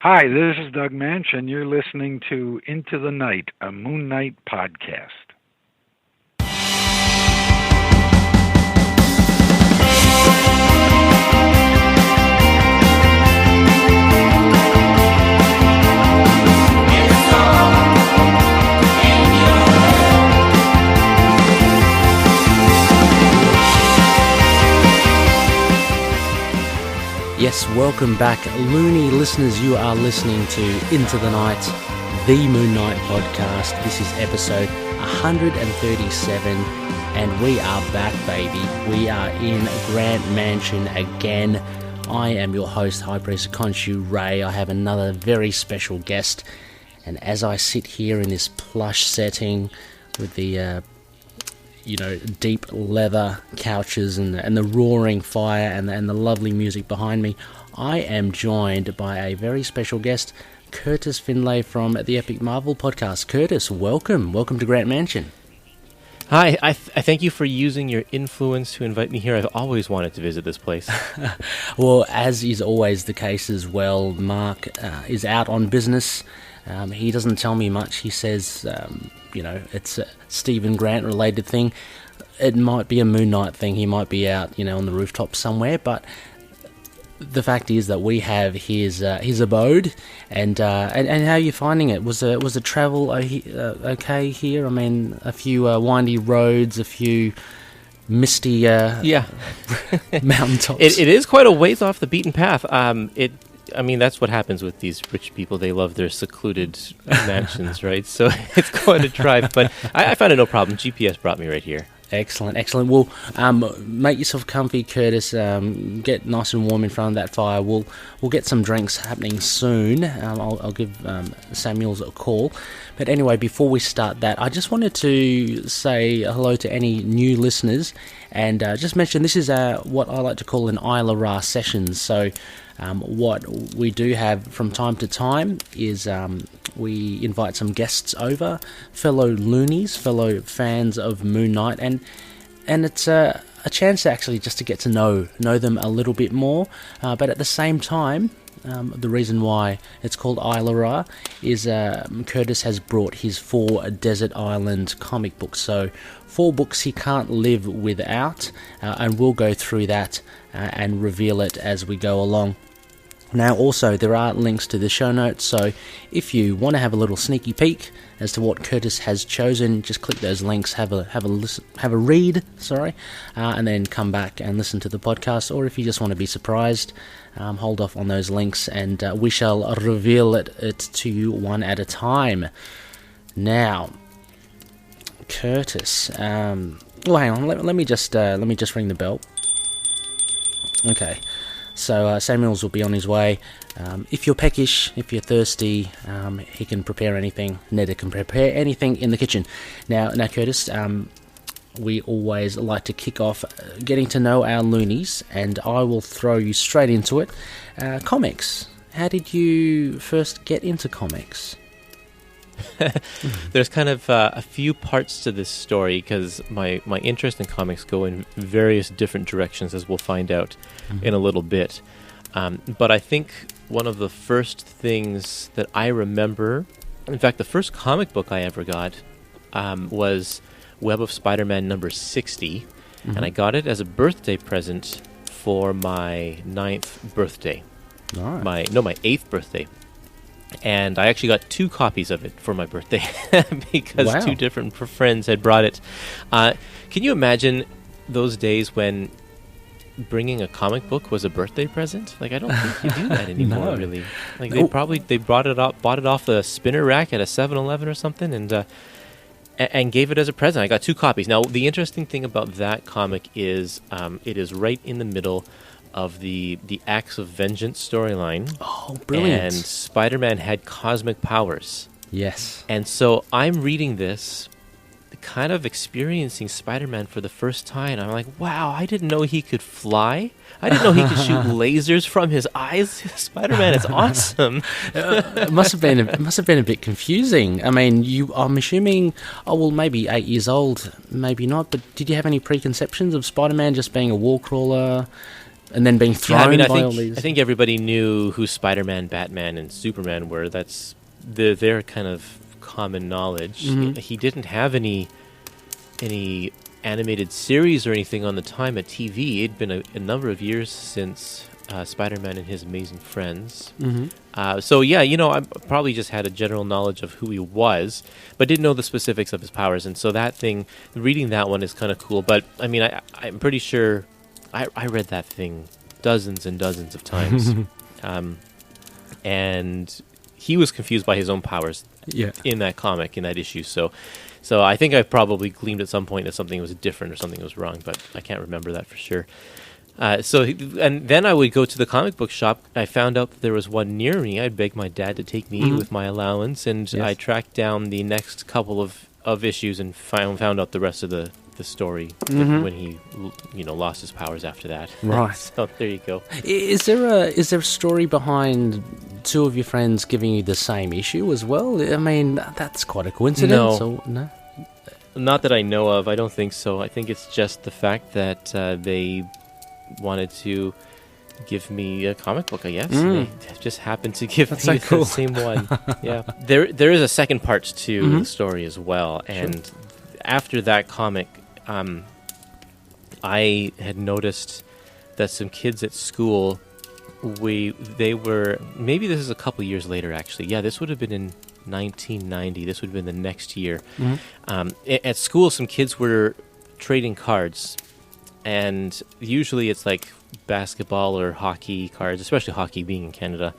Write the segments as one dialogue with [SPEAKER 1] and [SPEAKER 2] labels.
[SPEAKER 1] Hi, this is Doug Manch, and you're listening to Into the Night, a Moon Knight podcast.
[SPEAKER 2] Yes, welcome back, Loony listeners. You are listening to Into the Night, the Moon Knight podcast. This is episode 137, and we are back, baby. We are in Grant Mansion again. I am your host, High Priest Khonshu Ray. I have another very special guest, and as I sit here in this plush setting with the deep leather couches and the roaring fire and the lovely music behind me, I am joined by a very special guest, Kurtis Findlay from the Epic Marvel podcast. Kurtis, welcome to Grant Mansion.
[SPEAKER 3] Hi, I thank you for using your influence to invite me here. I've always wanted to visit this place.
[SPEAKER 2] Well, as is always the case as well, Mark is out on business. He doesn't tell me much. He says, it's a Stephen Grant related thing. It might be a Moon Knight thing. He might be out, on the rooftop somewhere. But the fact is that we have his abode, and how are you finding it? Was the travel okay here? I mean, a few windy roads, a few misty mountaintops.
[SPEAKER 3] It is quite a ways off the beaten path. That's what happens with these rich people. They love their secluded mansions, right? So it's quite a drive, but I found it no problem. GPS brought me right here.
[SPEAKER 2] Excellent. Well, make yourself comfy, Kurtis. Get nice and warm in front of that fire. We'll get some drinks happening soon. I'll give Samuels a call. But anyway, before we start that, I just wanted to say hello to any new listeners, and just mention this is what I like to call an ISLA RA Sessions. So what we do have from time to time is we invite some guests over, fellow loonies, fellow fans of Moon Knight, and it's a chance actually just to get to know them a little bit more, but at the same time, the reason why it's called ISLA RA is Kurtis has brought his 4 Desert Island comic books, so 4 books he can't live without, and we'll go through that and reveal it as we go along. Now, also, there are links to the show notes, so if you want to have a little sneaky peek as to what Kurtis has chosen, just click those links, have a listen, have a read, and then come back and listen to the podcast. Or if you just want to be surprised, hold off on those links, and we shall reveal it to you one at a time. Now, Kurtis, hang on, let me just ring the bell. Okay. So Samuels will be on his way. If you're peckish, if you're thirsty, he can prepare anything. Neda can prepare anything in the kitchen. Now Kurtis, we always like to kick off getting to know our loonies, and I will throw you straight into it. Comics. How did you first get into comics?
[SPEAKER 3] There's kind of a few parts to this story, because my interest in comics go in various different directions, as we'll find out in a little bit. But I think one of the first things that I remember, in fact, the first comic book I ever got was Web of Spider-Man number 60, and I got it as a birthday present for my 9th birthday.
[SPEAKER 2] All right.
[SPEAKER 3] My 8th birthday. And I actually got 2 copies of it for my birthday because 2 different friends had brought it. Can you imagine those days when bringing a comic book was a birthday present? Like, I don't think you do that anymore, really. Like, they bought it off the spinner rack at a 7-Eleven or something, and gave it as a present. I got 2 copies. Now, the interesting thing about that comic is it is right in the middle of the Acts of Vengeance storyline.
[SPEAKER 2] Oh, brilliant.
[SPEAKER 3] And Spider-Man had cosmic powers.
[SPEAKER 2] Yes.
[SPEAKER 3] And so I'm reading this, kind of experiencing Spider-Man for the first time. I'm like, wow, I didn't know he could fly. I didn't know he could shoot lasers from his eyes. Spider-Man is awesome.
[SPEAKER 2] It must have been a bit confusing. I mean, I'm assuming, maybe 8 years old, maybe not, but did you have any preconceptions of Spider-Man just being a wall crawler, and then being thrown by all these.
[SPEAKER 3] I think everybody knew who Spider-Man, Batman, and Superman were. That's their kind of common knowledge. He didn't have any animated series or anything on the time at TV. It'd been a number of years since Spider-Man and His Amazing Friends. So yeah, I probably just had a general knowledge of who he was, but didn't know the specifics of his powers. And so reading that one is kind of cool. But I mean, I'm pretty sure I read that thing dozens and dozens of times, and he was confused by his own powers in that comic, in that issue. So I think I probably gleamed at some point that something was different or something was wrong, but I can't remember that for sure. And then I would go to the comic book shop. I found out that there was one near me. I'd beg my dad to take me with my allowance, and I tracked down the next couple of issues and found out the rest of the story when he lost his powers after that.
[SPEAKER 2] Right.
[SPEAKER 3] So there you go.
[SPEAKER 2] Is there a story behind two of your friends giving you the same issue as well? I mean, that's quite a coincidence. No?
[SPEAKER 3] Not that I know of. I don't think so. I think it's just the fact that they wanted to give me a comic book, I guess. They just happened to give me the same one. Yeah. There is a second part to the story as well. And after that comic, I had noticed that some kids at school, they were, maybe this is a couple years later actually. Yeah, this would have been in 1990. This would have been the next year. At school, some kids were trading cards, and usually it's like basketball or hockey cards, especially hockey being in Canada.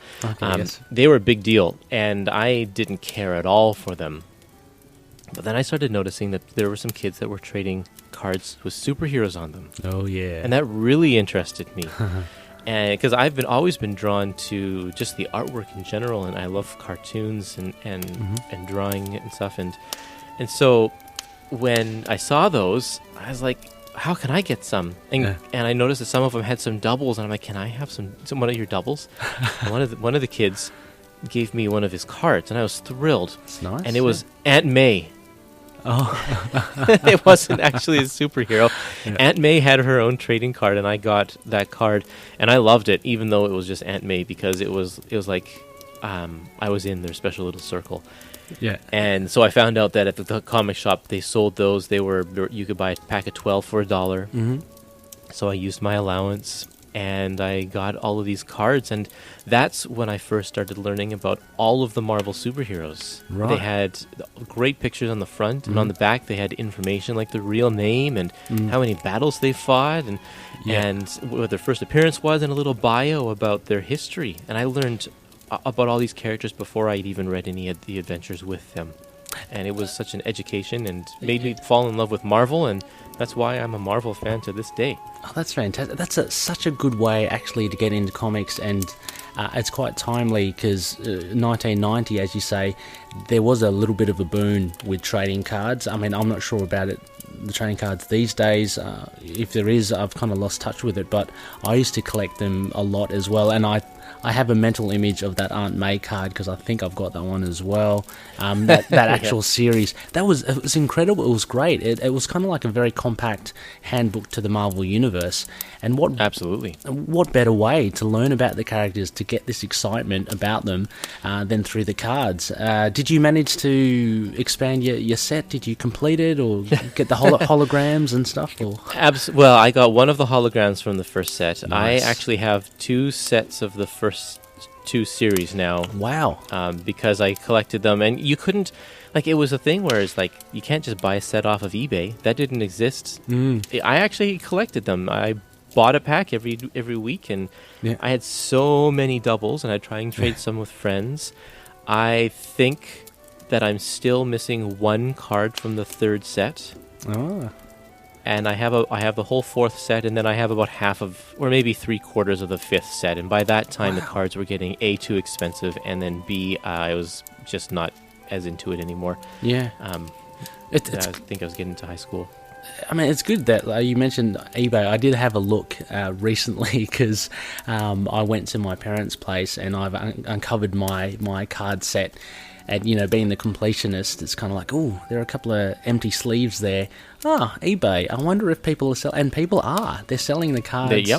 [SPEAKER 3] They were a big deal, and I didn't care at all for them. But then I started noticing that there were some kids that were trading cards with superheroes on them.
[SPEAKER 2] Oh, yeah.
[SPEAKER 3] And that really interested me. And because I've always been drawn to just the artwork in general, and I love cartoons and drawing and stuff. And so when I saw those, I was like, how can I get some? And I noticed that some of them had some doubles, and I'm like, can I have some one of your doubles? And one of the kids gave me one of his cards, and I was thrilled.
[SPEAKER 2] That's nice.
[SPEAKER 3] And it was Aunt May.
[SPEAKER 2] Oh.
[SPEAKER 3] It wasn't actually a superhero. Aunt May had her own trading card, and I got that card, and I loved it, even though it was just Aunt May, because it was like I was in their special little circle.
[SPEAKER 2] Yeah.
[SPEAKER 3] And so I found out that at the comic shop they sold those. You could buy a pack of 12 for $1. So I used my allowance, and I got all of these cards, and that's when I first started learning about all of the Marvel superheroes.
[SPEAKER 2] Right.
[SPEAKER 3] They had great pictures on the front, and on the back they had information like the real name and how many battles they fought, and what their first appearance was, and a little bio about their history. And I learned about all these characters before I'd even read any of the adventures with them. And it was such an education and made me fall in love with Marvel, and that's why I'm a Marvel fan to this day.
[SPEAKER 2] Oh, that's fantastic. That's such a good way, actually, to get into comics, and it's quite timely because 1990, as you say, there was a little bit of a boom with trading cards. I mean, I'm not sure about the trading cards these days. If there is, I've kind of lost touch with it, but I used to collect them a lot as well, and I have a mental image of that Aunt May card because I think I've got that one as well. That actual series, it was incredible. It was great. It was kind of like a very compact handbook to the Marvel Universe. And what better way to learn about the characters, to get this excitement about them, than through the cards? Did you manage to expand your set? Did you complete it, or get the holograms and stuff? Or?
[SPEAKER 3] Well, I got one of the holograms from the first set.
[SPEAKER 2] Nice.
[SPEAKER 3] I actually have 2 sets of the first 2 series now.
[SPEAKER 2] Wow.
[SPEAKER 3] Because I collected them, and you couldn't, like, it was a thing where it's like, you can't just buy a set off of eBay. That didn't exist. I actually collected them. I bought a pack every week, and I had so many doubles, and I'd try and trade some with friends. I think that I'm still missing 1 card from the 3rd set.
[SPEAKER 2] Oh.
[SPEAKER 3] And I have the whole 4th set, and then I have about half of, or maybe 3/4 of the 5th set. And by that time, the cards were getting A, too expensive, and then B, I was just not as into it anymore.
[SPEAKER 2] Yeah.
[SPEAKER 3] I think I was getting into high school.
[SPEAKER 2] I mean, it's good that you mentioned eBay. I did have a look recently because I went to my parents' place and I've uncovered my card set. And, being the completionist, it's kind of like, oh, there are a couple of empty sleeves there. eBay. I wonder if people are selling, and people are. They're selling the cards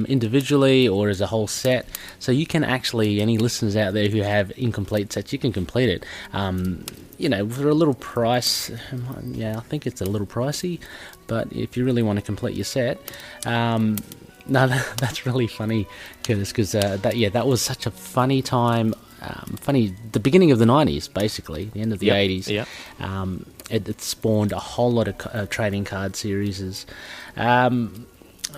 [SPEAKER 2] individually or as a whole set. So you can actually, any listeners out there who have incomplete sets, you can complete it. For a little price, I think it's a little pricey, but if you really want to complete your set, that's really funny, Kurtis, because that was such a funny time. The beginning of the 90s, basically, the end of the 80s.
[SPEAKER 3] Yeah.
[SPEAKER 2] It spawned a whole lot of trading card series.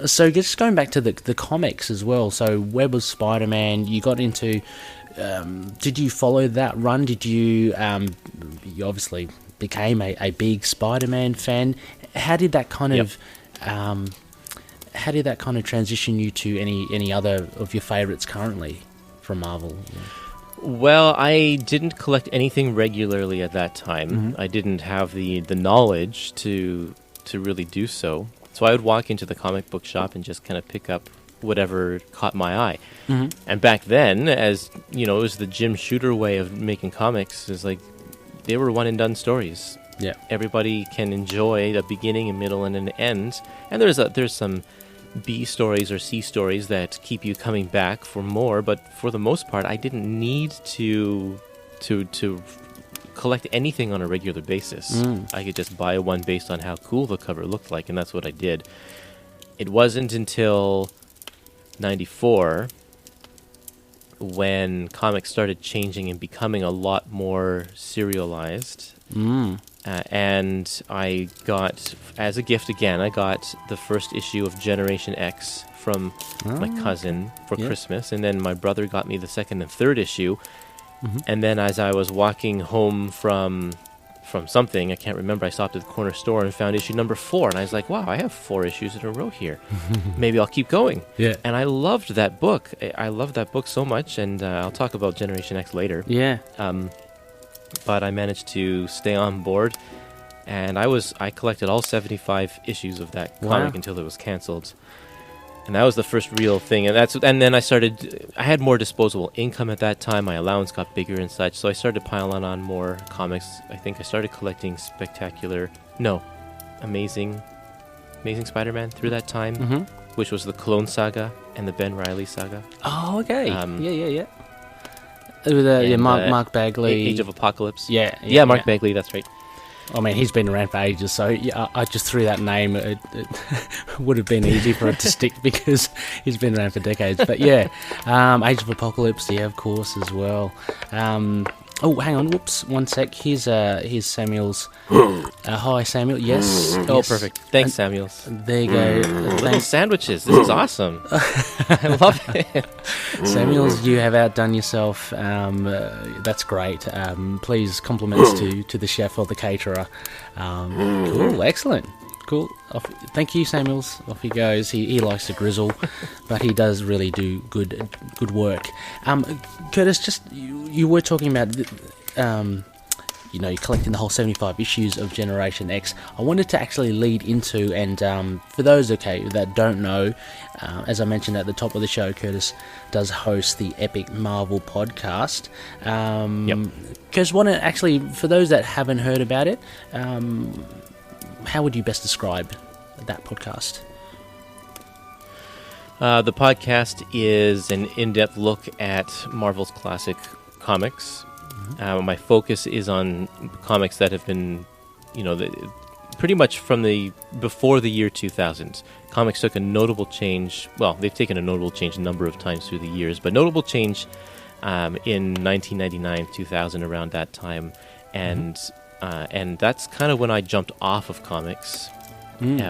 [SPEAKER 2] So just going back to the comics as well. So Web of Spider-Man, you got into. Did you follow that run? Did you? You obviously became a big Spider-Man fan. How did that kind of? How did that kind of transition you to any other of your favorites currently from Marvel? Yeah.
[SPEAKER 3] Well, I didn't collect anything regularly at that time.
[SPEAKER 2] Mm-hmm.
[SPEAKER 3] I didn't have the knowledge to really do so. So I would walk into the comic book shop and just kind of pick up whatever caught my eye.
[SPEAKER 2] Mm-hmm.
[SPEAKER 3] And back then, as it was the Jim Shooter way of making comics. Is like they were one and done stories.
[SPEAKER 2] Yeah,
[SPEAKER 3] everybody can enjoy a beginning, a middle, and an end. And there's some B stories or C stories that keep you coming back for more, but for the most part, I didn't need to collect anything on a regular basis. I could just buy one based on how cool the cover looked like, and that's what I did. It wasn't until 94 when comics started changing and becoming a lot more serialized. And I got, as a gift again, I got the first issue of Generation X from my cousin for Christmas, and then my brother got me the second and third issue. And then as I was walking home from something, I can't remember, I stopped at the corner store and found issue number 4, and I was like, wow, I have 4 issues in a row here. Maybe I'll keep going.
[SPEAKER 2] Yeah.
[SPEAKER 3] And I loved that book. I loved that book so much, and I'll talk about Generation X later.
[SPEAKER 2] Yeah.
[SPEAKER 3] But I managed to stay on board, and I collected all 75 issues of that comic until it was canceled. And that was the first real thing. And then I had more disposable income at that time. My allowance got bigger and such, so I started piling on more comics. I think I started collecting Amazing Spider-Man through that time, which was the Clone Saga and the Ben Reilly Saga.
[SPEAKER 2] Oh, okay. Yeah. With Mark Bagley.
[SPEAKER 3] Age of Apocalypse.
[SPEAKER 2] Yeah,
[SPEAKER 3] Mark Bagley, that's right.
[SPEAKER 2] I mean, he's been around for ages, so I just threw that name. It would have been easy for it to stick because he's been around for decades. But yeah, Age of Apocalypse, of course, as well. Oh, hang on, whoops, one sec. Here's Samuel's. Hi, Samuel. Yes.
[SPEAKER 3] Oh, perfect. Thanks, Samuel's.
[SPEAKER 2] There you go.
[SPEAKER 3] Little sandwiches. This is awesome. I love it.
[SPEAKER 2] Samuel's, you have outdone yourself. That's great. Please compliments to the chef or the caterer. Cool, excellent. Cool. Thank you, Samuels. Off he goes. He likes to grizzle, but he does really do good work. Kurtis, just you were talking about, you're collecting the whole 75 issues of Generation X. I wanted to actually lead into, and for those that don't know, as I mentioned at the top of the show, Kurtis does host the Epic Marvel podcast. Kurtis, want to actually, for those that haven't heard about it, how would you best describe that podcast?
[SPEAKER 3] The podcast is an in-depth look at Marvel's classic comics. My focus is on comics that have been, pretty much from before the year 2000. Comics took a notable change. Well, they've taken a notable change a number of times through the years, but notable change in 1999, 2000, around that time, and that's kind of when I jumped off of comics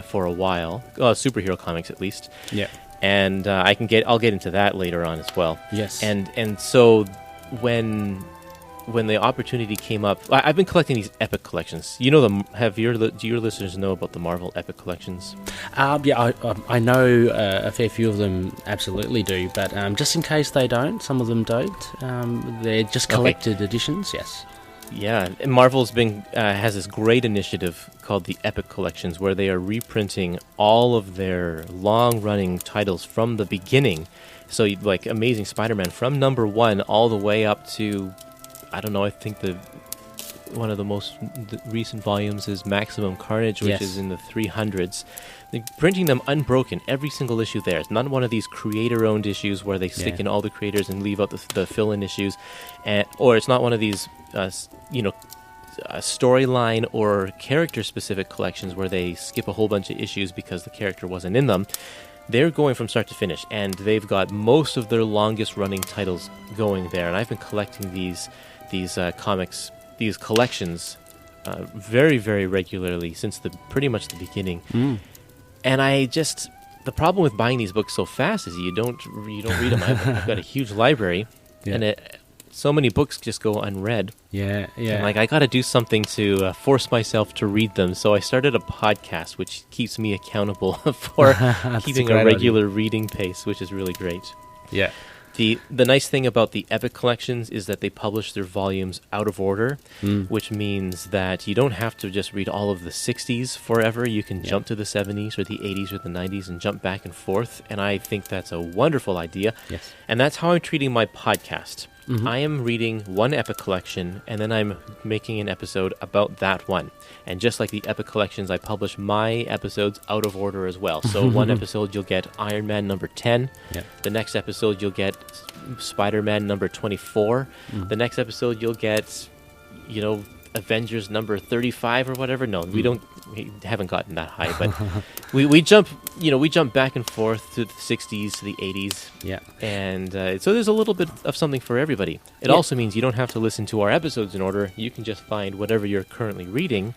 [SPEAKER 3] for a while. Superhero comics, at least.
[SPEAKER 2] Yeah.
[SPEAKER 3] And I'll get into that later on as well.
[SPEAKER 2] Yes.
[SPEAKER 3] And so when the opportunity came up, I've been collecting these Epic collections. You know them? Do your listeners know about the Marvel Epic collections?
[SPEAKER 2] Yeah, I know a fair few of them absolutely do, but just in case they don't, some of them don't. They're just collected editions. Yes.
[SPEAKER 3] Yeah, and Marvel's has this great initiative called the Epic Collections, where they are reprinting all of their long-running titles from the beginning. So, like Amazing Spider-Man, from number 1 all the way up to I don't know. I think one of the most recent volumes is Maximum Carnage, which is in the 300s. They're printing them unbroken, every single issue there. It's not one of these creator-owned issues where they stick in all the creators and leave out the fill-in issues, or it's not one of these, storyline or character-specific collections where they skip a whole bunch of issues because the character wasn't in them. They're going from start to finish, and they've got most of their longest-running titles going there. And I've been collecting these comics, these collections, very, very regularly since pretty much the beginning. And the problem with buying these books so fast is you don't read them. I've got a huge library, and so many books just go unread. And I got to do something to force myself to read them. So I started a podcast, which keeps me accountable for keeping a regular reading pace, which is really great.
[SPEAKER 2] Yeah.
[SPEAKER 3] The nice thing about the Epic collections is that they publish their volumes out of order, which means that you don't have to just read all of the 60s forever. You can jump to the 70s or the 80s or the 90s and jump back and forth, and I think that's a wonderful idea.
[SPEAKER 2] Yes.
[SPEAKER 3] And that's how I'm treating my podcast. I am reading one Epic collection, and then I'm making an episode about that one. And just like the Epic collections, I publish my episodes out of order as well. So one episode you'll get Iron Man number 10. The next episode you'll get Spider-Man number 24. The next episode you'll get, Avengers number 35 or whatever. No, we haven't gotten that high, but we jump back and forth to the 60s to the 80s. And so there's a little bit of something for everybody. It also means you don't have to listen to our episodes in order. You can just find whatever you're currently reading.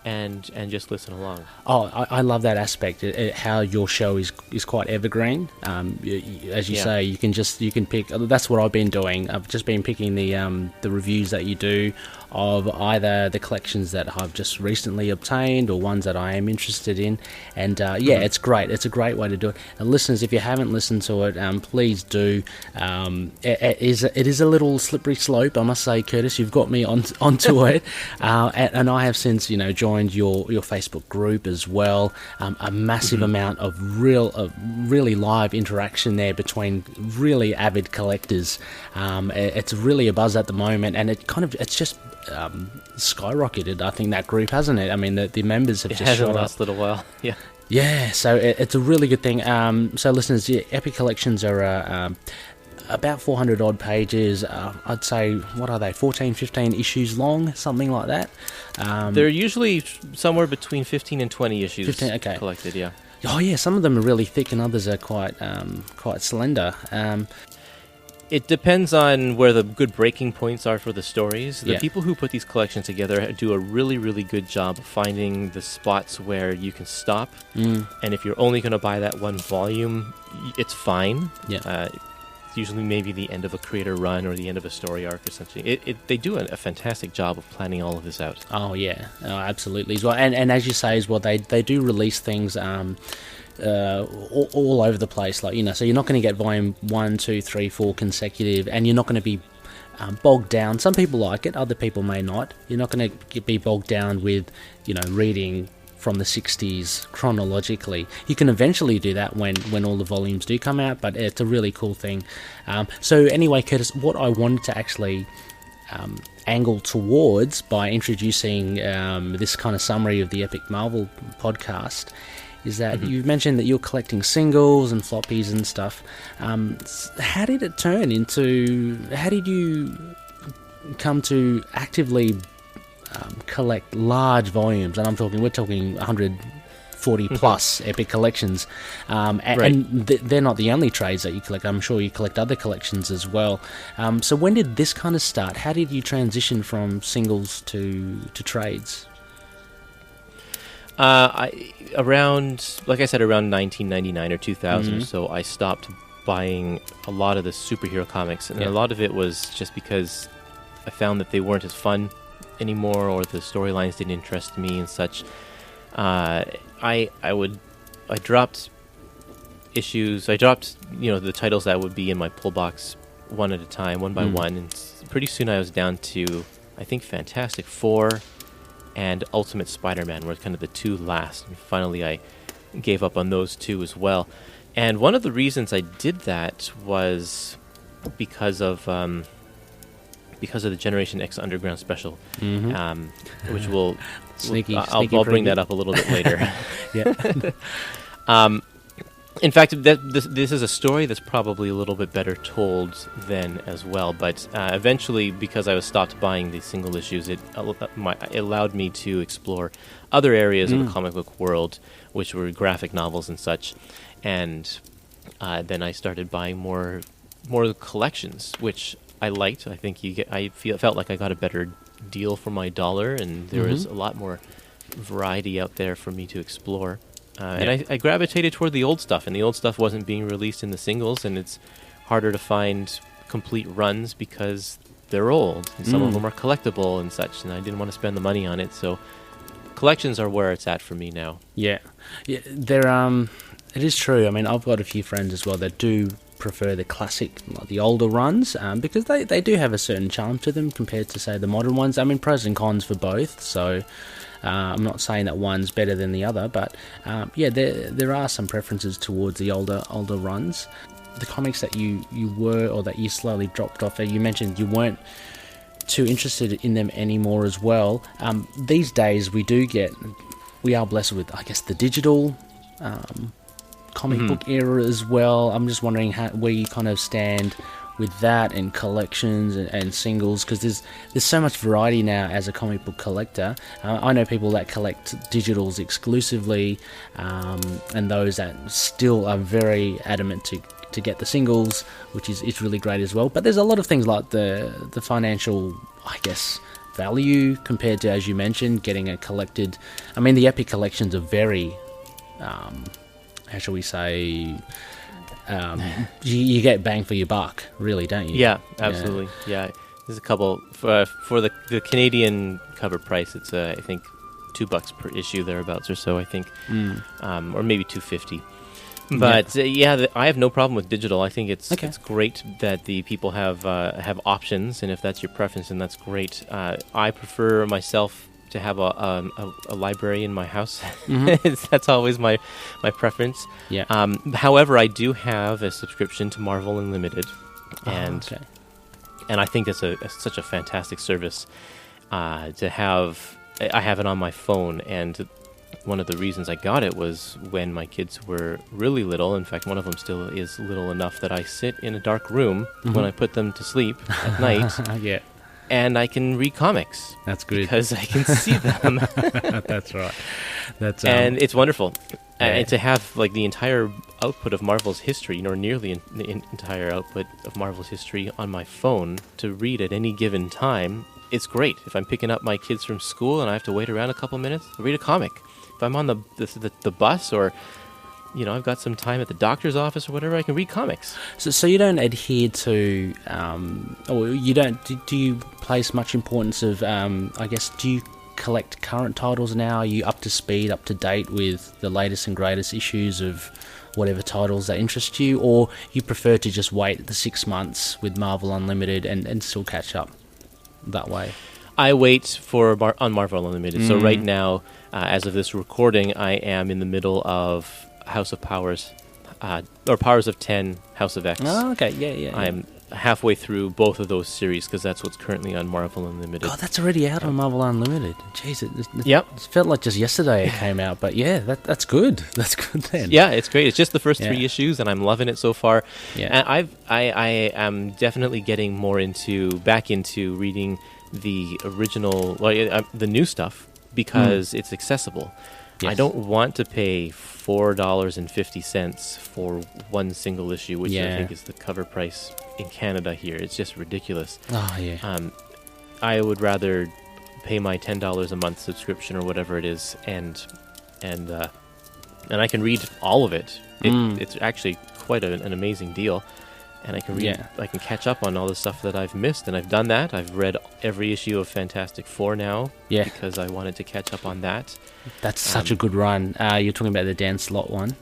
[SPEAKER 3] And just listen along.
[SPEAKER 2] I love that aspect. How your show is quite evergreen. As you say, you can pick. That's what I've been doing. I've just been picking the reviews that you do of either the collections that I've just recently obtained or ones that I am interested in. And it's great. It's a great way to do it. And listeners, if you haven't listened to it, please do. It is a little slippery slope, I must say, Kurtis. You've got me onto it, and I have since joined your Facebook group as well. A massive amount of really live interaction there between really avid collectors. It's really a buzz at the moment, and it's just skyrocketed. I think that group, hasn't it? I mean, the members have just shot up.
[SPEAKER 3] Last little while.
[SPEAKER 2] Yeah, so it's a really good thing. So listeners, Epic collections are about 400 odd pages. I'd say, what are they, 14, 15 issues long, something like that.
[SPEAKER 3] They're usually somewhere between 15 and 20 issues
[SPEAKER 2] 15,
[SPEAKER 3] collected,
[SPEAKER 2] Oh yeah, some of them are really thick and others are quite slender.
[SPEAKER 3] It depends on where the good breaking points are for the stories. The
[SPEAKER 2] Yeah.
[SPEAKER 3] people who put these collections together do a really, really good job of finding the spots where you can stop. And if you're only going to buy that one volume, it's fine.
[SPEAKER 2] Yeah.
[SPEAKER 3] It's usually maybe the end of a creator run or the end of a story arc or something. They do a fantastic job of planning all of this out.
[SPEAKER 2] Oh yeah, absolutely as well. And as you say as well, they do release things all over the place. Like, so you're not going to get volume 1, 2, 3, 4 consecutive, and you're not going to be bogged down. Some people like it, other people may not. You're not going to be bogged down with reading from the 60s chronologically. You can eventually do that when all the volumes do come out, but it's a really cool thing. So anyway, Kurtis, what I wanted to actually angle towards by introducing this kind of summary of the Epic Marvel podcast is that you've mentioned that you're collecting singles and floppies and stuff. How did it turn into... How did you come to actively collect large volumes? And we're talking 140 plus Epic collections, and they're not the only trades that you collect. I'm sure you collect other collections as well. So when did this kind of start? How did you transition from singles to trades?
[SPEAKER 3] Around 1999 or 2000 or so, I stopped buying a lot of the superhero comics, and a lot of it was just because I found that they weren't as fun anymore, or the storylines didn't interest me and such. I dropped issues. I dropped the titles that would be in my pull box one at a time, one by one, and pretty soon I was down to, I think, Fantastic Four and Ultimate Spider-Man were kind of the two last, and finally I gave up on those two as well. And one of the reasons I did that was because of because of the Generation X Underground special, which
[SPEAKER 2] Sneaky
[SPEAKER 3] I'll bring that up a little bit later.
[SPEAKER 2] Yeah.
[SPEAKER 3] In fact, this is a story that's probably a little bit better told then as well. But eventually, because I was stopped buying the single issues, it allowed me to explore other areas of the comic book world, which were graphic novels and such. And then I started buying more collections, which I liked. I think felt like I got a better deal for my dollar, and there was a lot more variety out there for me to explore. And I gravitated toward the old stuff, and the old stuff wasn't being released in the singles, and it's harder to find complete runs because they're old, and some of them are collectible and such, and I didn't want to spend the money on it, so collections are where it's at for me now.
[SPEAKER 2] Yeah, it is true. I mean, I've got a few friends as well that do prefer the classic, like the older runs, because they do have a certain charm to them compared to, say, the modern ones. I mean, pros and cons for both, so... I'm not saying that one's better than the other, but there are some preferences towards the older runs. The comics that you were, or that you slowly dropped off, you mentioned you weren't too interested in them anymore as well. These days we are blessed with, I guess, the digital comic book era as well. I'm just wondering where you kind of stand with that and collections and singles, because there's so much variety now as a comic book collector. I know people that collect digitals exclusively, and those that still are very adamant to get the singles, which is really great as well. But there's a lot of things like the financial, I guess, value compared to, as you mentioned, getting a collected... I mean, the Epic collections are very, how shall we say... you get bang for your buck, really, don't you?
[SPEAKER 3] Yeah, absolutely. Yeah, there's a couple for the Canadian cover price. It's I think $2 per issue thereabouts or so. I think, or maybe $2.50. But I have no problem with digital. I think it's great that the people have options, and if that's your preference, then that's great. I prefer myself to have a library in my house. That's always my preference. Yeah. However, I do have a subscription to Marvel Unlimited, and I think that's such a fantastic service to have. I have it on my phone, and one of the reasons I got it was when my kids were really little. In fact, one of them still is little enough that I sit in a dark room when I put them to sleep at night. And I can read comics. That's good. Because I can see them.
[SPEAKER 2] That's right.
[SPEAKER 3] And it's wonderful. And to have like the entire output of Marvel's history, or nearly the entire output of Marvel's history on my phone to read at any given time, it's great. If I'm picking up my kids from school and I have to wait around a couple minutes, I'll read a comic. If I'm on the bus, or I've got some time at the doctor's office or whatever, I can read comics.
[SPEAKER 2] So you don't adhere to, or you don't, do you place much importance of, I guess, do you collect current titles now? Are you up to speed, up to date with the latest and greatest issues of whatever titles that interest you, or you prefer to just wait the 6 months with Marvel Unlimited and still catch up that way?
[SPEAKER 3] I wait on Marvel Unlimited. So right now, as of this recording, I am in the middle of House of Powers, or Powers of 10, House of X.
[SPEAKER 2] Oh, okay, yeah.
[SPEAKER 3] I'm halfway through both of those series because that's what's currently on Marvel Unlimited.
[SPEAKER 2] God, that's already out on Marvel Unlimited. Jeez, it felt like just yesterday it came out, but yeah, that's good. That's good then.
[SPEAKER 3] Yeah, it's great. It's just the first 3 issues, and I'm loving it so far. Yeah, and I am definitely getting more back into reading the original, the new stuff, because it's accessible. Yes. I don't want to pay $4.50 for one single issue, which I think is the cover price in Canada here. It's just ridiculous.
[SPEAKER 2] Oh, yeah.
[SPEAKER 3] I would rather pay my $10 a month subscription or whatever it is, and I can read all of it. It's actually quite an amazing deal. And I can read. I can catch up on all the stuff that I've missed, and I've done that. I've read every issue of Fantastic Four now, because I wanted to catch up on that.
[SPEAKER 2] That's such a good run. You're talking about the Dan Slott one.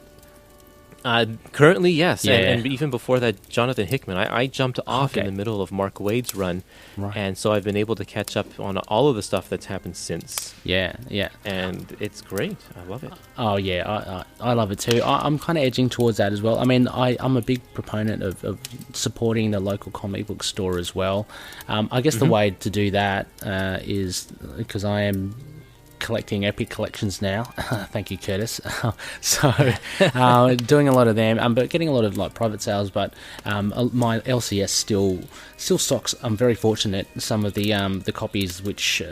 [SPEAKER 3] Currently, yes.
[SPEAKER 2] Yeah.
[SPEAKER 3] And even before that, Jonathan Hickman. I jumped off in the middle of Mark Waid's run.
[SPEAKER 2] Right.
[SPEAKER 3] And so I've been able to catch up on all of the stuff that's happened since.
[SPEAKER 2] Yeah.
[SPEAKER 3] And it's great. I love it.
[SPEAKER 2] Oh, yeah, I love it too. I'm kind of edging towards that as well. I mean, I'm a big proponent of supporting the local comic book store as well. I guess the way to do that is because I am collecting Epic Collections now. Thank you, Kurtis. So doing a lot of them, but getting a lot of like private sales. But my LCS still stocks. I'm very fortunate. Some of the copies which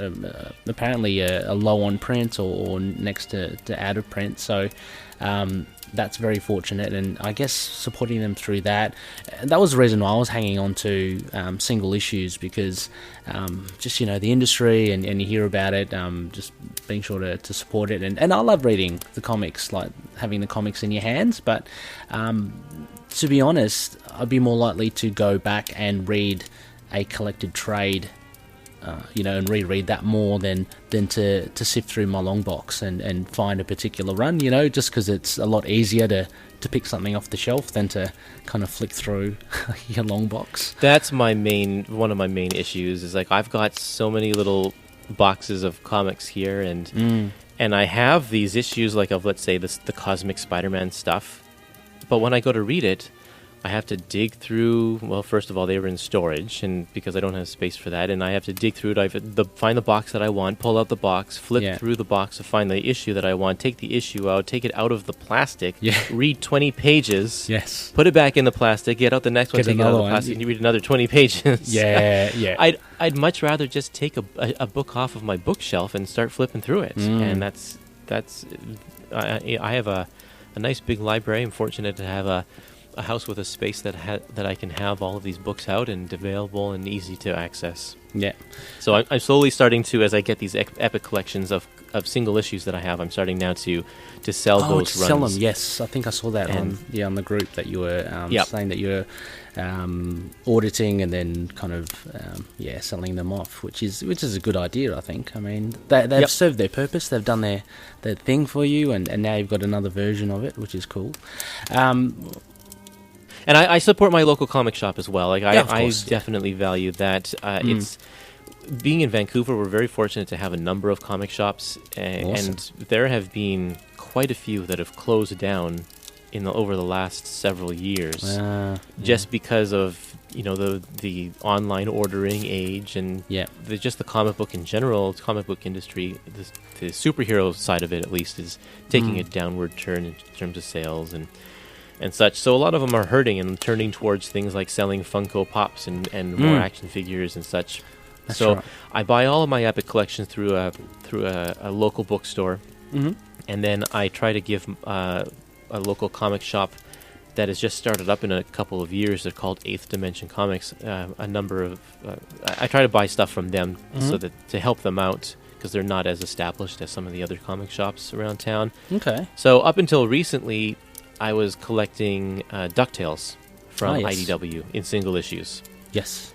[SPEAKER 2] apparently are low on print or next to out of print. So that's very fortunate, and I guess supporting them through that was the reason why I was hanging on to single issues, because just the industry and you hear about it, just being sure to support it, and I love reading the comics, like having the comics in your hands, but to be honest, I'd be more likely to go back and read a collected trade, and reread that more than to sift through my long box and find a particular run, just because it's a lot easier to pick something off the shelf than to kind of flick through your long box.
[SPEAKER 3] That's one of my main issues, is like I've got so many little boxes of comics here, and I have these issues like of, let's say, the Cosmic Spider-Man stuff, but when I go to read it, I have to dig through. Well, first of all, they were in storage, and because I don't have space for that, and I have to dig through it. I have to find the box that I want, pull out the box, flip through the box to find the issue that I want, take the issue out, take it out of the plastic, read 20 pages, put it back in the plastic, get out the next one, take it out of the plastic, and you read another 20 pages. I'd much rather just take a book off of my bookshelf and start flipping through it, and that's. I have a nice big library. I'm fortunate to have a house with a space that I can have all of these books out and available and easy to access. Yeah. So I'm slowly starting to, as I get these epic collections of single issues that I have, I'm starting now to sell those runs.
[SPEAKER 2] Sell them, yes. I think I saw that on the group that you were saying that you're auditing and then kind of selling them off, which is a good idea, I think. I mean, they've served their purpose. They've done their thing for you, and now you've got another version of it, which is cool.
[SPEAKER 3] And I support my local comic shop as well. Like I definitely value that. It's being in Vancouver, we're very fortunate to have a number of comic shops, and there have been quite a few that have closed down over the last several years, just because of the online ordering age and just the comic book in general. The comic book industry, the superhero side of it at least, is taking a downward turn in terms of sales and such. So a lot of them are hurting and turning towards things like selling Funko Pops and more action figures and such.
[SPEAKER 2] That's
[SPEAKER 3] so
[SPEAKER 2] right.
[SPEAKER 3] I buy all of my Epic collections through a local bookstore, and then I try to give a local comic shop that has just started up in a couple of years. They're called Eighth Dimension Comics. A number of I try to buy stuff from them so that to help them out, because they're not as established as some of the other comic shops around town.
[SPEAKER 2] Okay.
[SPEAKER 3] So up until recently, I was collecting DuckTales from IDW in single issues.
[SPEAKER 2] Yes.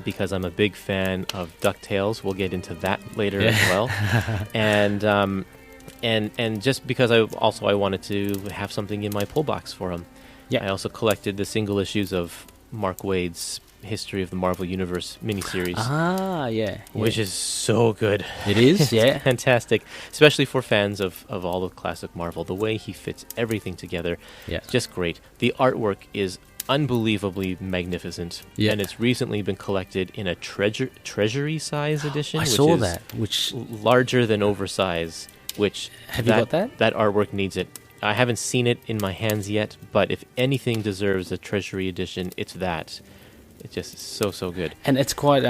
[SPEAKER 3] Because I'm a big fan of DuckTales. We'll get into that later as well. And just because I wanted to have something in my pull box for them. Yeah. I also collected the single issues of Mark Waid's History of the Marvel Universe miniseries. Which is so good.
[SPEAKER 2] It is, yeah.
[SPEAKER 3] Fantastic. Especially for fans of all of classic Marvel. The way he fits everything together. Yeah. Just great. The artwork is unbelievably magnificent. Yeah. And it's recently been collected in a treasury size edition.
[SPEAKER 2] I saw that. Which
[SPEAKER 3] larger than oversized. Which
[SPEAKER 2] have you got that?
[SPEAKER 3] That artwork needs it. I haven't seen it in my hands yet, but if anything deserves a treasury edition, it's that. It's just so good.
[SPEAKER 2] And it's quite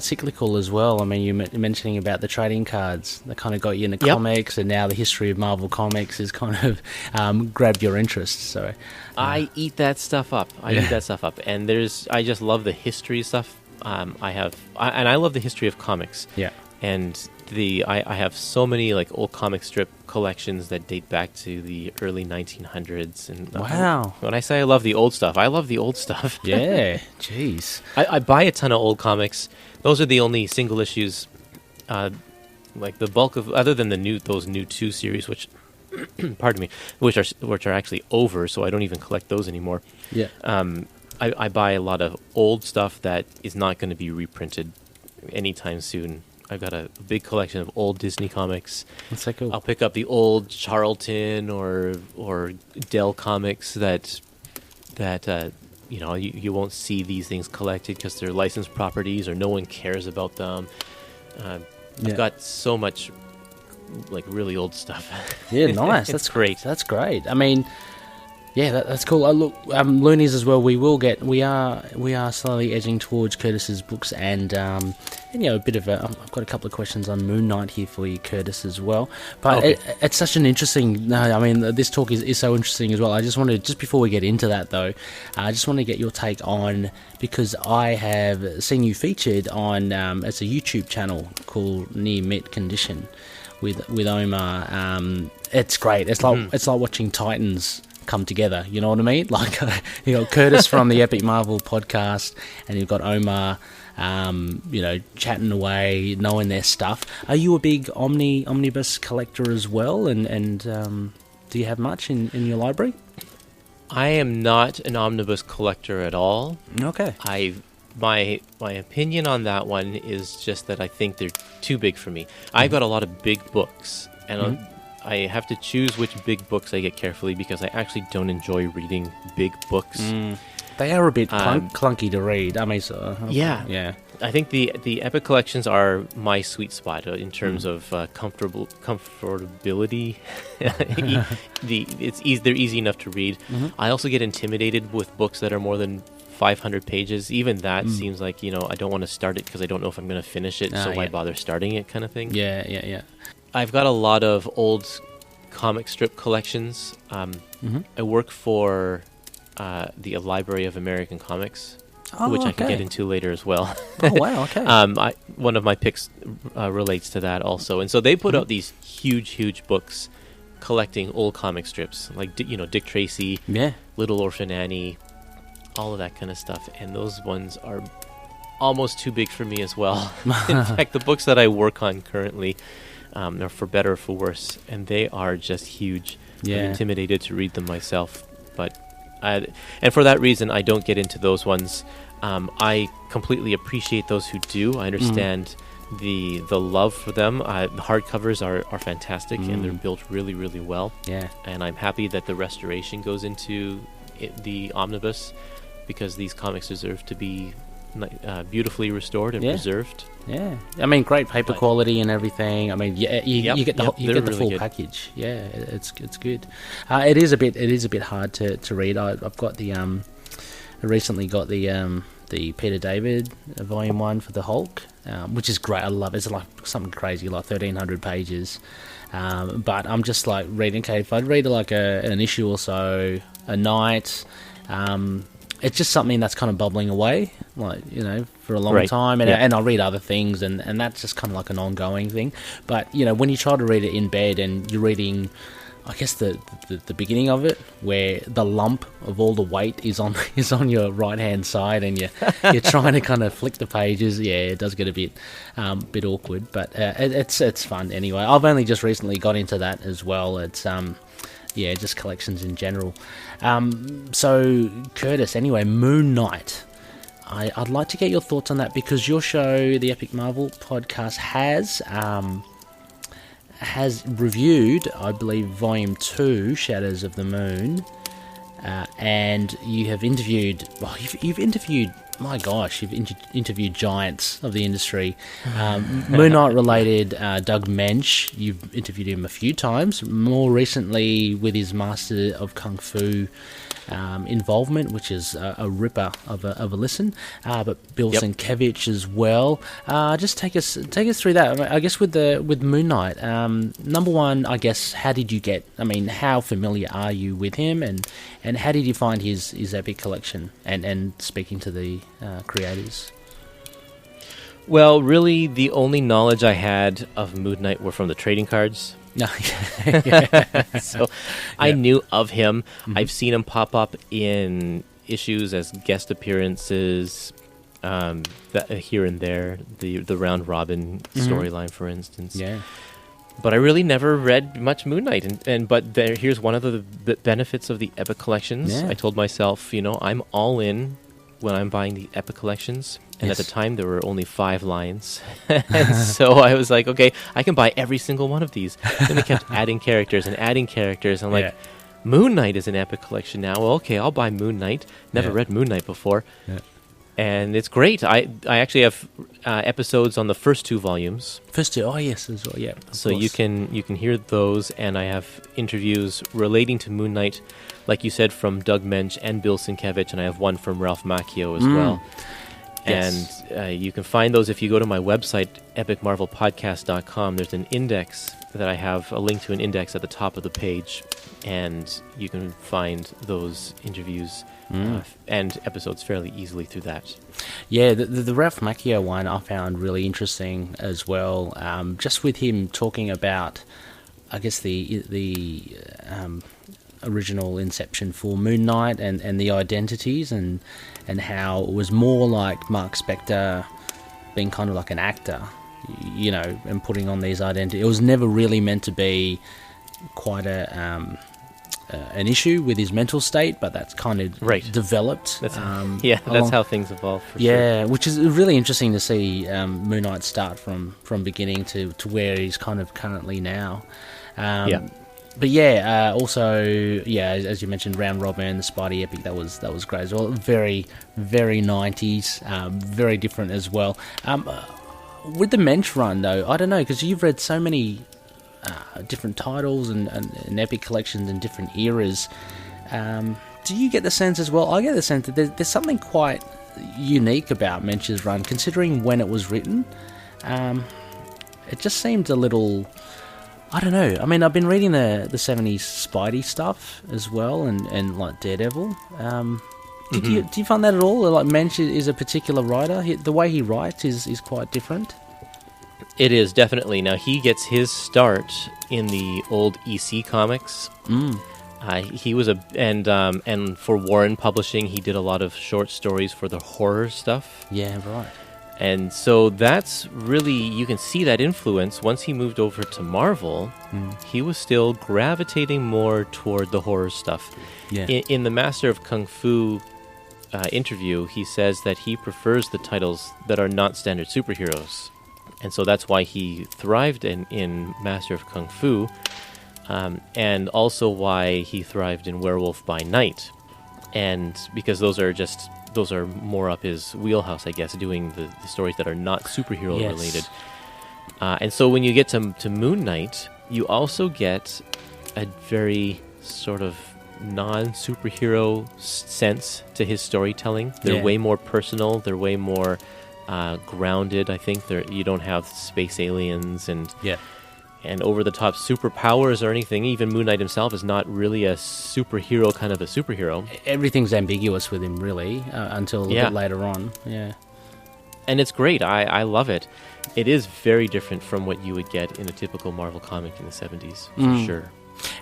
[SPEAKER 2] cyclical as well. I mean, you're mentioning about the trading cards that kind of got you into comics, and now the history of Marvel Comics has kind of grabbed your interest. So
[SPEAKER 3] I eat that stuff up. And I just love the history stuff. I love the history of comics. Yeah. And I have so many like old comic strip collections that date back to the early 1900s. And
[SPEAKER 2] wow!
[SPEAKER 3] When I say I love the old stuff, I love the old stuff.
[SPEAKER 2] Yeah, jeez.
[SPEAKER 3] I buy a ton of old comics. Those are the only single issues, like the bulk of, other than those new 2 series, which pardon me, which are actually over, so I don't even collect those anymore.
[SPEAKER 2] Yeah.
[SPEAKER 3] I buy a lot of old stuff that is not going to be reprinted anytime soon. I've got a big collection of old Disney comics.
[SPEAKER 2] That's so cool.
[SPEAKER 3] I'll pick up the old Charlton or Dell comics that you won't see these things collected because they're licensed properties or no one cares about them. I've got so much like really old stuff.
[SPEAKER 2] Yeah, nice. That's
[SPEAKER 3] great.
[SPEAKER 2] That's great. I mean, yeah, that's cool. Look, Loonies as well. We are slowly edging towards Kurtis's books, and a bit of I've got a couple of questions on Moon Knight here for you, Kurtis, as well. But
[SPEAKER 3] okay.
[SPEAKER 2] It's such an interesting. This talk is so interesting as well. I just wanted, just before we get into that though, I just want to get your take on, because I have seen you featured on it's a YouTube channel called Near Mint Condition with Omar. It's great. It's like it's like watching Titans come together, you know what I mean? Like you got Kurtis from the Epic Marvel podcast, and you've got Omar chatting away, knowing their stuff. Are you a big omnibus collector as well, and do you have much in your library?
[SPEAKER 3] I am not an omnibus collector at all.
[SPEAKER 2] Okay.
[SPEAKER 3] My opinion on that one is just that I think they're too big for me. I've got a lot of big books, and I have to choose which big books I get carefully, because I actually don't enjoy reading big books.
[SPEAKER 2] They are a bit clunky to read. I mean,
[SPEAKER 3] yeah. I think the Epic collections are my sweet spot in terms of comfortability. They're easy enough to read. I also get intimidated with books that are more than 500 pages. Even that seems like, I don't want to start it because I don't know if I'm going to finish it, so why bother starting it, kind of thing.
[SPEAKER 2] Yeah.
[SPEAKER 3] I've got a lot of old comic strip collections. I work for the Library of American Comics, which I can get into later as well.
[SPEAKER 2] Oh, wow, okay.
[SPEAKER 3] One of my picks relates to that also. And so they put out these huge books collecting old comic strips, like Dick Tracy, Little Orphan Annie, all of that kind of stuff. And those ones are almost too big for me as well. In fact, the books that I work on currently are for better or for worse, and they are just huge.
[SPEAKER 2] Yeah.
[SPEAKER 3] I'm intimidated to read them myself, and for that reason, I don't get into those ones. I completely appreciate those who do. I understand the love for them. The hardcovers are fantastic, and they're built really, really well.
[SPEAKER 2] Yeah.
[SPEAKER 3] And I'm happy that the restoration goes into the omnibus, because these comics deserve to be beautifully restored and preserved.
[SPEAKER 2] Yeah, I mean, great paper quality and everything. I mean, you get the
[SPEAKER 3] really
[SPEAKER 2] full
[SPEAKER 3] good
[SPEAKER 2] package. Yeah, it's good. It is a bit hard to read. I've got I recently got the Peter David Volume 1 for the Hulk, which is great. I love it. It's like something crazy, like 1,300 pages. But I'm just like reading. Okay, if I'd read like an issue or so a night. It's just something that's kind of bubbling away, like, for a long time, and I'll read other things, and that's just kind of like an ongoing thing. But when you try to read it in bed and you're reading, I guess the beginning of it, where the lump of all the weight is on your right hand side, and you're trying to kind of flick the pages, it does get a bit awkward, but it's fun anyway. I've only just recently got into that as well. It's just collections in general. So, Kurtis, anyway, Moon Knight. I'd like to get your thoughts on that, because your show, the Epic Marvel podcast, has reviewed, I believe, Volume 2, Shadows of the Moon, and you have interviewed... Well, you've interviewed... My gosh, you've interviewed giants of the industry. Moon Knight related Doug Mensch, you've interviewed him a few times, more recently with his Master of Kung Fu involvement, which is a ripper of a listen, but Bill Sienkiewicz as well. Just take us through that. I guess with Moon Knight, number one, I guess, how did you get? I mean, how familiar are you with him, and how did you find his epic collection? And speaking to the creators.
[SPEAKER 3] Well, really, the only knowledge I had of Moon Knight were from the trading cards. So I knew of him. I've seen him pop up in issues as guest appearances here and there. The round robin storyline, for instance. But I really never read much Moon Knight, but here's one of the benefits of the Epic Collections.
[SPEAKER 2] Yeah.
[SPEAKER 3] I told myself, I'm all in when I'm buying the Epic Collections, and at the time there were only 5 lines, and so I was like, okay, I can buy every single one of these. Then they kept adding characters, I'm like, Moon Knight is an Epic Collection now. Well, okay, I'll buy Moon Knight. Never read Moon Knight before. Yeah. And it's great. I actually have episodes on the first 2 volumes.
[SPEAKER 2] First 2, oh yes, as well, yeah.
[SPEAKER 3] So you can hear those, and I have interviews relating to Moon Knight, like you said, from Doug Mensch and Bill Sienkiewicz, and I have one from Ralph Macchio as well. Yes. And you can find those if you go to my website, epicmarvelpodcast.com. There's an index that I have, a link to an index at the top of the page, and you can find those interviews and episodes fairly easily through that.
[SPEAKER 2] Yeah, the Ralph Macchio one I found really interesting as well. Just with him talking about, I guess, the original inception for Moon Knight and the identities and how it was more like Mark Spector being kind of like an actor, and putting on these identities. It was never really meant to be quite an issue with his mental state, but that's kind of developed.
[SPEAKER 3] That's how things evolve.
[SPEAKER 2] Sure. Which is really interesting to see Moon Knight start from beginning to where he's kind of currently now. But also, as you mentioned, Round Robin, the Spidey epic, that was great as well. Very, very 90s, very different as well. With the Mensch run, though, I don't know, because you've read so many different titles and epic collections in different eras. Do you get the sense as well? I get the sense that there's something quite unique about Mensch's run, considering when it was written. It just seemed a little... I don't know. I mean, I've been reading the 70s Spidey stuff as well, and like Daredevil. Do you find that at all? Like, Mensch is a particular writer. The way he writes is quite different.
[SPEAKER 3] It is, definitely. Now, he gets his start in the old EC comics. He was and for Warren Publishing, he did a lot of short stories for the horror stuff.
[SPEAKER 2] Yeah, right.
[SPEAKER 3] And so that's really, you can see that influence. Once he moved over to Marvel, he was still gravitating more toward the horror stuff. Yeah. In the Master of Kung Fu interview, he says that he prefers the titles that are not standard superheroes. And so that's why he thrived in Master of Kung Fu, and also why he thrived in Werewolf by Night. And because those are more up his wheelhouse, I guess, doing the stories that are not superhero related. And so when you get to Moon Knight, you also get a very sort of non-superhero sense to his storytelling. They're way more personal. They're way more grounded. I think you don't have space aliens and over-the-top superpowers or anything. Even Moon Knight himself is not really a superhero kind of a superhero.
[SPEAKER 2] Everything's ambiguous with him, really, until a bit later on. Yeah.
[SPEAKER 3] And it's great. I love it. It is very different from what you would get in a typical Marvel comic in the 70s, for sure.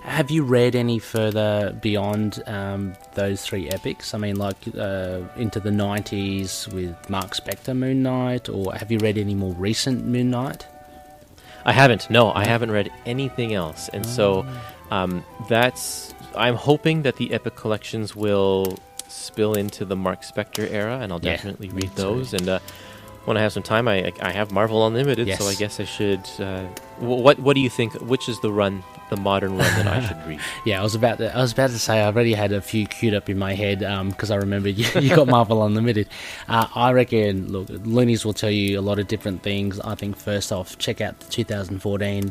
[SPEAKER 2] Have you read any further beyond those 3 epics? I mean, like into the 90s with Mark Spector Moon Knight, or have you read any more recent Moon Knight?
[SPEAKER 3] I haven't. No, I haven't read anything else. And so I'm hoping that the Epic Collections will spill into the Mark Spector era, and I'll definitely read those. And when I have some time, I have Marvel Unlimited, so I guess I should... What do you think? Which is the modern run that I should read?
[SPEAKER 2] I was about to say I already had a few queued up in my head because I remember you got Marvel Unlimited. I reckon, look, Loonies will tell you a lot of different things. I think first off, check out the 2014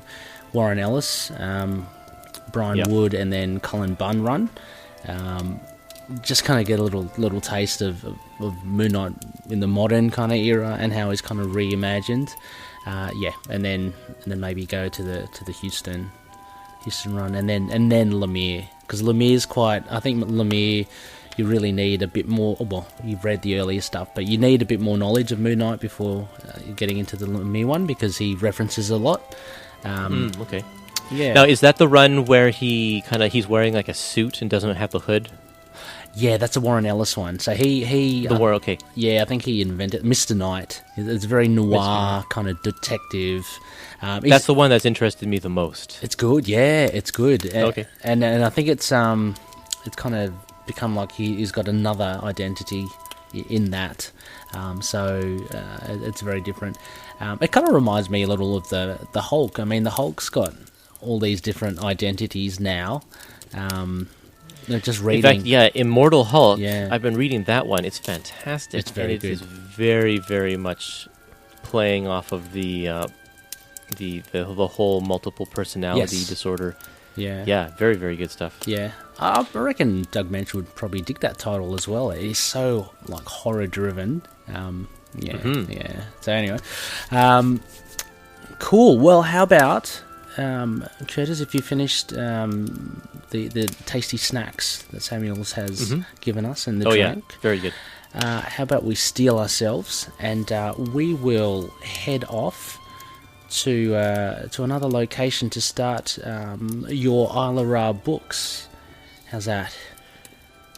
[SPEAKER 2] Warren Ellis, Brian Wood, and then Colin Bunn run. Just kind of get a little taste of Moon Knight in the modern kind of era and how he's kind of reimagined. And then maybe go to the Houston run, and then Lemire, because Lemire's quite... I think Lemire, you really need a bit more... Well, you've read the earlier stuff, but you need a bit more knowledge of Moon Knight before getting into the Lemire one, because he references a lot.
[SPEAKER 3] Okay.
[SPEAKER 2] Yeah.
[SPEAKER 3] Now, is that the run where he's wearing like a suit and doesn't have the hood?
[SPEAKER 2] Yeah, that's a Warren Ellis one. So he
[SPEAKER 3] The War, okay.
[SPEAKER 2] Yeah, I think he invented Mr. Knight. It's very noir kind of detective.
[SPEAKER 3] That's the one that's interested me the most.
[SPEAKER 2] It's good, yeah, it's good.
[SPEAKER 3] Okay.
[SPEAKER 2] And I think it's kind of become like he's got another identity in that. So it's very different. It kind of reminds me a little of the Hulk. I mean, the Hulk's got all these different identities now. Just reading.
[SPEAKER 3] In fact, yeah, Immortal Hulk.
[SPEAKER 2] Yeah.
[SPEAKER 3] I've been reading that one. It's fantastic.
[SPEAKER 2] It's very good.
[SPEAKER 3] It is very, very much playing off of the whole multiple personality disorder. Yeah, very, very good stuff.
[SPEAKER 2] Yeah, I reckon Doug Mensch would probably dig that title as well. It is so like horror driven. Yeah. So anyway, cool. Well, how about Kurtis? If you finished the tasty snacks that Samuels has given us and the drink.
[SPEAKER 3] Yeah, very good.
[SPEAKER 2] How about we steel ourselves and we will head off to another location to start your ISLA RA books. How's that?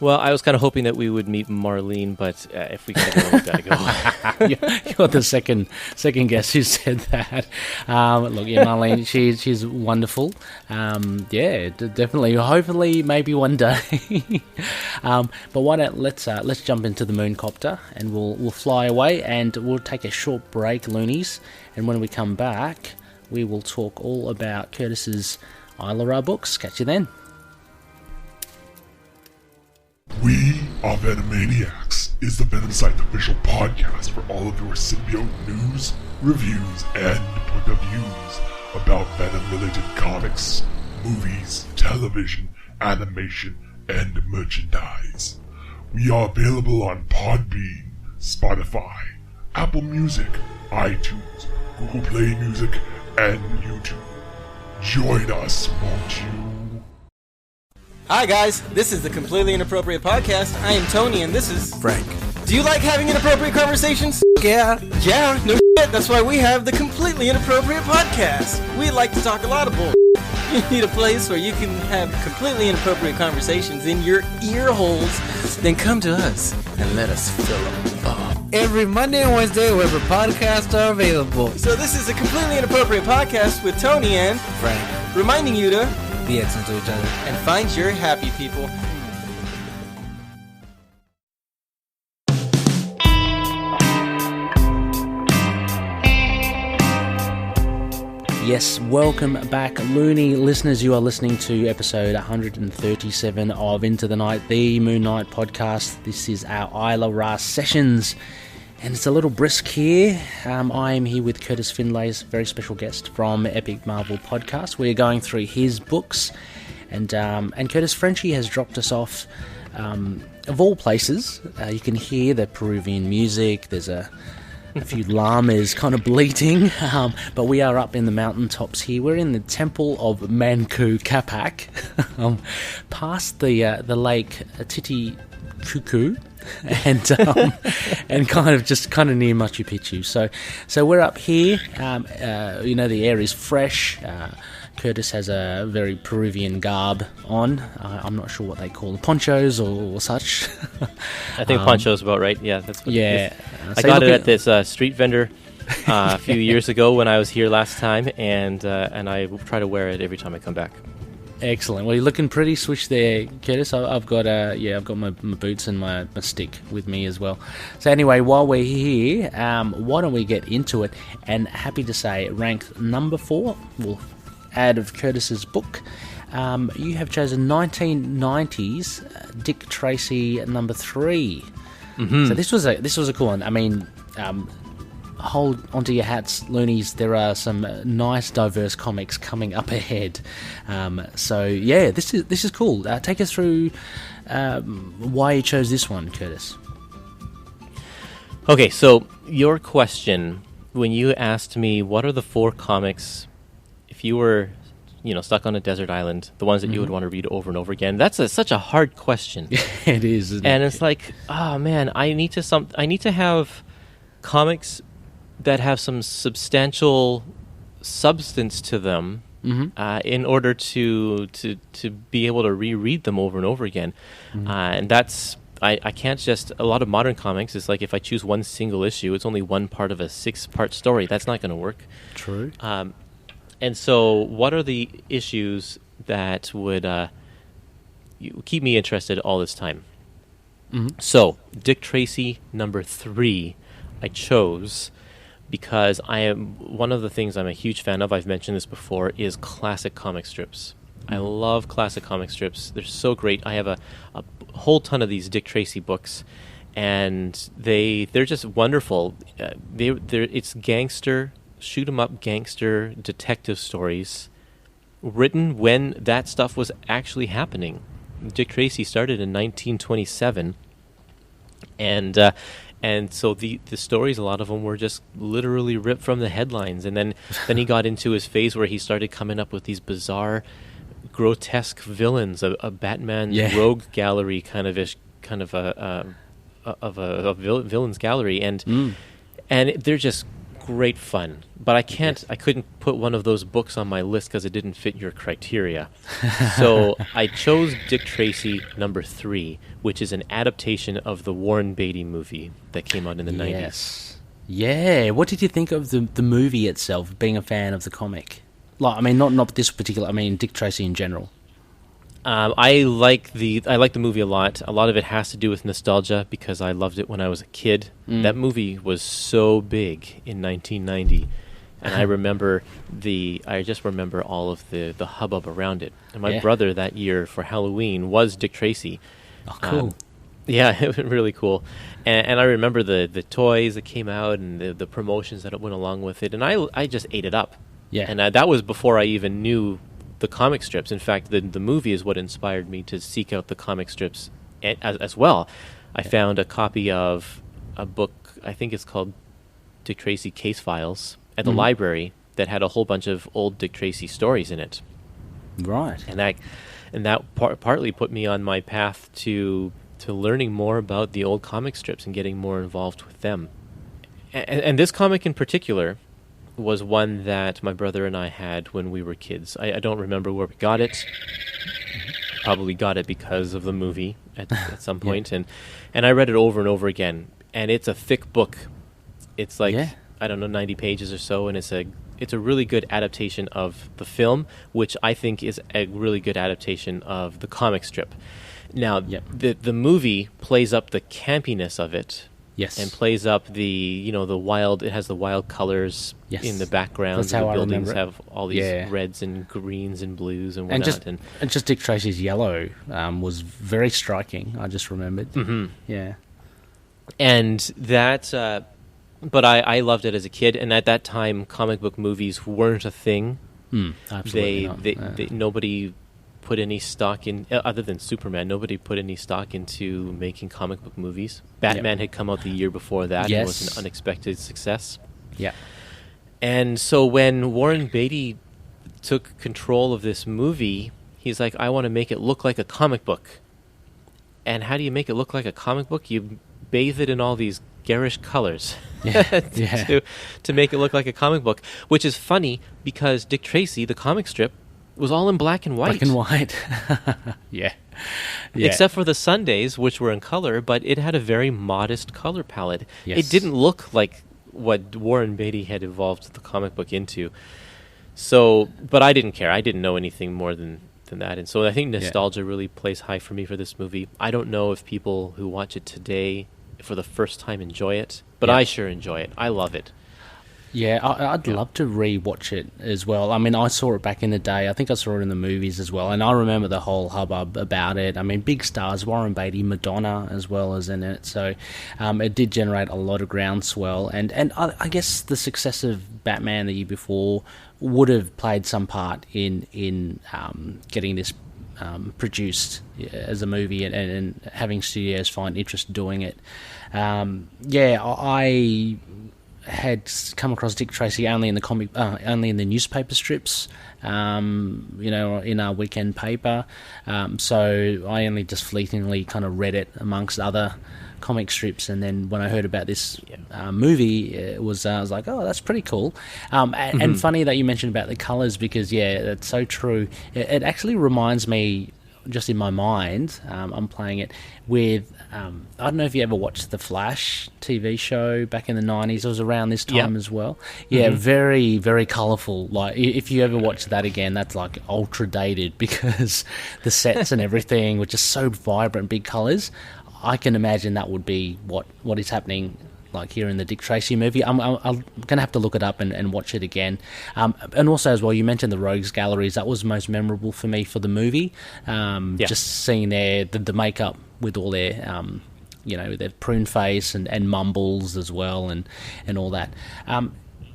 [SPEAKER 3] Well, I was kind of hoping that we would meet Marlene, but if we gotta go, we gotta go.
[SPEAKER 2] You're the second guest who said that. Look, yeah, Marlene, she's wonderful. Definitely. Hopefully, maybe one day. But why don't let's jump into the mooncopter and we'll fly away and we'll take a short break, loonies. And when we come back, we will talk all about Kurtis's ISLA RA books. Catch you then.
[SPEAKER 4] We Are Venomaniacs is the Venom Site official podcast for all of your symbiote news, reviews, and point of views about Venom-related comics, movies, television, animation, and merchandise. We are available on Podbean, Spotify, Apple Music, iTunes, Google Play Music, and YouTube. Join us, won't you?
[SPEAKER 5] Hi guys, this is the Completely Inappropriate Podcast. I am Tony and this is
[SPEAKER 6] Frank.
[SPEAKER 5] Do you like having inappropriate conversations?
[SPEAKER 6] Yeah.
[SPEAKER 5] Yeah, no shit. That's why we have the Completely Inappropriate Podcast. We like to talk a lot of bull. You need a place where you can have completely inappropriate conversations in your ear holes. Then come to us and let us fill them up.
[SPEAKER 6] Every Monday and Wednesday, wherever podcasts are available.
[SPEAKER 5] So this is a Completely Inappropriate Podcast with Tony and
[SPEAKER 6] Frank.
[SPEAKER 5] Reminding you to
[SPEAKER 6] Be excellent to each other.
[SPEAKER 5] and find your happy people.
[SPEAKER 2] Yes, welcome back, Loony listeners. You are listening to episode 137 of Into the Night, the Moon Knight podcast. This is our ISLA RA Sessions, and it's a little brisk here. I am here with Kurtis Findlay's very special guest from Epic Marvel Podcast. We're going through his books, and Kurtis Frenchie has dropped us off, of all places. You can hear the Peruvian music. There's a few llamas kind of bleating, but we are up in the mountaintops here. We're in the Temple of Manku Capac, past the lake Titicaca, and kind of near Machu Picchu. So we're up here. The air is fresh. Kurtis has a very Peruvian garb on. I'm not sure what they call them, ponchos or such.
[SPEAKER 3] I think poncho's about right. Yeah, that's what it is. I
[SPEAKER 2] So
[SPEAKER 3] got it at this street vendor a few years ago when I was here last time, and I try to wear it every time I come back.
[SPEAKER 2] Excellent. Well, you're looking pretty swish there, Kurtis. I've got my boots and my stick with me as well. So anyway, while we're here, why don't we get into it? And happy to say, ranked number 4. We'll add of Kurtis's book. You have chosen 1990s Dick Tracy number 3.
[SPEAKER 3] Mm-hmm.
[SPEAKER 2] So this was a cool one. I mean, hold onto your hats, loonies. There are some nice, diverse comics coming up ahead. So yeah, this is cool. Take us through why you chose this one, Kurtis.
[SPEAKER 3] Okay, so your question when you asked me what are the 4 comics if you were, stuck on a desert island, the ones that you would want to read over and over again. That's such a hard question.
[SPEAKER 2] It is, isn't
[SPEAKER 3] and
[SPEAKER 2] it?
[SPEAKER 3] it's like, oh man, I need to have comics that have some substantial substance to them, in order to be able to reread them over and over again. And that's I can't just a lot of modern comics is like if I choose one single issue, it's only one part of a 6-part story. That's not going to work.
[SPEAKER 2] True.
[SPEAKER 3] And so, what are the issues that would keep me interested all this time? So, Dick Tracy number 3, I chose because one of the things I'm a huge fan of, I've mentioned this before, is classic comic strips. I love classic comic strips. They're so great. I have a whole ton of these Dick Tracy books, and they're just wonderful. It's gangster, shoot-'em-up gangster detective stories written when that stuff was actually happening. Dick Tracy started in 1927, and so the stories, a lot of them were just literally ripped from the headlines. And then he got into his phase where he started coming up with these bizarre, grotesque villains, a Batman rogue gallery kind of a villains gallery, and they're just great fun. But I couldn't put one of those books on my list because it didn't fit your criteria. So I chose Dick Tracy number 3, which is an adaptation of the Warren Beatty movie that came out in the 90s.
[SPEAKER 2] Yeah. What did you think of the movie itself, being a fan of the comic? Like, I mean, not this particular, I mean, Dick Tracy in general.
[SPEAKER 3] I like the movie a lot. A lot of it has to do with nostalgia because I loved it when I was a kid. That movie was so big in 1990, and I just remember all of the hubbub around it. And my brother that year for Halloween was Dick Tracy.
[SPEAKER 2] Oh, cool.
[SPEAKER 3] Yeah, it was really cool. And I remember the toys that came out and the promotions that went along with it, and I just ate it up.
[SPEAKER 2] Yeah.
[SPEAKER 3] And that was before I even knew the comic strips. In fact, the movie is what inspired me to seek out the comic strips as well. I found a copy of a book, I think it's called Dick Tracy Case Files, at the library that had a whole bunch of old Dick Tracy stories in it.
[SPEAKER 2] Right.
[SPEAKER 3] And that partly put me on my path to learning more about the old comic strips and getting more involved with them. And this comic in particular was one that my brother and I had when we were kids. I don't remember where we got it. Probably got it because of the movie at some point. And I read it over and over again. And it's a thick book. It's like, I don't know, 90 pages or so. And it's a really good adaptation of the film, which I think is a really good adaptation of the comic strip. Now, the movie plays up the campiness of it.
[SPEAKER 2] Yes.
[SPEAKER 3] And plays up the wild, it has the wild colors in the background.
[SPEAKER 2] That's how
[SPEAKER 3] the buildings
[SPEAKER 2] I remember it.
[SPEAKER 3] have all these reds and greens and blues and whatnot.
[SPEAKER 2] And just Dick Tracy's yellow was very striking, I just remembered.
[SPEAKER 3] Mm-hmm.
[SPEAKER 2] Yeah.
[SPEAKER 3] And that, but I loved it as a kid, and at that time, comic book movies weren't a thing.
[SPEAKER 2] Absolutely not.
[SPEAKER 3] Nobody put any stock in, other than Superman, nobody put any stock into making comic book movies. Batman had come out the year before that. It was an unexpected success.
[SPEAKER 2] Yeah.
[SPEAKER 3] And so when Warren Beatty took control of this movie, he's like, I want to make it look like a comic book. And how do you make it look like a comic book? You bathe it in all these garish colors to make it look like a comic book, which is funny because Dick Tracy, the comic strip, was all in black and white.
[SPEAKER 2] Black and white. Yeah.
[SPEAKER 3] Except for the Sundays, which were in color, but it had a very modest color palette.
[SPEAKER 2] Yes.
[SPEAKER 3] It didn't look like what Warren Beatty had evolved the comic book into. So, but I didn't care. I didn't know anything more than that. And so I think nostalgia really plays high for me for this movie. I don't know if people who watch it today for the first time enjoy it, but I sure enjoy it. I love it.
[SPEAKER 2] Yeah, I'd love to re-watch it as well. I mean, I saw it back in the day. I think I saw it in the movies as well, and I remember the whole hubbub about it. I mean, big stars, Warren Beatty, Madonna as well as in it. So it did generate a lot of groundswell, and I guess the success of Batman the year before would have played some part in getting this produced as a movie and having studios find interest in doing it. had come across Dick Tracy only in the only in the newspaper strips, in our weekend paper. So I only just fleetingly kind of read it amongst other comic strips, and then when I heard about this movie, I was like, oh, that's pretty cool. And funny that you mentioned about the colours, because that's so true. It actually reminds me, just in my mind, I'm playing it with, I don't know if you ever watched The Flash TV show back in the 90s. It was around this time as well. Yeah, very, very colourful. Like, if you ever watch that again, that's like ultra dated, because the sets and everything were just so vibrant, big colours. I can imagine that would be what is happening like here in the Dick Tracy movie. I'm going to have to look it up and watch it again. And also as well, you mentioned the Rogues Galleries. That was most memorable for me for the movie. Just seeing the makeup with all their, their prune face and mumbles as well and all that.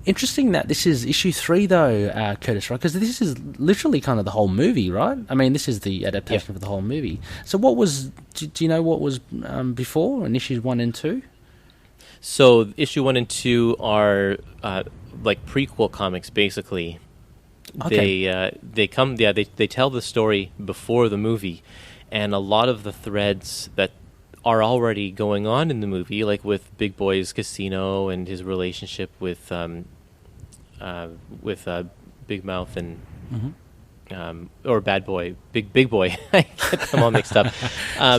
[SPEAKER 2] Interesting that this is issue 3 though, Kurtis, right? Because this is literally kind of the whole movie, right? I mean, this is the adaptation of the whole movie. So what was, do you know what was before in issues 1 and 2?
[SPEAKER 3] So issue 1 and 2 are like prequel comics, basically. Okay. They tell the story before the movie, and a lot of the threads that are already going on in the movie, like with Big Boy's casino and his relationship with Big Mouth and or Bad Boy, Big Boy. I get them all mixed up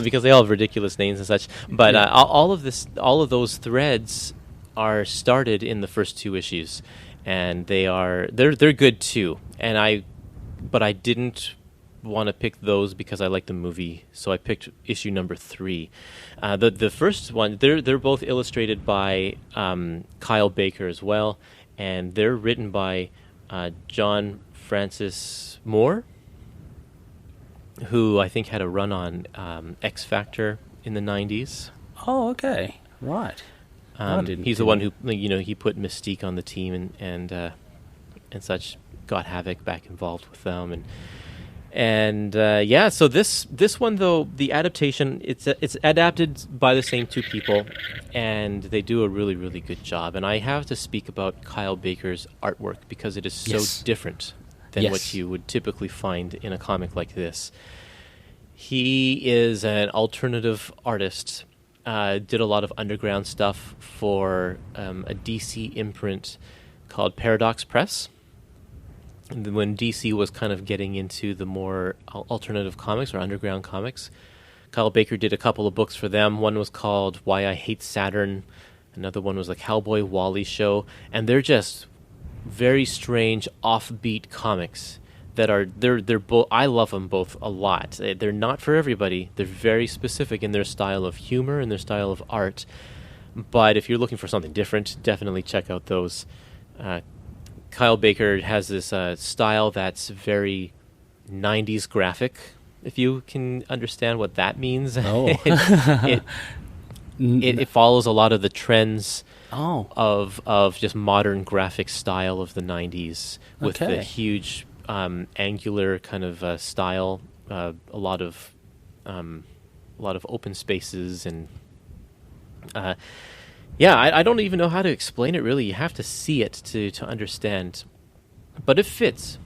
[SPEAKER 3] because they all have ridiculous names and such. But all of those threads are started in the first 2 issues, and they're good too. But I didn't want to pick those because I like the movie, so I picked issue number 3. The first one, they're both illustrated by Kyle Baker as well, and they're written by John Francis Moore, who I think had a run on X Factor in the 90s.
[SPEAKER 2] Oh, okay, right.
[SPEAKER 3] He's the one who, he put Mystique on the team and such. Got Havoc back involved with them, so this one though, the adaptation, it's adapted by the same 2 people, and they do a really, really good job. And I have to speak about Kyle Baker's artwork because it is so different than what you would typically find in a comic like this. He is an alternative artist. Did a lot of underground stuff for a DC imprint called Paradox Press. When DC was kind of getting into the more alternative comics or underground comics, Kyle Baker did a couple of books for them. One was called Why I Hate Saturn. Another one was the Cowboy Wally Show. And they're just very strange, offbeat comics that are they're both. I love them both a lot. They're not for everybody. They're very specific in their style of humor and their style of art. But if you're looking for something different, definitely check out those. Kyle Baker has this style that's very 90s graphic, if you can understand what that means.
[SPEAKER 2] Oh.
[SPEAKER 3] it follows a lot of the trends of just modern graphic style of the 90s with the huge angular kind of style, a lot of open spaces and I don't even know how to explain it, really. You have to see it to understand. But it fits.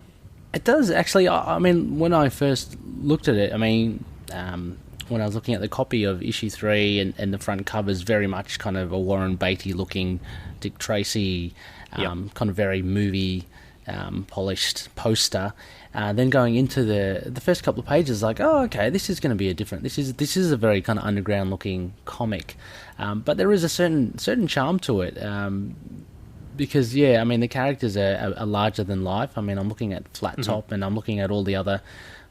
[SPEAKER 2] It does, actually. I mean, when I first looked at it, when I was looking at the copy of issue 3 and the front cover is very much kind of a Warren Beatty-looking Dick Tracy, kind of very movie polished poster. Then going into the first couple of pages, like, oh, okay, this is going to be a different. This is a very kind of underground looking comic, but there is a certain charm to it because the characters are larger than life. I mean, I'm looking at Flat Top and I'm looking at all the other.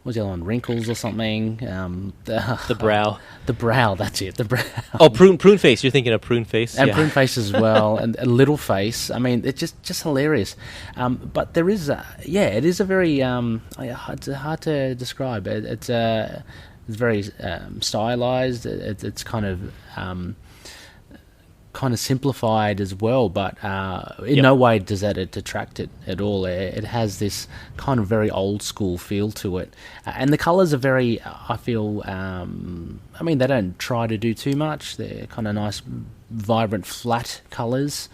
[SPEAKER 2] What's the other one? Wrinkles or something?
[SPEAKER 3] The brow.
[SPEAKER 2] The brow, that's it. The brow.
[SPEAKER 3] Oh, prune face. You're thinking of Prune Face?
[SPEAKER 2] And Prune Face as well, and Little Face. I mean, it's just hilarious. But there is, it is a very, it's hard to describe. It's very stylized. It's kind of simplified as well, but in no way does that detract it at all. It has this kind of very old school feel to it, and the colours are very, I feel, they don't try to do too much. They're kind of nice, vibrant, flat colours,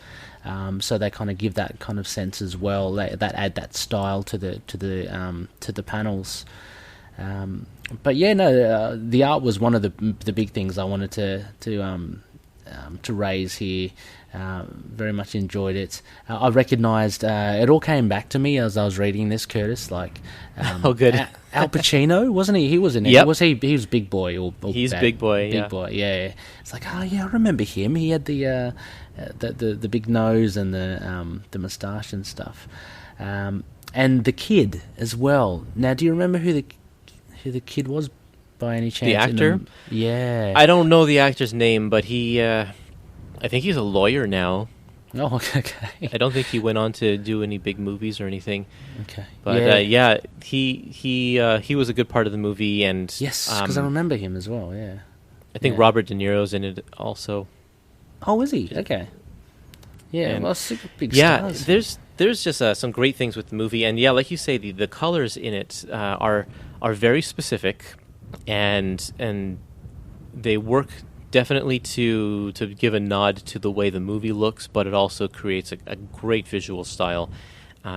[SPEAKER 2] So they kind of give that kind of sense as well. That add that style to the panels. But yeah, no, the art was one of the big things I wanted to raise here. Very much enjoyed it. I recognised it all came back to me as I was reading this, Kurtis. Like,
[SPEAKER 3] oh, good.
[SPEAKER 2] Al Pacino, wasn't he? He was in it.
[SPEAKER 3] Yep.
[SPEAKER 2] Was he? He was Big Boy or
[SPEAKER 3] he's
[SPEAKER 2] bad,
[SPEAKER 3] Big Boy.
[SPEAKER 2] Big Boy. Yeah. It's like, oh yeah, I remember him. He had the big nose and the moustache and stuff, and the kid as well. Now, do you remember who the kid was by any chance?
[SPEAKER 3] The actor?
[SPEAKER 2] Yeah.
[SPEAKER 3] I don't know the actor's name, but he. I think he's a lawyer now.
[SPEAKER 2] Oh, okay.
[SPEAKER 3] I don't think he went on to do any big movies or anything.
[SPEAKER 2] Okay.
[SPEAKER 3] But he was a good part of the movie, and
[SPEAKER 2] yes, because I remember him as well. Yeah.
[SPEAKER 3] I think Robert De Niro's in it also.
[SPEAKER 2] Oh, is he? Okay. Yeah.
[SPEAKER 3] And
[SPEAKER 2] well, super big
[SPEAKER 3] stars.
[SPEAKER 2] stars.
[SPEAKER 3] There's just some great things with the movie, and like you say, the colors in it are very specific, and they work definitely to give a nod to the way the movie looks, but it also creates a great visual style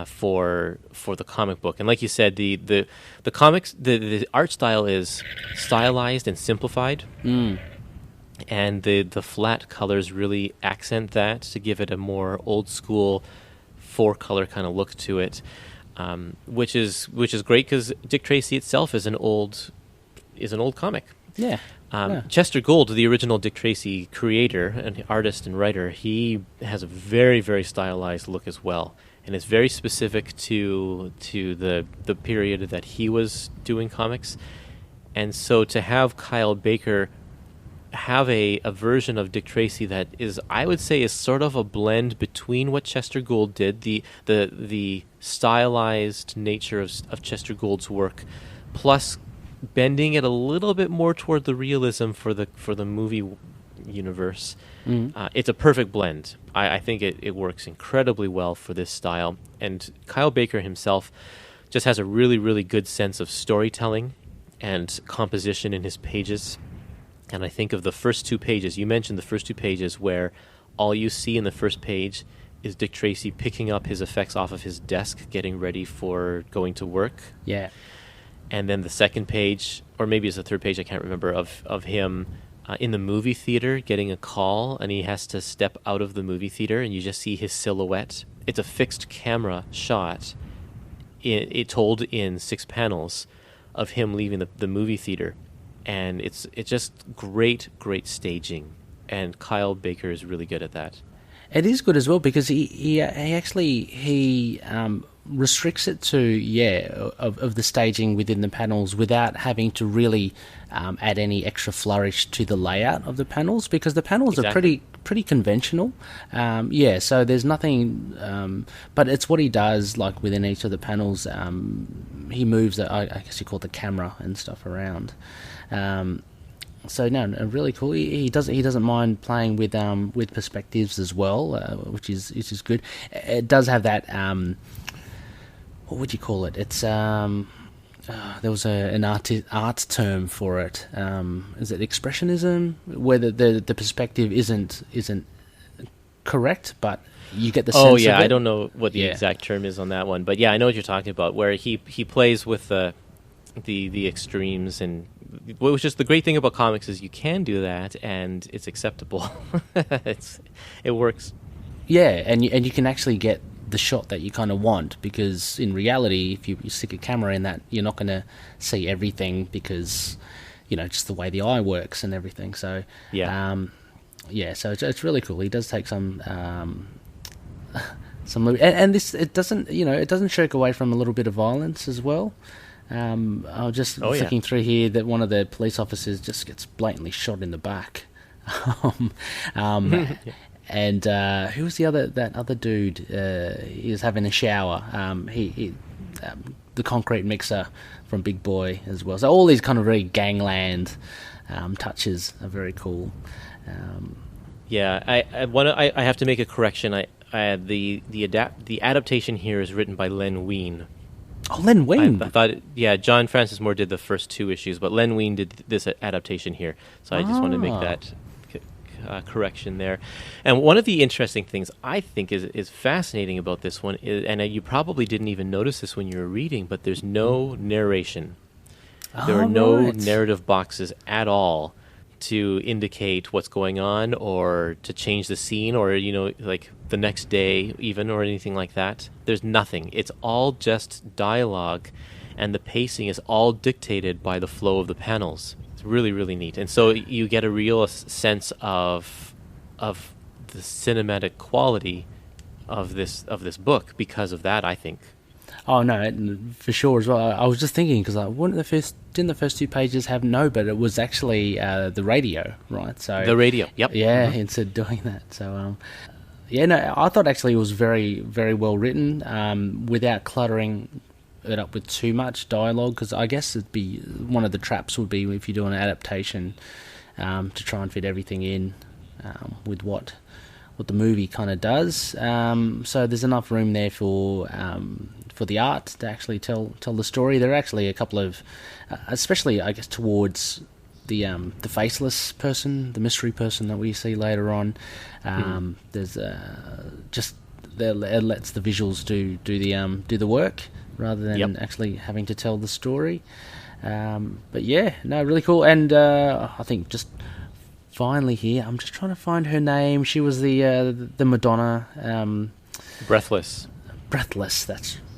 [SPEAKER 3] for the comic book. And like you said, the comics, the art style is stylized and simplified, and the flat colors really accent that to give it a more old school 4-color kind of look to it, which is great because Dick Tracy itself is an old comic.
[SPEAKER 2] Yeah.
[SPEAKER 3] Chester Gould, the original Dick Tracy creator and artist and writer, he has a very, very stylized look as well, and it's very specific to the period that he was doing comics. And so to have Kyle Baker have a version of Dick Tracy that is, I would say, is sort of a blend between what Chester Gould did, the stylized nature of Chester Gould's work, plus bending it a little bit more toward the realism for the movie universe. It's a perfect blend. I think it works incredibly well for this style. And Kyle Baker himself just has a really, really good sense of storytelling and composition in his pages. And I think of the first 2 pages. You mentioned the first 2 pages where all you see in the first page is Dick Tracy picking up his effects off of his desk, getting ready for going to work.
[SPEAKER 2] Yeah.
[SPEAKER 3] And then the second page, or maybe it's the third page, I can't remember, of him in the movie theater getting a call, and he has to step out of the movie theater, and you just see his silhouette. It's a fixed camera shot, it told in 6 panels of him leaving the movie theater. And it's just great staging, and Kyle Baker is really good at that.
[SPEAKER 2] It is good as well because he actually restricts it to of the staging within the panels without having to really add any extra flourish to the layout of the panels, because the panels are pretty conventional. So there's nothing, but it's what he does, like within each of the panels. He moves I guess you call it the camera and stuff around. So no, really cool. He doesn't mind playing with perspectives as well, which is good. It does have that what would you call it? It's there was an art term for it. Is it expressionism, where the perspective isn't correct, but you get the sense of it?
[SPEAKER 3] I don't know what the exact term is on that one, but yeah, I know what you're talking about, where he plays with the extremes, and which is the great thing about comics is you can do that and it's acceptable. It works.
[SPEAKER 2] Yeah, and you can actually get the shot that you kind of want, because in reality, if you stick a camera in that, you're not going to see everything because, just the way the eye works and everything. So so it's really cool. He does take some and this it doesn't shirk away from a little bit of violence as well. I was just flicking through here that one of the police officers just gets blatantly shot in the back. And who was that other dude? He was having a shower. The concrete mixer from Big Boy as well. So all these kind of very gangland touches are very cool.
[SPEAKER 3] I have to make a correction. The adaptation here is written by Len Wein.
[SPEAKER 2] Oh, Len Wein.
[SPEAKER 3] I thought, John Francis Moore did the first 2 issues, but Len Wein did this adaptation here. So I just wanted to make that correction there. And one of the interesting things I think is fascinating about this one is, and you probably didn't even notice this when you were reading, but there's no narration. There are no narrative boxes at all to indicate what's going on or to change the scene or, like the next day even or anything like that. There's nothing. It's all just dialogue, and the pacing is all dictated by the flow of the panels. It's really, really neat. And so you get a real sense of the cinematic quality of this book because of that, I think.
[SPEAKER 2] Oh no, for sure as well. I was just thinking because didn't the first 2 pages have but it was actually the radio, right? So
[SPEAKER 3] the radio, yep.
[SPEAKER 2] Yeah, instead of doing that. So I thought actually it was very, very well written, without cluttering it up with too much dialogue. Because I guess it'd be one of the traps would be if you do an adaptation, to try and fit everything in with what the movie kind of does. So there's enough room there for the art to actually tell the story. There are actually a couple of, especially I guess towards the faceless person, the mystery person that we see later on. There's just it lets the visuals do the work rather than actually having to tell the story. But yeah, no, really cool. And I think just finally here, I'm just trying to find her name. She was the Madonna.
[SPEAKER 3] Breathless.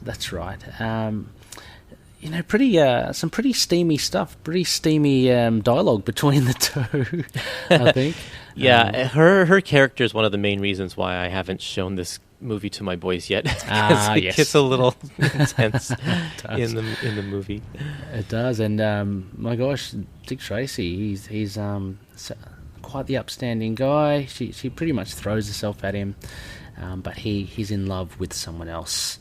[SPEAKER 3] That's right.
[SPEAKER 2] Pretty some pretty steamy stuff. Pretty steamy dialogue between the two, I think.
[SPEAKER 3] Yeah, her character is one of the main reasons why I haven't shown this movie to my boys yet. It gets a little intense in the movie.
[SPEAKER 2] It does, and my gosh, Dick Tracy, he's quite the upstanding guy. She pretty much throws herself at him, but he's in love with someone else.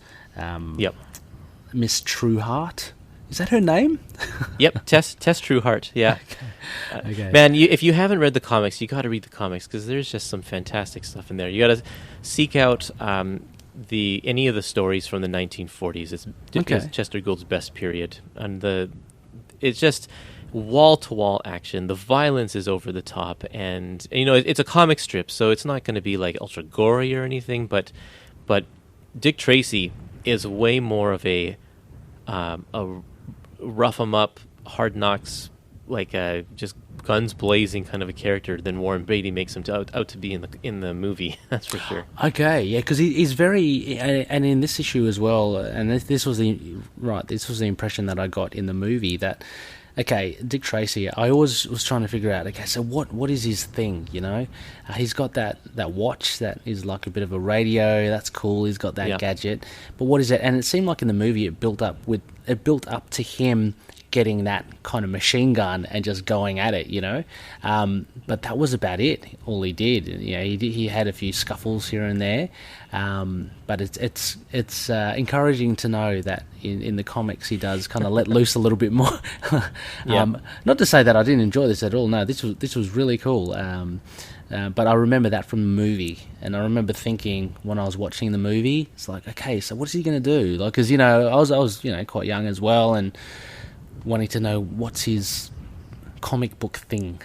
[SPEAKER 2] Miss Trueheart. Is that her name?
[SPEAKER 3] Yep, Tess Trueheart. Yeah.
[SPEAKER 2] Okay.
[SPEAKER 3] Man, if you haven't read the comics, you got to read the comics because there's just some fantastic stuff in there. You got to seek out any of the stories from the 1940s. It's Chester Gould's best period, and it's just wall-to-wall action. The violence is over the top, and it's a comic strip, so it's not going to be like ultra gory or anything. But Dick Tracy is way more of a rough 'em up, hard knocks, like just guns blazing kind of a character than Warren Beatty makes him out to be in the movie. That's for sure.
[SPEAKER 2] Okay, yeah, because he's very, and in this issue as well. And this was the impression that I got in the movie that. Okay, Dick Tracy, I always was trying to figure out, okay, so what is his thing, He's got that watch that is like a bit of a radio, that's cool, he's got that gadget, but what is it? And it seemed like in the movie it built up to him getting that kind of machine gun and just going at it, but that was about it, all he did. He had a few scuffles here and there, but it's encouraging to know that in the comics he does kind of let loose a little bit more. Not to say that I didn't enjoy this at all. No, this was really cool. But I remember that from the movie, and I remember thinking when I was watching the movie, it's like, okay, so what's he going to do? Like, because I was quite young as well, and wanting to know what's his comic book thing.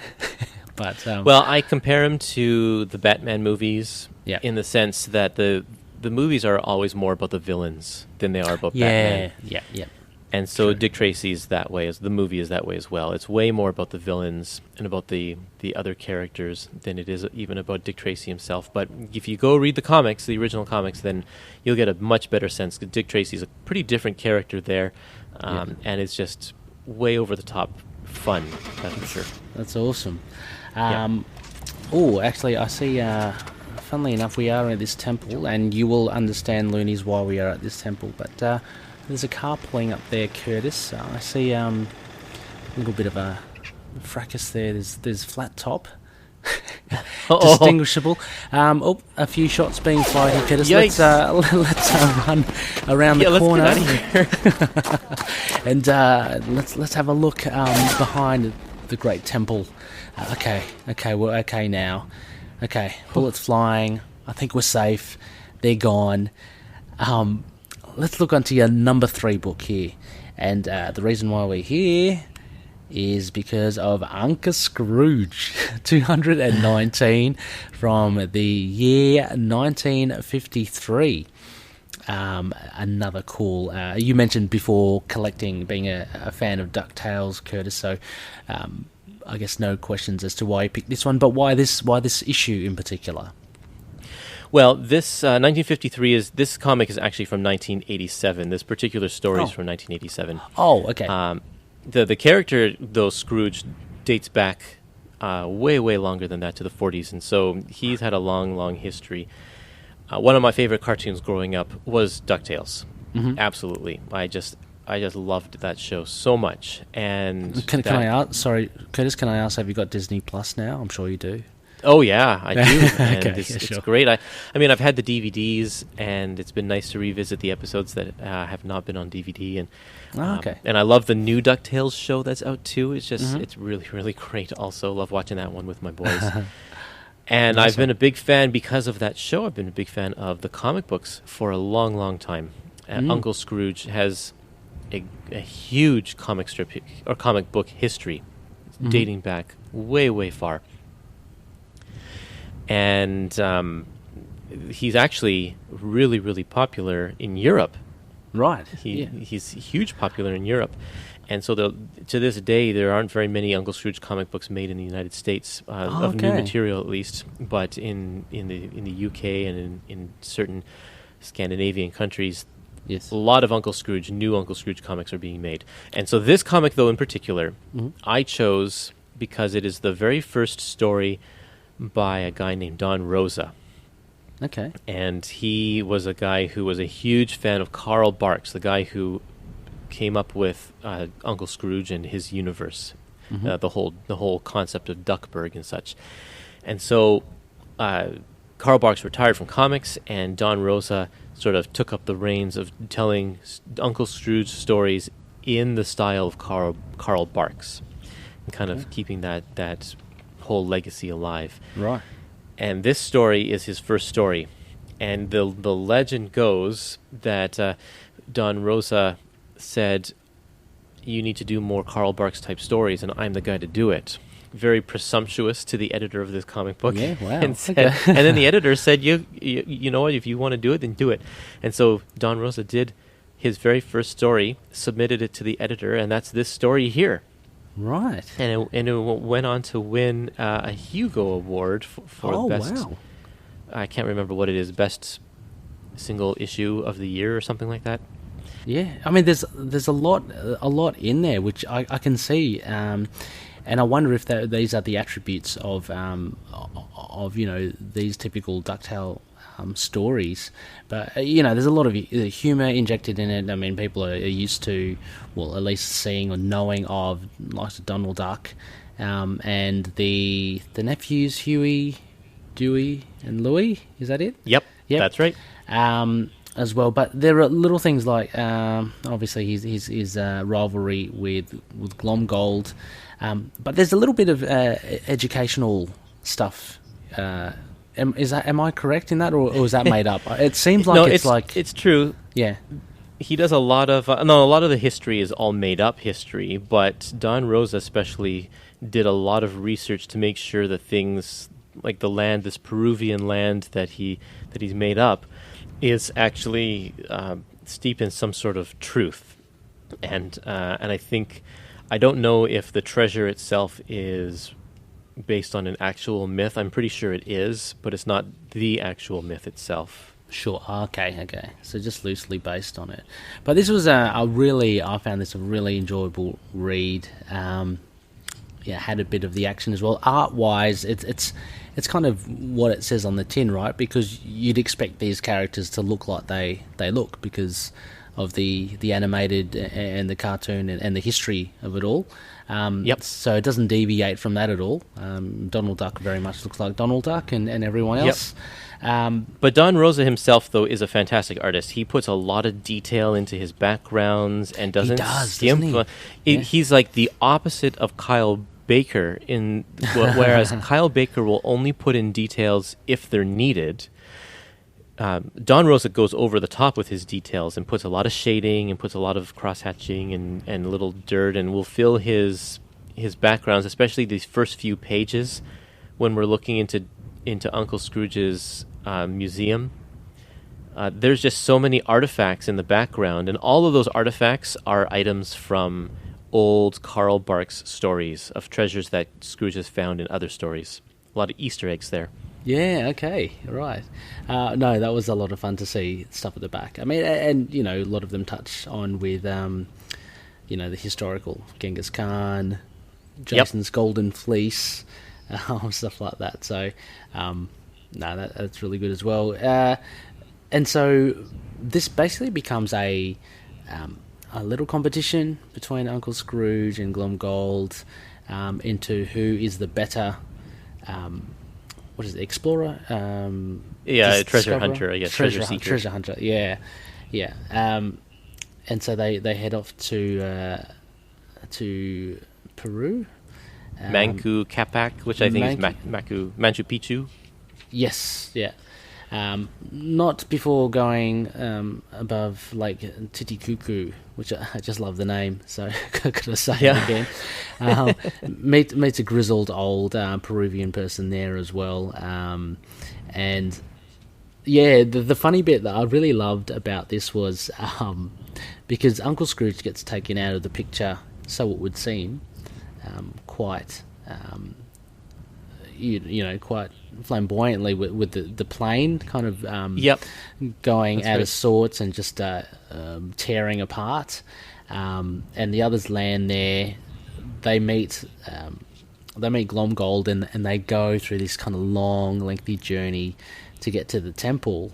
[SPEAKER 2] But
[SPEAKER 3] well, I compare him to the Batman movies in the sense that the movies are always more about the villains than they are about Batman.
[SPEAKER 2] Yeah.
[SPEAKER 3] And so Dick Tracy's that way, as the movie is that way as well. It's way more about the villains and about the other characters than it is even about Dick Tracy himself. But if you go read the comics, the original comics, then you'll get a much better sense. Because Dick Tracy's a pretty different character there, and it's just way over the top fun, that's for sure.
[SPEAKER 2] That's awesome. Actually, I see, funnily enough, we are at this temple, and you will understand, Loonies, why we are at this temple, but there's a car pulling up there, Kurtis. I see a little bit of a fracas there. There's flat top. Distinguishable. A few shots being fired here, Kurtis. Let's run around the corner. And let's have a look behind the great temple. Okay, we're okay now. Okay, bullets flying. I think we're safe. They're gone. Let's look onto your number 3 book here. And the reason why we're here is because of Uncle Scrooge, 219 from the year 1953. Another cool. You mentioned before collecting, being a fan of DuckTales, Kurtis. So I guess no questions as to why you picked this one, but why this issue in particular?
[SPEAKER 3] Well, this 1953 this comic is actually from 1987. This particular story is from 1987.
[SPEAKER 2] Oh, okay.
[SPEAKER 3] The character, though, Scrooge, dates back way longer than that, to the 40s, and so he's had a long history. One of my favorite cartoons growing up was DuckTales. Mm-hmm. Absolutely, I just loved that show so much. And
[SPEAKER 2] can I ask? Sorry, Kurtis, can I ask? Have you got Disney Plus now? I'm sure you do.
[SPEAKER 3] Oh yeah, I do. And
[SPEAKER 2] Okay,
[SPEAKER 3] it's
[SPEAKER 2] sure.
[SPEAKER 3] great. I mean, I've had the DVDs, and it's been nice to revisit the episodes that have not been on DVD. And
[SPEAKER 2] okay.
[SPEAKER 3] And I love the new DuckTales show that's out too. It's just it's really great. Also, love watching that one with my boys. And I've been a big fan because of that show. I've been a big fan of the comic books for a long time. Uncle Scrooge has a huge comic strip or comic book history dating back way far. And he's actually really popular in Europe.
[SPEAKER 2] Right.
[SPEAKER 3] He's huge popular in Europe. And so to this day, there aren't very many Uncle Scrooge comic books made in the United States, of new material at least. But in the UK and in certain Scandinavian countries,
[SPEAKER 2] yes,
[SPEAKER 3] a lot of new Uncle Scrooge comics are being made. And so this comic, though, in particular, I chose because it is the very first story by a guy named Don Rosa.
[SPEAKER 2] Okay.
[SPEAKER 3] And he was a guy who was a huge fan of Carl Barks, the guy who came up with Uncle Scrooge and his universe, the whole concept of Duckburg and such. And so Carl Barks retired from comics, and Don Rosa sort of took up the reins of telling Uncle Scrooge stories in the style of Carl Barks, and kind of keeping that whole legacy alive.
[SPEAKER 2] Right.
[SPEAKER 3] And this story is his first story. And the legend goes that Don Rosa said, "You need to do more Carl Barks type stories, and I'm the guy to do it." Very presumptuous to the editor of this comic book.
[SPEAKER 2] Yeah, wow.
[SPEAKER 3] And then the editor said, you know what, if you want to do it, then do it. And so Don Rosa did his very first story, submitted it to the editor, and that's this story here.
[SPEAKER 2] Right.
[SPEAKER 3] And it went on to win a Hugo Award for best.
[SPEAKER 2] Wow.
[SPEAKER 3] I can't remember what it is. Best single issue of the year or something like that.
[SPEAKER 2] Yeah, I mean, there's a lot in there which I can see, and I wonder if these are the attributes of these typical DuckTale stories. But there's a lot of humor injected in it. I mean, people are used to, well, at least seeing or knowing of, like Donald Duck, and the nephews Huey, Dewey, and Louie. Is that it?
[SPEAKER 3] Yep. That's right.
[SPEAKER 2] As well, but there are little things like obviously his rivalry with Glomgold, but there's a little bit of educational stuff. Am I correct in that, or is that made up? It seems like
[SPEAKER 3] it's true.
[SPEAKER 2] Yeah,
[SPEAKER 3] he does a lot of a lot of the history is all made up history, but Don Rosa especially did a lot of research to make sure that things like the land, this Peruvian land that he's made up, is actually steeped in some sort of truth, and I think, I don't know if the treasure itself is based on an actual myth. I'm pretty sure it is, but it's not the actual myth itself.
[SPEAKER 2] Sure. Okay. So just loosely based on it. But this was I found this a really enjoyable read. Had a bit of the action as well. Art-wise, it's kind of what it says on the tin, right? Because you'd expect these characters to look like they look because of the animated and the cartoon and the history of it all.
[SPEAKER 3] Yep.
[SPEAKER 2] So it doesn't deviate from that at all. Donald Duck very much looks like Donald Duck and everyone else. Yep.
[SPEAKER 3] But Don Rosa himself, though, is a fantastic artist. He puts a lot of detail into his backgrounds and doesn't skimp.
[SPEAKER 2] Doesn't he?
[SPEAKER 3] He's like the opposite of Kyle Baker, whereas Kyle Baker will only put in details if they're needed. Don Rosa goes over the top with his details and puts a lot of shading and puts a lot of cross-hatching and little dirt, and will fill his his backgrounds, especially these first few pages when we're looking into Uncle Scrooge's museum. There's just so many artifacts in the background, and all of those artifacts are items from old Carl Barks stories of treasures that Scrooge has found in other stories. A lot of Easter eggs there.
[SPEAKER 2] Yeah, okay, right. No, that was a lot of fun to see stuff at the back. I mean, and, you know, a lot of them touch on with, you know, the historical Genghis Khan, Jason's Golden Fleece, stuff like that. So, no, that's really good as well. And so this basically becomes a little competition between Uncle Scrooge and Glomgold into who is the better... what is it, explorer?
[SPEAKER 3] Treasure hunter, I guess. Treasure seeker.
[SPEAKER 2] Treasure hunter, yeah. And so they head off to Peru.
[SPEAKER 3] Manku Capac, which I think is Machu Picchu.
[SPEAKER 2] Yes, yeah. Not before going above Lake Titicaca, which I just love the name, so gotta say it again. Meets a grizzled old Peruvian person there as well, and yeah, the funny bit that I really loved about this was because Uncle Scrooge gets taken out of the picture, so it would seem, quite. You know, quite flamboyantly with the plane kind of going That's out right. of sorts and just tearing apart, and the others land there. They meet Glomgold and they go through this kind of long, lengthy journey to get to the temple.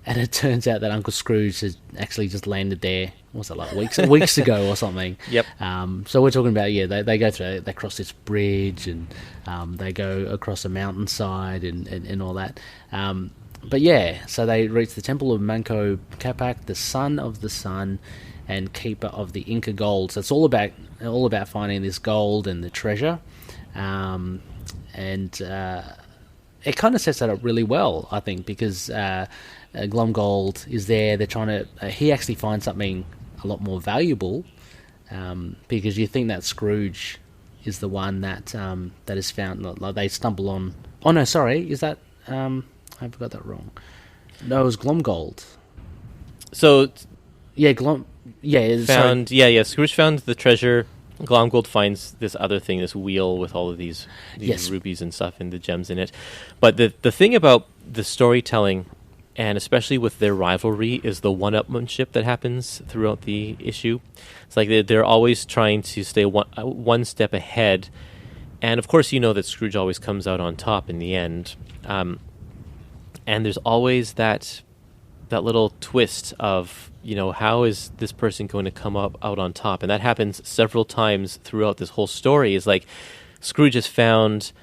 [SPEAKER 2] And it turns out that Uncle Scrooge has actually just landed there. What was it, like weeks ago or something?
[SPEAKER 3] Yep.
[SPEAKER 2] So we're talking about they go through, they cross this bridge and they go across a mountainside and all that. But yeah, so they reach the temple of Manco Capac, the son of the sun and keeper of the Inca gold. So it's all about finding this gold and the treasure, and it kind of sets that up really well, I think, because Glomgold is there. They're trying to. He actually finds something a lot more valuable, because you think that Scrooge is the one that is found. Like they stumble on. Oh no, sorry, is that? I got that wrong. No, it was Glomgold.
[SPEAKER 3] So,
[SPEAKER 2] yeah,
[SPEAKER 3] found. Sorry. Yeah. Scrooge found the treasure. Glomgold finds this other thing, this wheel with all of these rubies and stuff and the gems in it. But the thing about the storytelling, and especially with their rivalry, is the one-upmanship that happens throughout the issue. It's like they're always trying to stay one step ahead. And of course, you know that Scrooge always comes out on top in the end. And there's always that little twist of, you know, how is this person going to come out on top? And that happens several times throughout this whole story. Is like Scrooge has found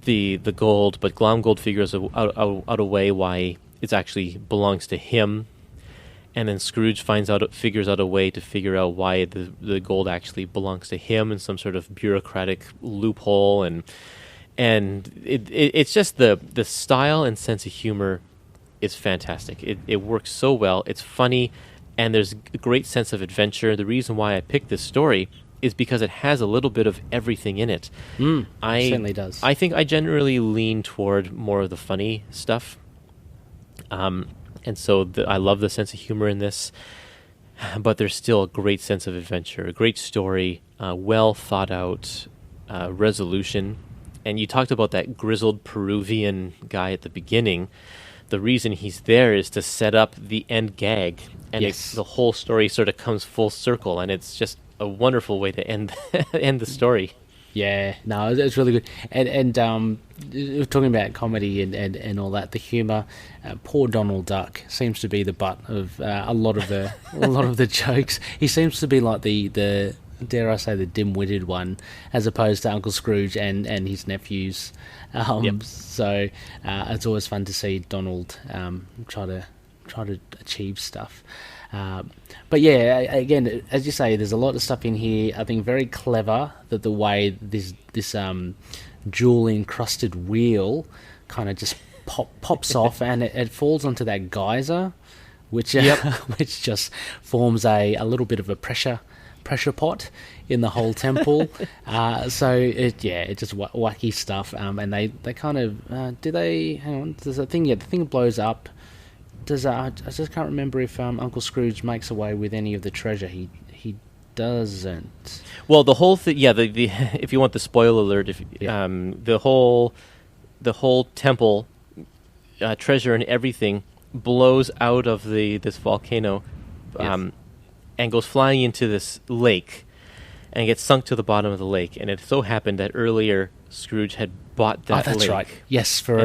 [SPEAKER 3] the gold, but Glomgold figures out a way why it actually belongs to him, and then Scrooge figures out a way to figure out why the gold actually belongs to him in some sort of bureaucratic loophole, and it's just the style and sense of humor is fantastic. It works so well. It's funny, and there's a great sense of adventure. The reason why I picked this story is because it has a little bit of everything in it.
[SPEAKER 2] It certainly does.
[SPEAKER 3] I think I generally lean toward more of the funny stuff. And so I love the sense of humor in this, but there's still a great sense of adventure, a great story, well thought out resolution. And you talked about that grizzled Peruvian guy at the beginning. The reason he's there is to set up the end gag, and the whole story sort of comes full circle, and it's just a wonderful way to end the story.
[SPEAKER 2] Yeah, no, it's really good. And talking about comedy and all that, the humour, poor Donald Duck seems to be the butt of a lot of the jokes. He seems to be like the dare I say, the dim-witted one, as opposed to Uncle Scrooge and his nephews. So it's always fun to see Donald try to achieve stuff. But yeah, again, as you say, there's a lot of stuff in here. I think very clever that the way this jewel-encrusted wheel kind of just pops off, and it falls onto that geyser, which which just forms a little bit of a pressure pressure pot in the whole temple. So it's just wacky stuff. And they kind of do they hang on? There's a thing. Yeah, the thing blows up. I just can't remember if Uncle Scrooge makes away with any of the treasure. He doesn't.
[SPEAKER 3] Well, the whole thing. Yeah, the if you want the spoiler alert, the whole temple treasure and everything blows out of this volcano, and goes flying into this lake, and gets sunk to the bottom of the lake. And it so happened that earlier Scrooge had bought that lake.
[SPEAKER 2] That's right. Yes, for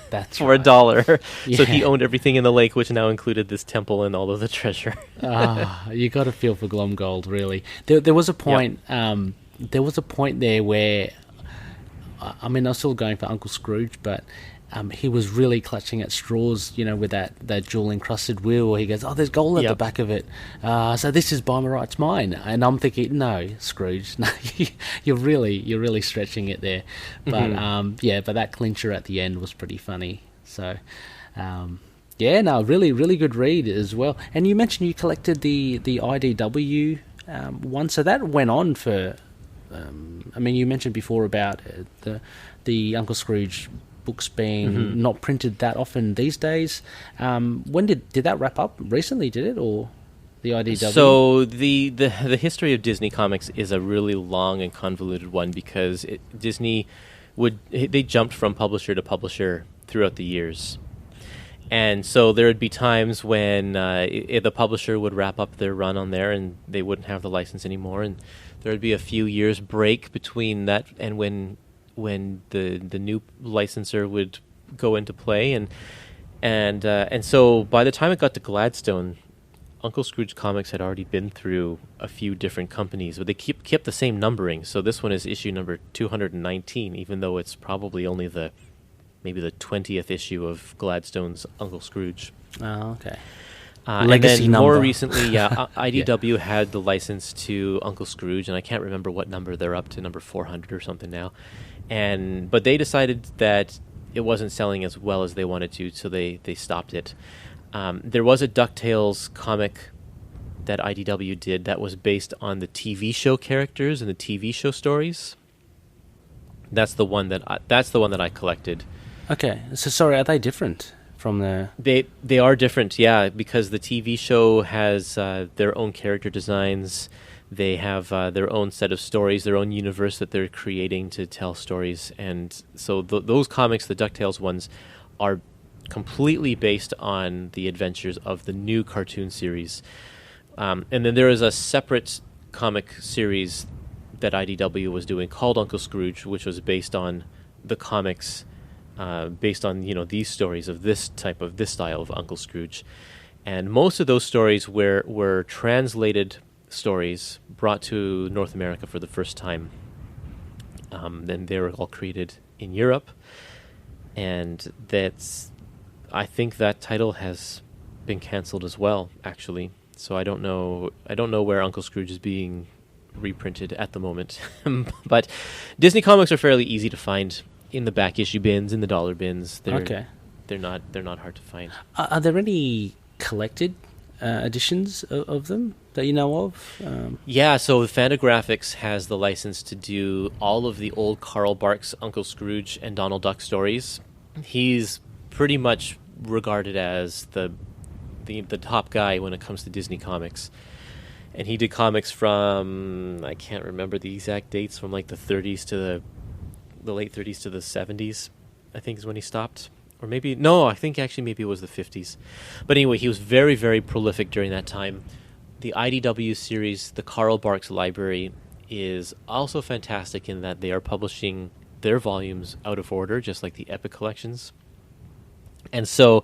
[SPEAKER 3] that's for
[SPEAKER 2] right.
[SPEAKER 3] $1.
[SPEAKER 2] Yeah.
[SPEAKER 3] So he owned everything in the lake, which now included this temple and all of the treasure.
[SPEAKER 2] You got to feel for Glomgold, really. There was a point. There was a point there where, I mean, I was still going for Uncle Scrooge, but he was really clutching at straws, with that jewel encrusted wheel. Where he goes, "Oh, there's gold at the back of it. So this is by my right, it's mine." And I'm thinking, "No, Scrooge, no, you're really stretching it there." But but that clincher at the end was pretty funny. So, really good read as well. And you mentioned you collected the IDW one, so that went on for. I mean, you mentioned before about the Uncle Scrooge books being not printed that often these days. When did that wrap up? Recently, did it, or the IDW?
[SPEAKER 3] So the history of Disney Comics is a really long and convoluted one because Disney they jumped from publisher to publisher throughout the years. And so there would be times when the publisher would wrap up their run on there and they wouldn't have the license anymore, and there would be a few years break between that and when the new licensor would go into play, and so by the time it got to Gladstone, Uncle Scrooge Comics had already been through a few different companies, but they kept the same numbering. So this one is issue number 219, even though it's probably only maybe the 20th issue of Gladstone's Uncle Scrooge.
[SPEAKER 2] Oh, okay.
[SPEAKER 3] Legacy and then
[SPEAKER 2] number.
[SPEAKER 3] More recently, IDW had the license to Uncle Scrooge, and I can't remember what number they're up to, number 400 or something now. But they decided that it wasn't selling as well as they wanted to, so they stopped it. There was a DuckTales comic that IDW did that was based on the TV show characters and the TV show stories. That's the one that I collected.
[SPEAKER 2] Okay, so sorry, are they different from the?
[SPEAKER 3] They are different, yeah, because the TV show has their own character designs. They have their own set of stories, their own universe that they're creating to tell stories. And so those comics, the DuckTales ones, are completely based on the adventures of the new cartoon series. And then there is a separate comic series that IDW was doing called Uncle Scrooge, which was based on the comics, based on these stories of this style of Uncle Scrooge. And most of those stories were translated stories brought to North America for the first time. Then they were all created in Europe, and I think that title has been canceled as well, actually. So I don't know where Uncle Scrooge is being reprinted at the moment. But Disney Comics are fairly easy to find in the back issue bins, in the dollar bins. They're not hard to find.
[SPEAKER 2] Are there any collected editions of them that you know of?
[SPEAKER 3] Yeah, so Fantagraphics has the license to do all of the old Carl Barks Uncle Scrooge and Donald Duck stories. He's pretty much regarded as the top guy when it comes to Disney Comics. And he did comics from, I can't remember the exact dates, from like the 30s to the late 30s to the 70s, I think is when he stopped. Or maybe, no, I think actually maybe it was the 50s. But anyway, he was very, very prolific during that time. The IDW series, the Carl Barks Library, is also fantastic in that they are publishing their volumes out of order, just like the Epic collections. And so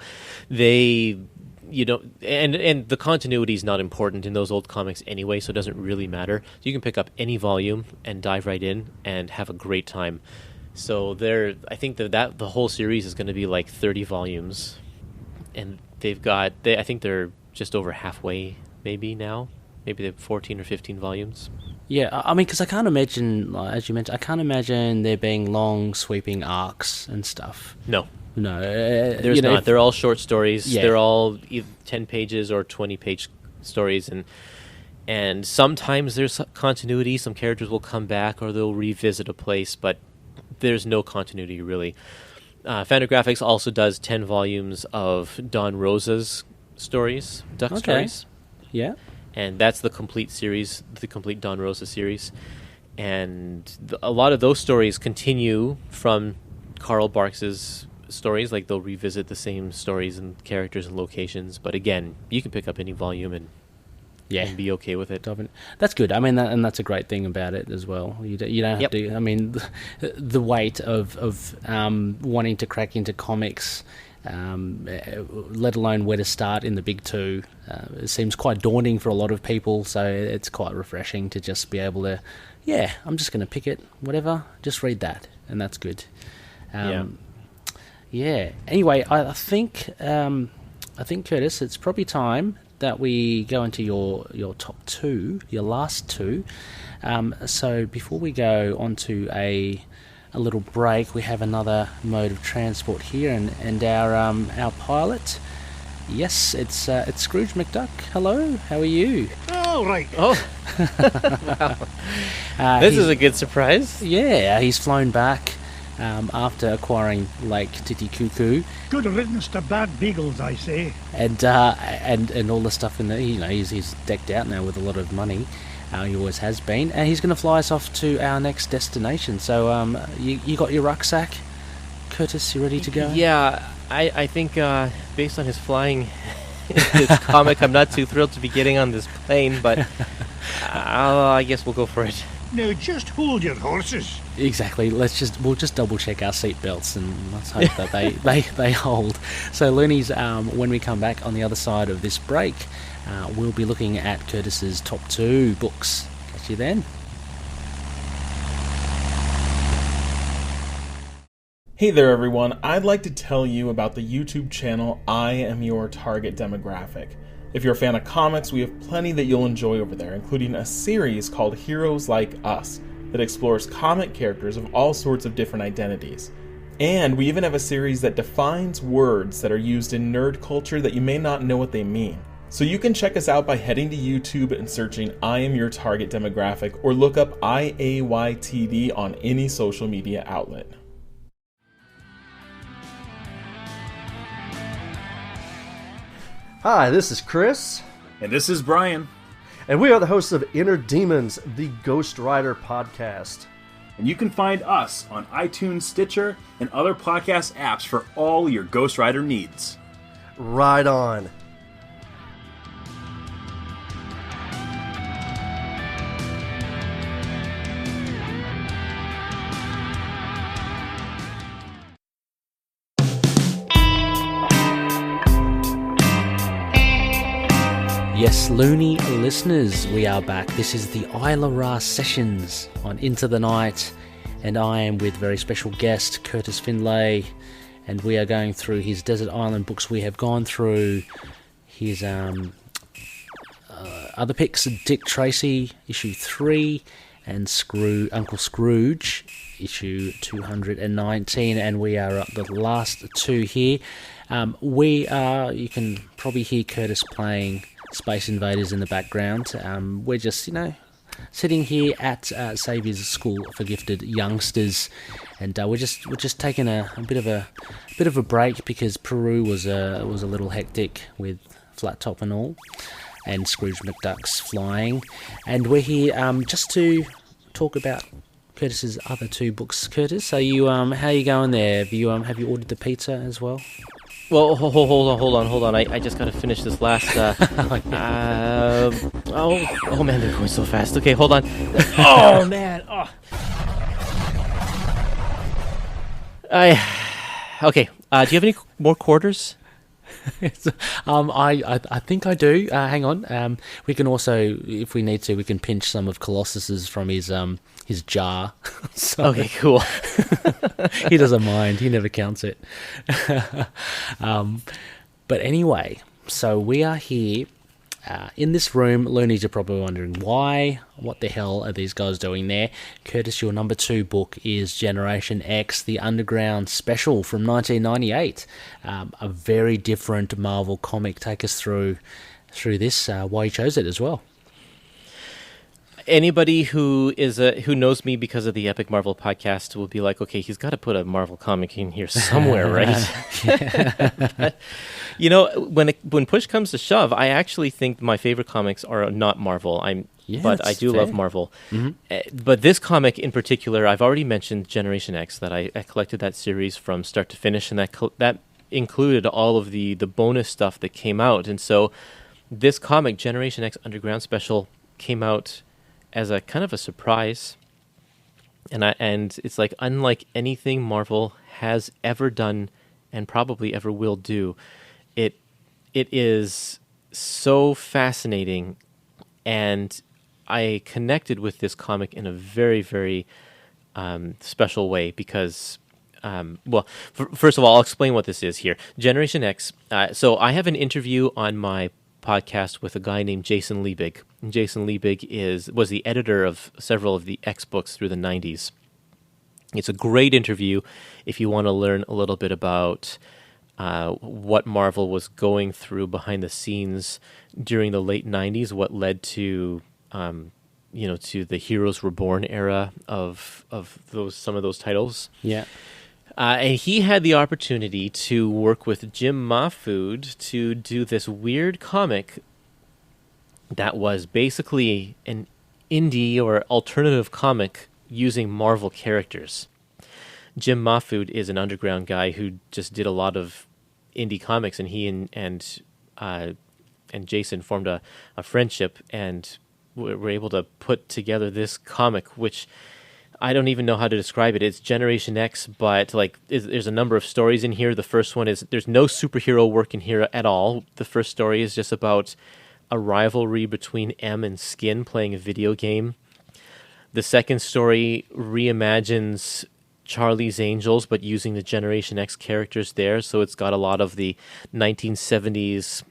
[SPEAKER 3] they, and the continuity is not important in those old comics anyway, so it doesn't really matter. So you can pick up any volume and dive right in and have a great time. So I think that the whole series is going to be like 30 volumes, and I think they're just over halfway maybe now. Maybe they have 14 or 15 volumes.
[SPEAKER 2] Yeah, I mean, because I can't imagine, as you mentioned, I can't imagine there being long, sweeping arcs and stuff.
[SPEAKER 3] No.
[SPEAKER 2] There's
[SPEAKER 3] not. They're all short stories.
[SPEAKER 2] Yeah.
[SPEAKER 3] They're all 10 pages or 20-page stories, And sometimes there's continuity. Some characters will come back or they'll revisit a place, but there's no continuity, really. Fantagraphics also does 10 volumes of Don Rosa's stories, Duck stories.
[SPEAKER 2] Yeah.
[SPEAKER 3] And that's the complete series, the complete Don Rosa series. And a lot of those stories continue from Carl Barks's stories. Like, they'll revisit the same stories and characters and locations. But again, you can pick up any volume and be okay with it.
[SPEAKER 2] That's good. I mean, and that's a great thing about it as well. You don't have to. I mean, the weight of wanting to crack into comics, let alone where to start in the big two, it seems quite daunting for a lot of people. So it's quite refreshing to just be able to, I'm just going to pick it, whatever, just read that, and that's good. Anyway, I think Kurtis, it's probably time that we go into your top two, your last two. So before we go on to a little break, we have another mode of transport here, and our pilot. Yes, it's Scrooge McDuck. Hello, how are you?
[SPEAKER 7] Oh, right.
[SPEAKER 3] Oh, wow. This is a good surprise.
[SPEAKER 2] Yeah, he's flown back after acquiring Lake Titicucu.
[SPEAKER 7] Good riddance to bad beagles, I say.
[SPEAKER 2] And all the stuff in the, he's decked out now with a lot of money. He always has been, and he's going to fly us off to our next destination. So, you got your rucksack, Kurtis? You ready to go?
[SPEAKER 3] Yeah, I think based on his flying, his comic, I'm not too thrilled to be getting on this plane, but I guess we'll go for it.
[SPEAKER 7] Now, just hold your horses.
[SPEAKER 2] Exactly. We'll just double check our seatbelts and let's hope that they hold. So, Loonies, when we come back on the other side of this break, we'll be looking at Kurtis's top two books. Catch you then.
[SPEAKER 8] Hey there everyone, I'd like to tell you about the YouTube channel I Am Your Target Demographic. If you're a fan of comics, we have plenty that you'll enjoy over there, including a series called Heroes Like Us that explores comic characters of all sorts of different identities. And we even have a series that defines words that are used in nerd culture that you may not know what they mean. So you can check us out by heading to YouTube and searching I Am Your Target Demographic, or look up IAYTD on any social media outlet.
[SPEAKER 9] Hi, this is Chris.
[SPEAKER 10] And this is Brian.
[SPEAKER 9] And we are the hosts of Inner Demons, the Ghost Rider podcast.
[SPEAKER 10] And you can find us on iTunes, Stitcher, and other podcast apps for all your Ghost Rider needs.
[SPEAKER 9] Right on.
[SPEAKER 2] Yes, Loony listeners, we are back. This is the ISLA RA Sessions on Into the Night, and I am with very special guest Kurtis Findlay, and we are going through his Desert Island books. We have gone through his other picks, Dick Tracy, issue 3, and Uncle Scrooge, issue 219, and we are at the last two here. You can probably hear Kurtis playing Space Invaders in the background. We're just, sitting here at Saviour's School for Gifted Youngsters, and we're just taking a bit of a break because Peru was a little hectic with Flat Top and all, and Scrooge McDuck's flying, and we're here just to talk about Kurtis's other two books. Kurtis, are you how are you going there? Have you ordered the pizza as well?
[SPEAKER 3] Well, hold on. I just got to finish this last. Oh man, they're going so fast. Okay, hold on. Oh man. Oh. Okay. Do you have any more quarters?
[SPEAKER 2] I think I do. Hang on. We can also, if we need to, we can pinch some of Colossus's from his jar. So,
[SPEAKER 3] okay, cool.
[SPEAKER 2] He doesn't mind. He never counts it. But anyway, so we are here in this room. Loonies are probably wondering why. What the hell are these guys doing there? Kurtis, your number 2 book is Generation X, the Underground Special from 1998. A very different Marvel comic. Take us through this. Why you chose it as well.
[SPEAKER 3] Anybody who knows me because of the Epic Marvel podcast will be like, okay, he's got to put a Marvel comic in here somewhere, right? But, when push comes to shove, I actually think my favorite comics are not Marvel. But I do love Marvel. Mm-hmm. But this comic in particular, I've already mentioned Generation X, that I collected that series from start to finish, and that included all of the bonus stuff that came out. And so this comic, Generation X Underground Special, came out as a kind of a surprise, and it's like unlike anything Marvel has ever done and probably ever will do. It is so fascinating, and I connected with this comic in a very, very special way because, first of all, I'll explain what this is here. Generation X. So I have an interview on my podcast with a guy named Jason Liebig. And Jason Liebig was the editor of several of the X books through the 90s. It's a great interview if you want to learn a little bit about what Marvel was going through behind the scenes during the late 90s, what led to to the Heroes Reborn era of some of those titles.
[SPEAKER 2] Yeah.
[SPEAKER 3] And he had the opportunity to work with Jim Mahfood to do this weird comic that was basically an indie or alternative comic using Marvel characters. Jim Mahfood is an underground guy who just did a lot of indie comics, and he and Jason formed a friendship and were able to put together this comic, which I don't even know how to describe it. It's Generation X, but there's a number of stories in here. The first one is there's no superhero work in here at all. The first story is just about a rivalry between M and Skin playing a video game. The second story reimagines Charlie's Angels, but using the Generation X characters there. So it's got a lot of the 1970s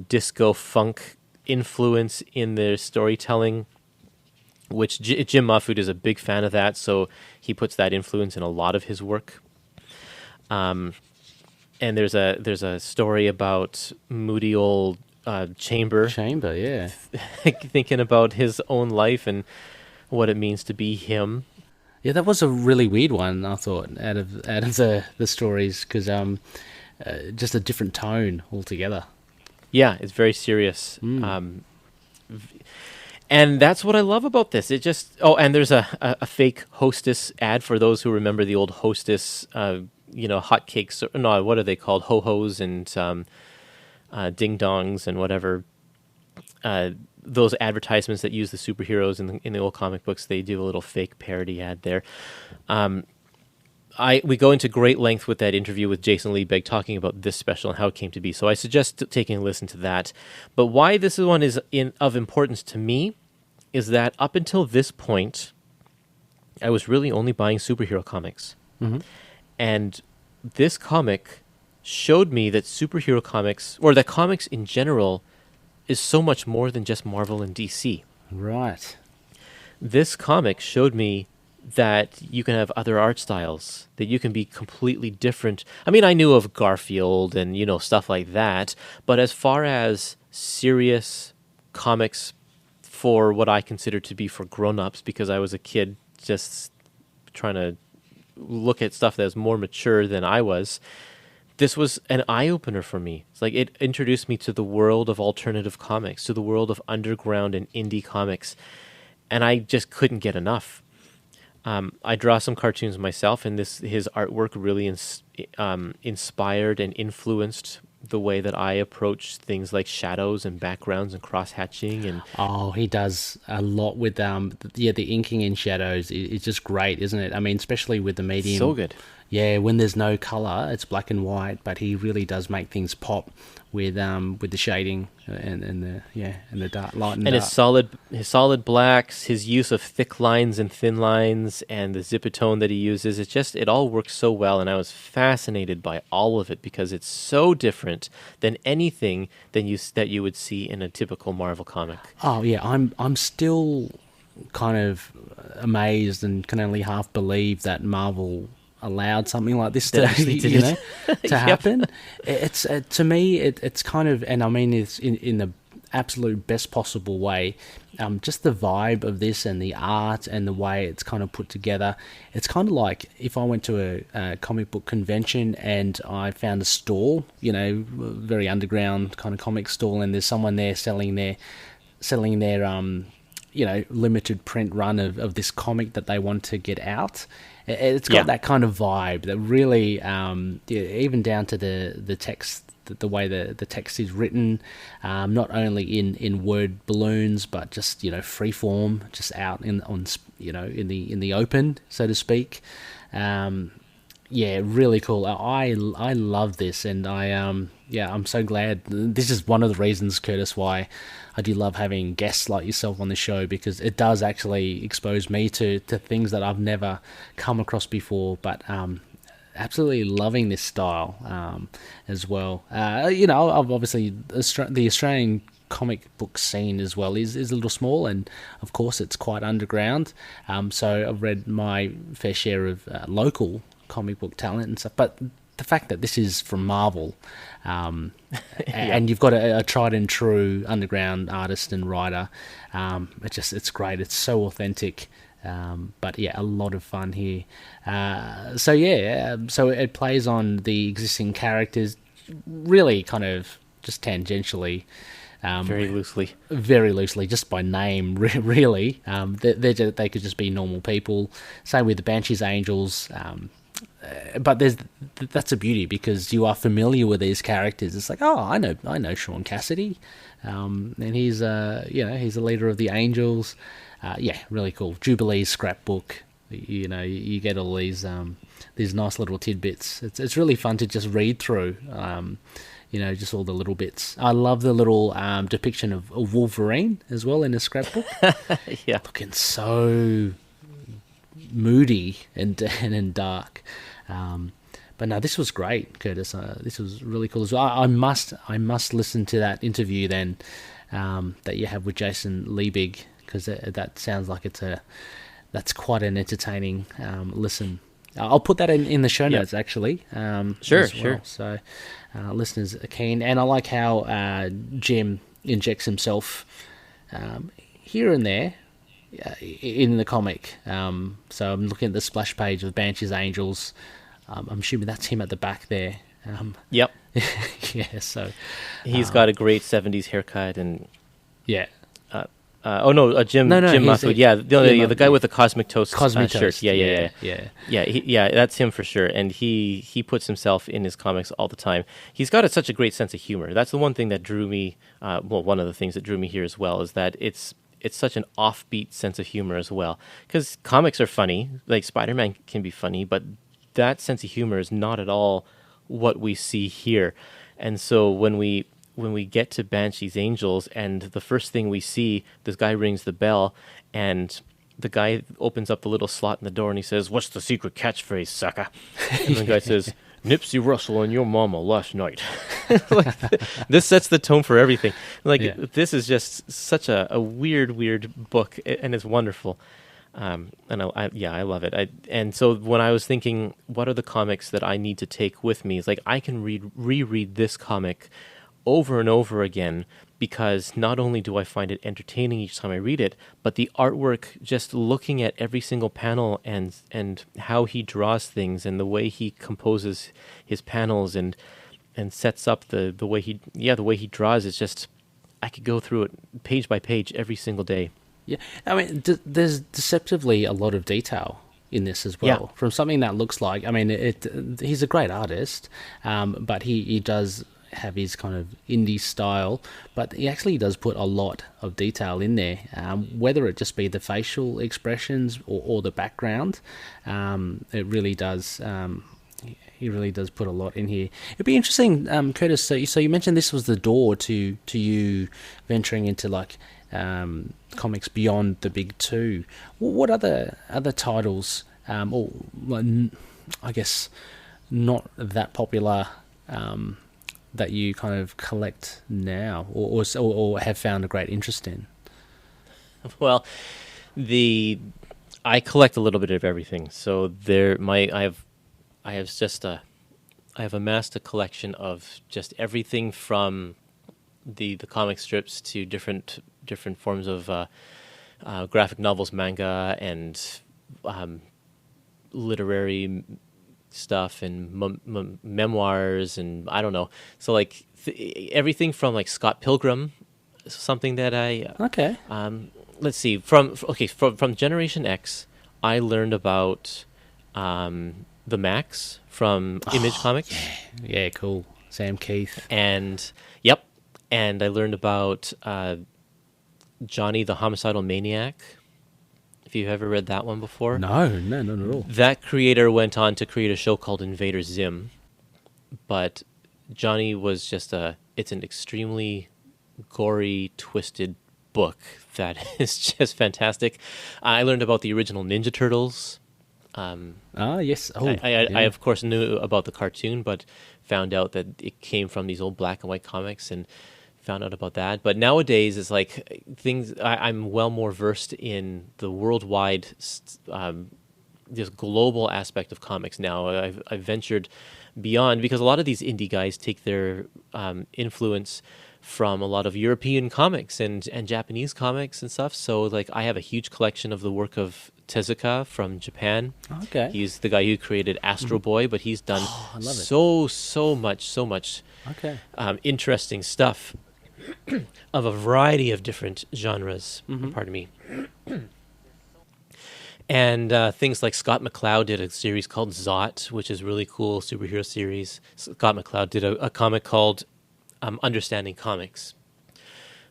[SPEAKER 3] disco funk influence in their storytelling, which Jim Mahfood is a big fan of that, so he puts that influence in a lot of his work. And there's a story about moody old Chamber,
[SPEAKER 2] yeah,
[SPEAKER 3] thinking about his own life and what it means to be him.
[SPEAKER 2] Yeah, that was a really weird one, I thought, out of the stories, because just a different tone altogether.
[SPEAKER 3] Yeah, it's very serious. And that's what I love about this. It just and there's a fake Hostess ad for those who remember the old Hostess, hotcakes. No, what are they called? Ho-hos and ding dongs and whatever. Those advertisements that use the superheroes in the old comic books, they do a little fake parody ad there. We go into great length with that interview with Jason Liebig talking about this special and how it came to be. So I suggest taking a listen to that. But why this one is of importance to me is that up until this point, I was really only buying superhero comics. Mm-hmm. And this comic showed me that superhero comics, or that comics in general, is so much more than just Marvel and DC.
[SPEAKER 2] Right.
[SPEAKER 3] This comic showed me that you can have other art styles, that you can be completely different. I mean, I knew of Garfield and, stuff like that, but as far as serious comics for what I consider to be for grown-ups, because I was a kid just trying to look at stuff that was more mature than I was, this was an eye-opener for me. It's like it introduced me to the world of alternative comics, to the world of underground and indie comics, and I just couldn't get enough. I draw some cartoons myself, and his artwork really inspired and influenced the way that I approach things like shadows and backgrounds and cross-hatching. And
[SPEAKER 2] he does a lot with the inking in shadows. It's just great, isn't it? I mean, especially with the medium.
[SPEAKER 3] So good.
[SPEAKER 2] Yeah, when there's no color, it's black and white, but he really does make things pop with the shading and the dark light and dark.
[SPEAKER 3] His solid blacks, his use of thick lines and thin lines, and the zipatone that he uses. It all works so well, and I was fascinated by all of it because it's so different than anything that you would see in a typical Marvel comic.
[SPEAKER 2] Oh yeah, I'm still kind of amazed and can only half believe that Marvel allowed something like this to happen. It's to me it's kind of, and I mean it's in the absolute best possible way. Just the vibe of this and the art and the way it's kind of put together. It's kind of like if I went to a comic book convention and I found a stall, very underground kind of comic stall, and there's someone there selling their limited print run of this comic that they want to get out. It's got that kind of vibe that really, even down to the text, the way the text is written, not only in word balloons, but just free form, just out in the open, so to speak. Really cool. I love this, and I'm so glad. This is one of the reasons, Kurtis, why I do love having guests like yourself on the show, because it does actually expose me to things that I've never come across before. But absolutely loving this style as well. Obviously the Australian comic book scene as well is a little small, and of course it's quite underground. So I've read my fair share of local comic book talent and stuff, but the fact that this is from Marvel, and you've got a tried and true underground artist and writer, it's great. It's so authentic. But a lot of fun here. So it plays on the existing characters, really kind of just tangentially,
[SPEAKER 3] very loosely, just by name, really. They could just be normal people. Same with the Banshees Angels. But that's a beauty, because you are familiar with these characters. It's like, oh, I know Sean Cassidy, and he's he's the leader of the Angels. Really cool. Jubilee's scrapbook. You get all these nice little tidbits. It's really fun to just read through. Just all the little bits. I love the little depiction of Wolverine as well in the scrapbook. Looking so moody and dark. But no, this was great, Kurtis. This was really cool as well. I must listen to that interview then that you have with Jason Liebig, because that sounds like that's quite an entertaining listen. I'll put that in the show notes, actually. Sure. So listeners are keen. And I like how Jim injects himself here and there in the comic. So I'm looking at the splash page of Banshees Angels. I'm assuming that's him at the back there. Yep.
[SPEAKER 2] So
[SPEAKER 3] he's got a great 70s haircut and
[SPEAKER 2] yeah.
[SPEAKER 3] Jim Mothwood. The guy with the Cosmic Toast shirt. Yeah. That's him for sure. And he puts himself in his comics all the time. He's got such a great sense of humor. That's the one thing that drew me. One of the things that drew me here as well is that it's such an offbeat sense of humor as well. Because comics are funny, like Spider-Man can be funny, but that sense of humor is not at all what we see here. And so when we get to Banshees Angels, and the first thing we see, this guy rings the bell, and the guy opens up the little slot in the door, and he says, "What's the secret catchphrase, sucker?" And the guy says, "Nipsey Russell and your mama last night." This sets the tone for everything. This is just such a weird book, and it's wonderful. And I love it. And so when I was thinking, what are the comics that I need to take with me? It's like I can reread this comic over and over again, because not only do I find it entertaining each time I read it, but the artwork, just looking at every single panel and how he draws things and the way he composes his panels and sets up the way he draws is just, I could go through it page by page every single day.
[SPEAKER 2] Yeah, I mean, there's deceptively a lot of detail in this as well. From something that looks like, I mean, he's a great artist, but he does have his kind of indie style, but he actually does put a lot of detail in there, whether it just be the facial expressions or the background. It really does. He really does put a lot in here. It'd be interesting, Kurtis. So you mentioned this was the door to you venturing into comics beyond the big two. What other titles, or I guess not that popular, that you kind of collect now, or have found a great interest in?
[SPEAKER 3] Well, I collect a little bit of everything. So I have amassed a collection of just everything from the comic strips to different forms of graphic novels, manga, and literary stuff and memoirs, and I don't know. So like everything from like Scott Pilgrim, something that I let's see, from Generation X, I learned about the Max from Image Comics.
[SPEAKER 2] Yeah, cool. Sam Keith.
[SPEAKER 3] And I learned about Johnny the Homicidal Maniac. If you've ever read that one before.
[SPEAKER 2] No, not at all.
[SPEAKER 3] That creator went on to create a show called Invader Zim. But Johnny was just it's an extremely gory, twisted book that is just fantastic. I learned about the original Ninja Turtles.
[SPEAKER 2] Yes.
[SPEAKER 3] I of course knew about the cartoon, but found out that it came from these old black and white comics and found out about that. But nowadays, it's like I'm well more versed in the worldwide, this global aspect of comics now. I've ventured beyond, because a lot of these indie guys take their influence from a lot of European comics and Japanese comics and stuff. So like I have a huge collection of the work of Tezuka from Japan.
[SPEAKER 2] Okay.
[SPEAKER 3] He's the guy who created Astro Boy, but he's done so much interesting stuff of a variety of different genres. Pardon me. And things like Scott McCloud did a series called Zot, which is really cool, superhero series. Scott McCloud did a comic called Understanding Comics,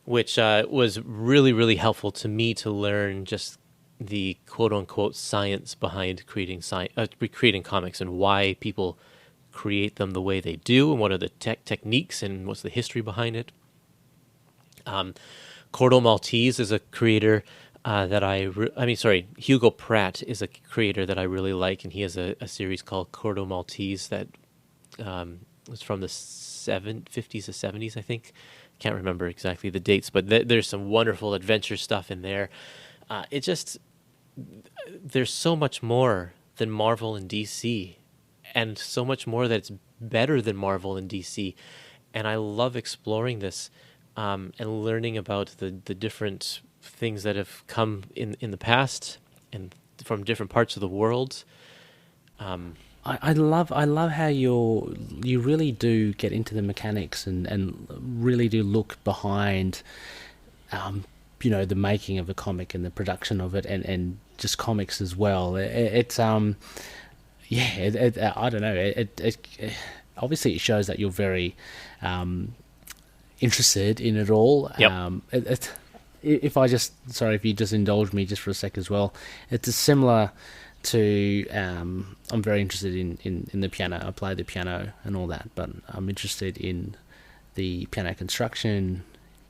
[SPEAKER 3] which was really, really helpful to me to learn just the quote-unquote science behind creating comics and why people create them the way they do and what are the techniques and what's the history behind it. Cordo Maltese is a creator Hugo Pratt is a creator that I really like, and he has a series called Cordo Maltese that was from the 50s or 70s, I think. Can't remember exactly the dates, but there's some wonderful adventure stuff in there. There's so much more than Marvel and DC, and so much more that's better than Marvel and DC. And I love exploring this and learning about the different things that have come in the past and from different parts of the world.
[SPEAKER 2] I love how you really do get into the mechanics and really do look behind, the making of a comic and the production of it and just comics as well. I don't know. It obviously it shows that you're very interested in it all.
[SPEAKER 3] Yep.
[SPEAKER 2] If you just indulge me just for a sec as well, it's similar to I'm very interested in the piano. I play the piano and all that, but I'm interested in the piano construction,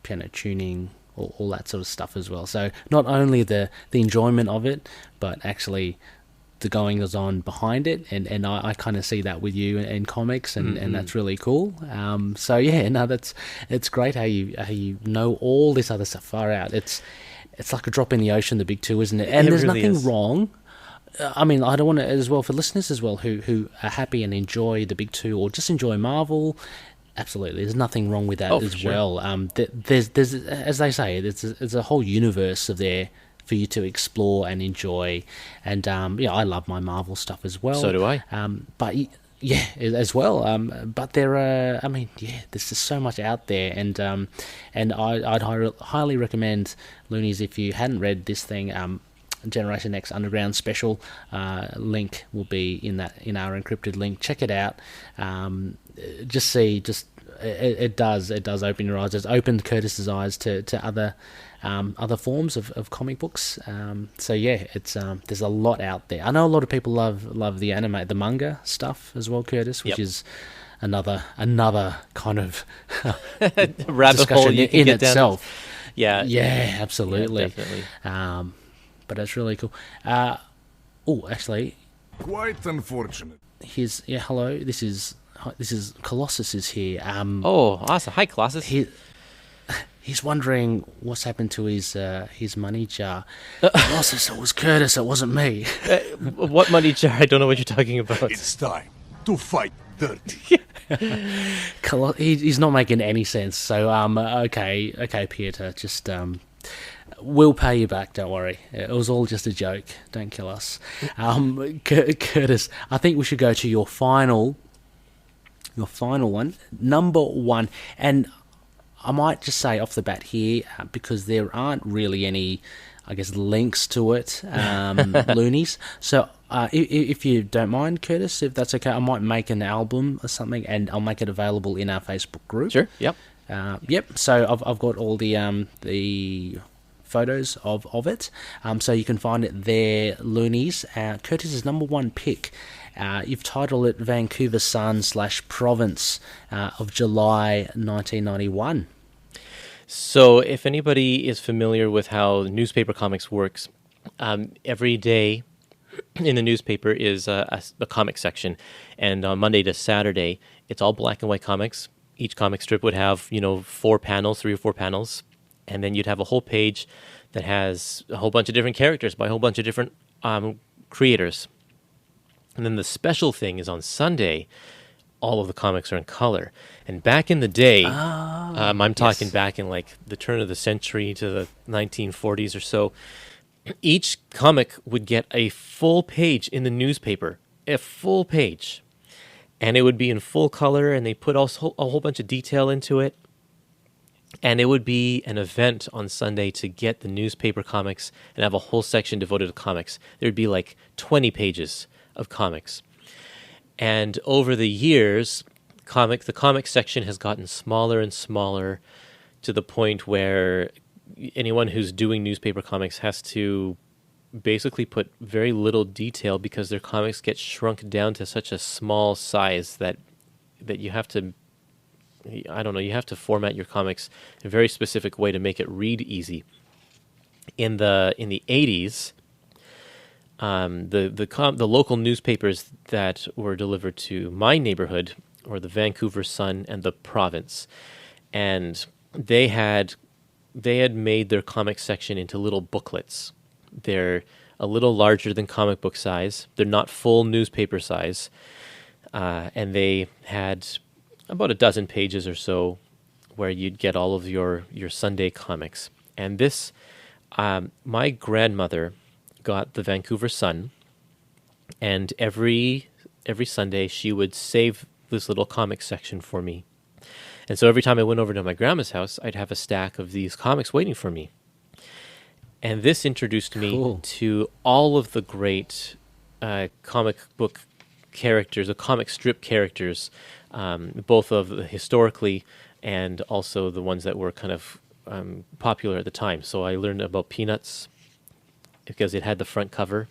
[SPEAKER 2] piano tuning, all that sort of stuff as well. So not only the enjoyment of it, but actually the goings on behind it, and I kind of see that with you in comics, and that's really cool. It's great how you know all this other stuff far out. It's like a drop in the ocean, the big two, isn't it? And there's really nothing wrong. I mean, I don't want to, as well, for listeners as well who are happy and enjoy the big two or just enjoy Marvel. Absolutely, there's nothing wrong with that as well. There's as they say, there's a whole universe of there for you to explore and enjoy. And I love my Marvel stuff as well.
[SPEAKER 3] So do I.
[SPEAKER 2] But yeah, as well. But there are, there's just so much out there, and I'd highly recommend, Loonies, if you hadn't read this thing, Generation X Underground Special, link will be in our encrypted link. Check it out. It does open your eyes. It's opened Kurtis's eyes to other forms of comic books. There's a lot out there. I know a lot of people love the anime, the manga stuff as well, Kurtis, which is another kind of
[SPEAKER 3] rabbit hole you can
[SPEAKER 2] in
[SPEAKER 3] get
[SPEAKER 2] itself.
[SPEAKER 3] Down.
[SPEAKER 2] Yeah, absolutely.
[SPEAKER 3] Yeah, definitely.
[SPEAKER 2] But it's really cool. Actually,
[SPEAKER 11] quite unfortunate.
[SPEAKER 2] Hello. This is Colossus is here.
[SPEAKER 3] Awesome. Hi, Colossus.
[SPEAKER 2] He's wondering what's happened to his money jar. Colossus, it was Kurtis. It wasn't me.
[SPEAKER 3] What money jar? I don't know what you're talking about.
[SPEAKER 11] It's time to fight dirty.
[SPEAKER 2] He's not making any sense. So, okay, Peter, just we'll pay you back. Don't worry. It was all just a joke. Don't kill us. Kurtis, I think we should go to your final one, number one, and I might just say off the bat here, because there aren't really any, I guess, links to it, Loonies. So if you don't mind, Kurtis, if that's okay, I might make an album or something, and I'll make it available in our Facebook group.
[SPEAKER 3] Sure. Yep.
[SPEAKER 2] Yep. So I've got all the photos of it. So you can find it there, Loonies. Kurtis's number one pick. You've titled it Vancouver Sun / Province of July 1991.
[SPEAKER 3] So if anybody is familiar with how newspaper comics works, every day in the newspaper is a comic section. And on Monday to Saturday, it's all black and white comics. Each comic strip would have, 3 or 4 panels. And then you'd have a whole page that has a whole bunch of different characters by a whole bunch of different creators. And then the special thing is on Sunday, all of the comics are in color. And back in the day, I'm talking back in like the turn of the century to the 1940s or so, each comic would get a full page in the newspaper, a full page. And it would be in full color, and they put also a whole bunch of detail into it. And it would be an event on Sunday to get the newspaper comics and have a whole section devoted to comics. There would be like 20 pages of comics. And over the years, the comic section has gotten smaller and smaller to the point where anyone who's doing newspaper comics has to basically put very little detail because their comics get shrunk down to such a small size that you have to, you have to format your comics in a very specific way to make it read easy. In the 80s, the local newspapers that were delivered to my neighborhood were the Vancouver Sun and the Province, and they had made their comic section into little booklets. They're a little larger than comic book size. They're not full newspaper size, and they had about a dozen pages or so where you'd get all of your Sunday comics. And this, my grandmother got the Vancouver Sun, and every Sunday she would save this little comic section for me. And so every time I went over to my grandma's house, I'd have a stack of these comics waiting for me. And this introduced me to all of the great comic book characters, the comic strip characters, both of the historically and also the ones that were kind of popular at the time. So I learned about Peanuts because it had the front cover.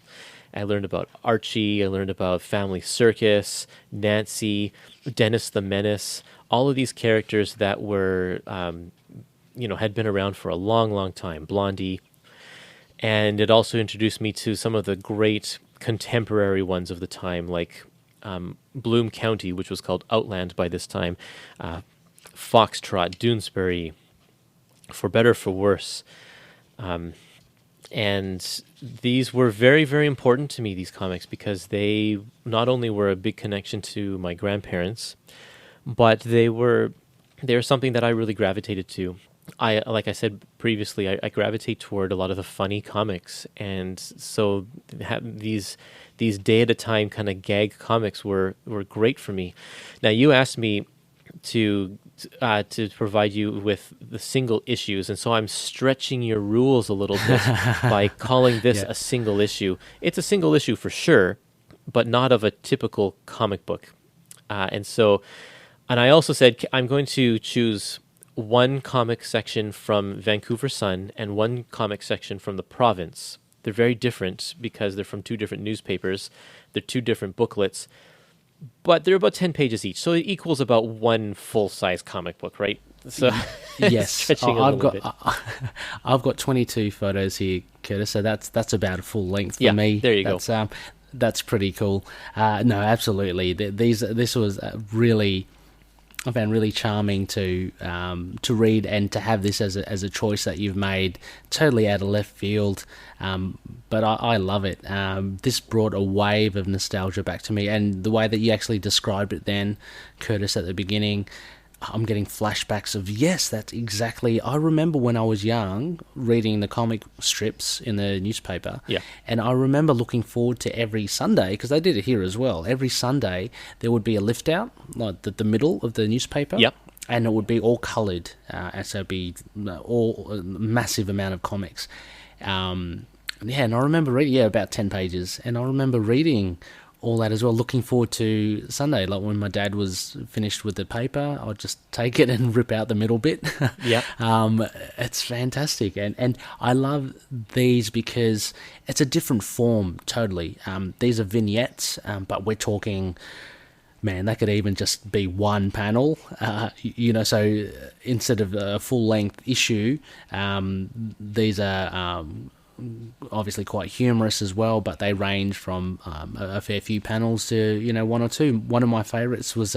[SPEAKER 3] I learned about Archie. I learned about Family Circus, Nancy, Dennis the Menace, all of these characters that were, had been around for a long, long time. Blondie. And it also introduced me to some of the great contemporary ones of the time, like Bloom County, which was called Outland by this time, Foxtrot, Doonesbury, For Better, For Worse. And these were very, very important to me, these comics, because they not only were a big connection to my grandparents, but they were something that I really gravitated to. Like I said previously, I gravitate toward a lot of the funny comics, and so these day-at-a-time kind of gag comics were great for me. Now, you asked me to provide you with the single issues, and so I'm stretching your rules a little bit by calling this a single issue. It's a single issue for sure, but not of a typical comic book. And I also said I'm going to choose one comic section from Vancouver Sun and one comic section from the Province. They're very different because they're from 2 different newspapers. They're 2 different booklets. But they're about 10 pages each, so it equals about one full-size comic book, right? So
[SPEAKER 2] yes, I've got 22 photos here, Kurtis. So that's about a full length for me.
[SPEAKER 3] There you go.
[SPEAKER 2] That's pretty cool. No, absolutely. This was really really charming to read, and to have this as a choice that you've made totally out of left field. But I love it. This brought a wave of nostalgia back to me, and the way that you actually described it then, Kurtis, at the beginning, I'm getting flashbacks of, yes, that's exactly... I remember when I was young reading the comic strips in the newspaper, and I remember looking forward to every Sunday, because they did it here as well. Every Sunday there would be a lift out, like the middle of the newspaper, and it would be all coloured, and so it'd be all a massive amount of comics. And I remember reading, about 10 pages, and I remember reading all that as well, looking forward to Sunday. Like when my dad was finished with the paper, I'd just take it and rip out the middle bit. It's fantastic, and I love these because it's a different form totally. These are vignettes, but we're talking, man, that could even just be one panel, so instead of a full-length issue, these are obviously quite humorous as well, but they range from a fair few panels to one or two. One of my favourites was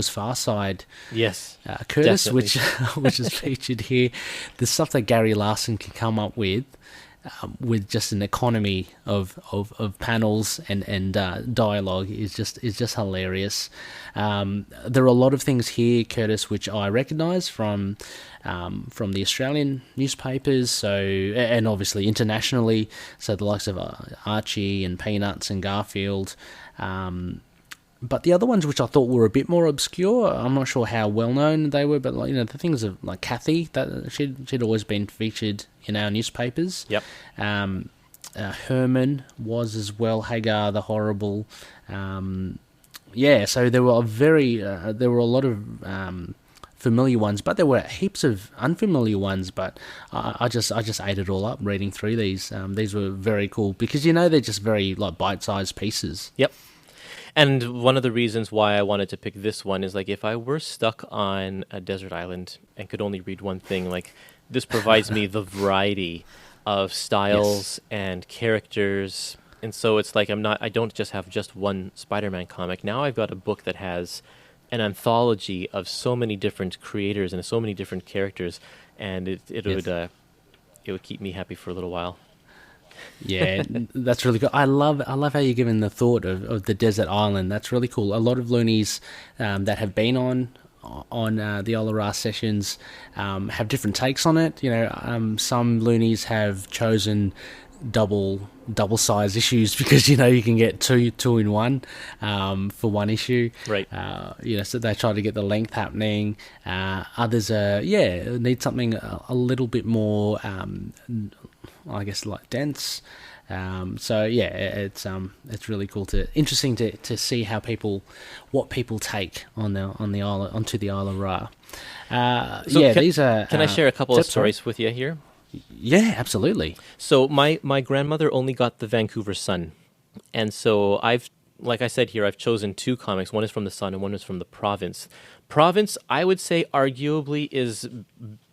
[SPEAKER 2] Far Side.
[SPEAKER 3] Yes,
[SPEAKER 2] Kurtis, which is featured here. The stuff that Gary Larson can come up with just an economy of panels and dialogue is just hilarious. There are a lot of things here, Kurtis, which I recognise from the Australian newspapers, and obviously internationally, so the likes of Archie and Peanuts and Garfield. But the other ones, which I thought were a bit more obscure, I'm not sure how well known they were, but the things of like Kathy, that she'd always been featured in our newspapers. Herman was as well. Hagar the Horrible. So there were a lot of familiar ones, but there were heaps of unfamiliar ones. But I just ate it all up reading through these. These were very cool because they're just very like bite-sized pieces.
[SPEAKER 3] And one of the reasons why I wanted to pick this one is, like, if I were stuck on a desert island and could only read one thing, like, this provides me the variety of styles and characters. And so it's like I don't just have just one Spider-Man comic. Now I've got a book that has an anthology of so many different creators and so many different characters, and it would keep me happy for a little while.
[SPEAKER 2] Yeah, that's really cool. I love how you're given the thought of the desert island. That's really cool. A lot of loonies that have been on the ISLA RA sessions have different takes on it. Some loonies have chosen double size issues because you can get two in one for one issue.
[SPEAKER 3] Right.
[SPEAKER 2] So they try to get the length happening. Others need something a little bit more I guess like dense. It's really cool interesting to see how what people take on the island, onto the ISLA RA. These are.
[SPEAKER 3] Can I share a couple of stories with you here?
[SPEAKER 2] Yeah, absolutely.
[SPEAKER 3] So my grandmother only got the Vancouver Sun, and so like I said here, I've chosen two comics. One is from the Sun and one is from the Province. Province, I would say, arguably is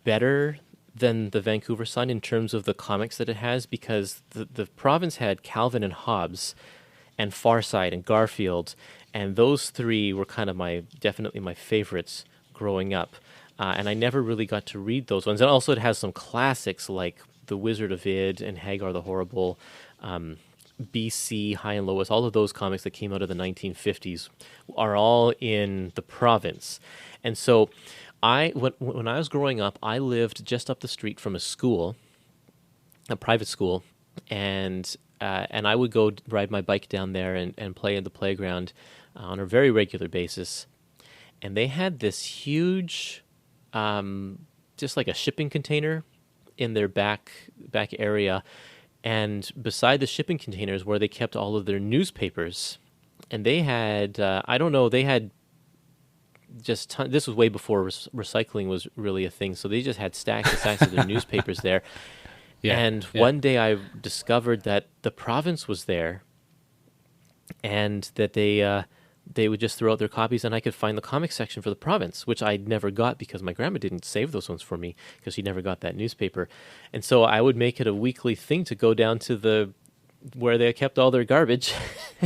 [SPEAKER 3] better than the Vancouver Sun in terms of the comics that it has, because the Province had Calvin and Hobbes and Farside and Garfield, and those three were kind of definitely my favorites growing up. And I never really got to read those ones. And also it has some classics like The Wizard of Id and Hagar the Horrible, BC, High and Lois. All of those comics that came out of the 1950s are all in the Province. And so when I was growing up, I lived just up the street from a school, a private school, and I would go ride my bike down there and play in the playground on a very regular basis. And they had this huge, just like a shipping container in their back area, and beside the shipping containers where they kept all of their newspapers. And they had, they had just this was way before recycling was really a thing, so they just had stacks and stacks of their newspapers there. One day I discovered that the Province was there, and that they would just throw out their copies, and I could find the comic section for the Province, which I never got because my grandma didn't save those ones for me because she never got that newspaper. And so I would make it a weekly thing to go down to the where they kept all their garbage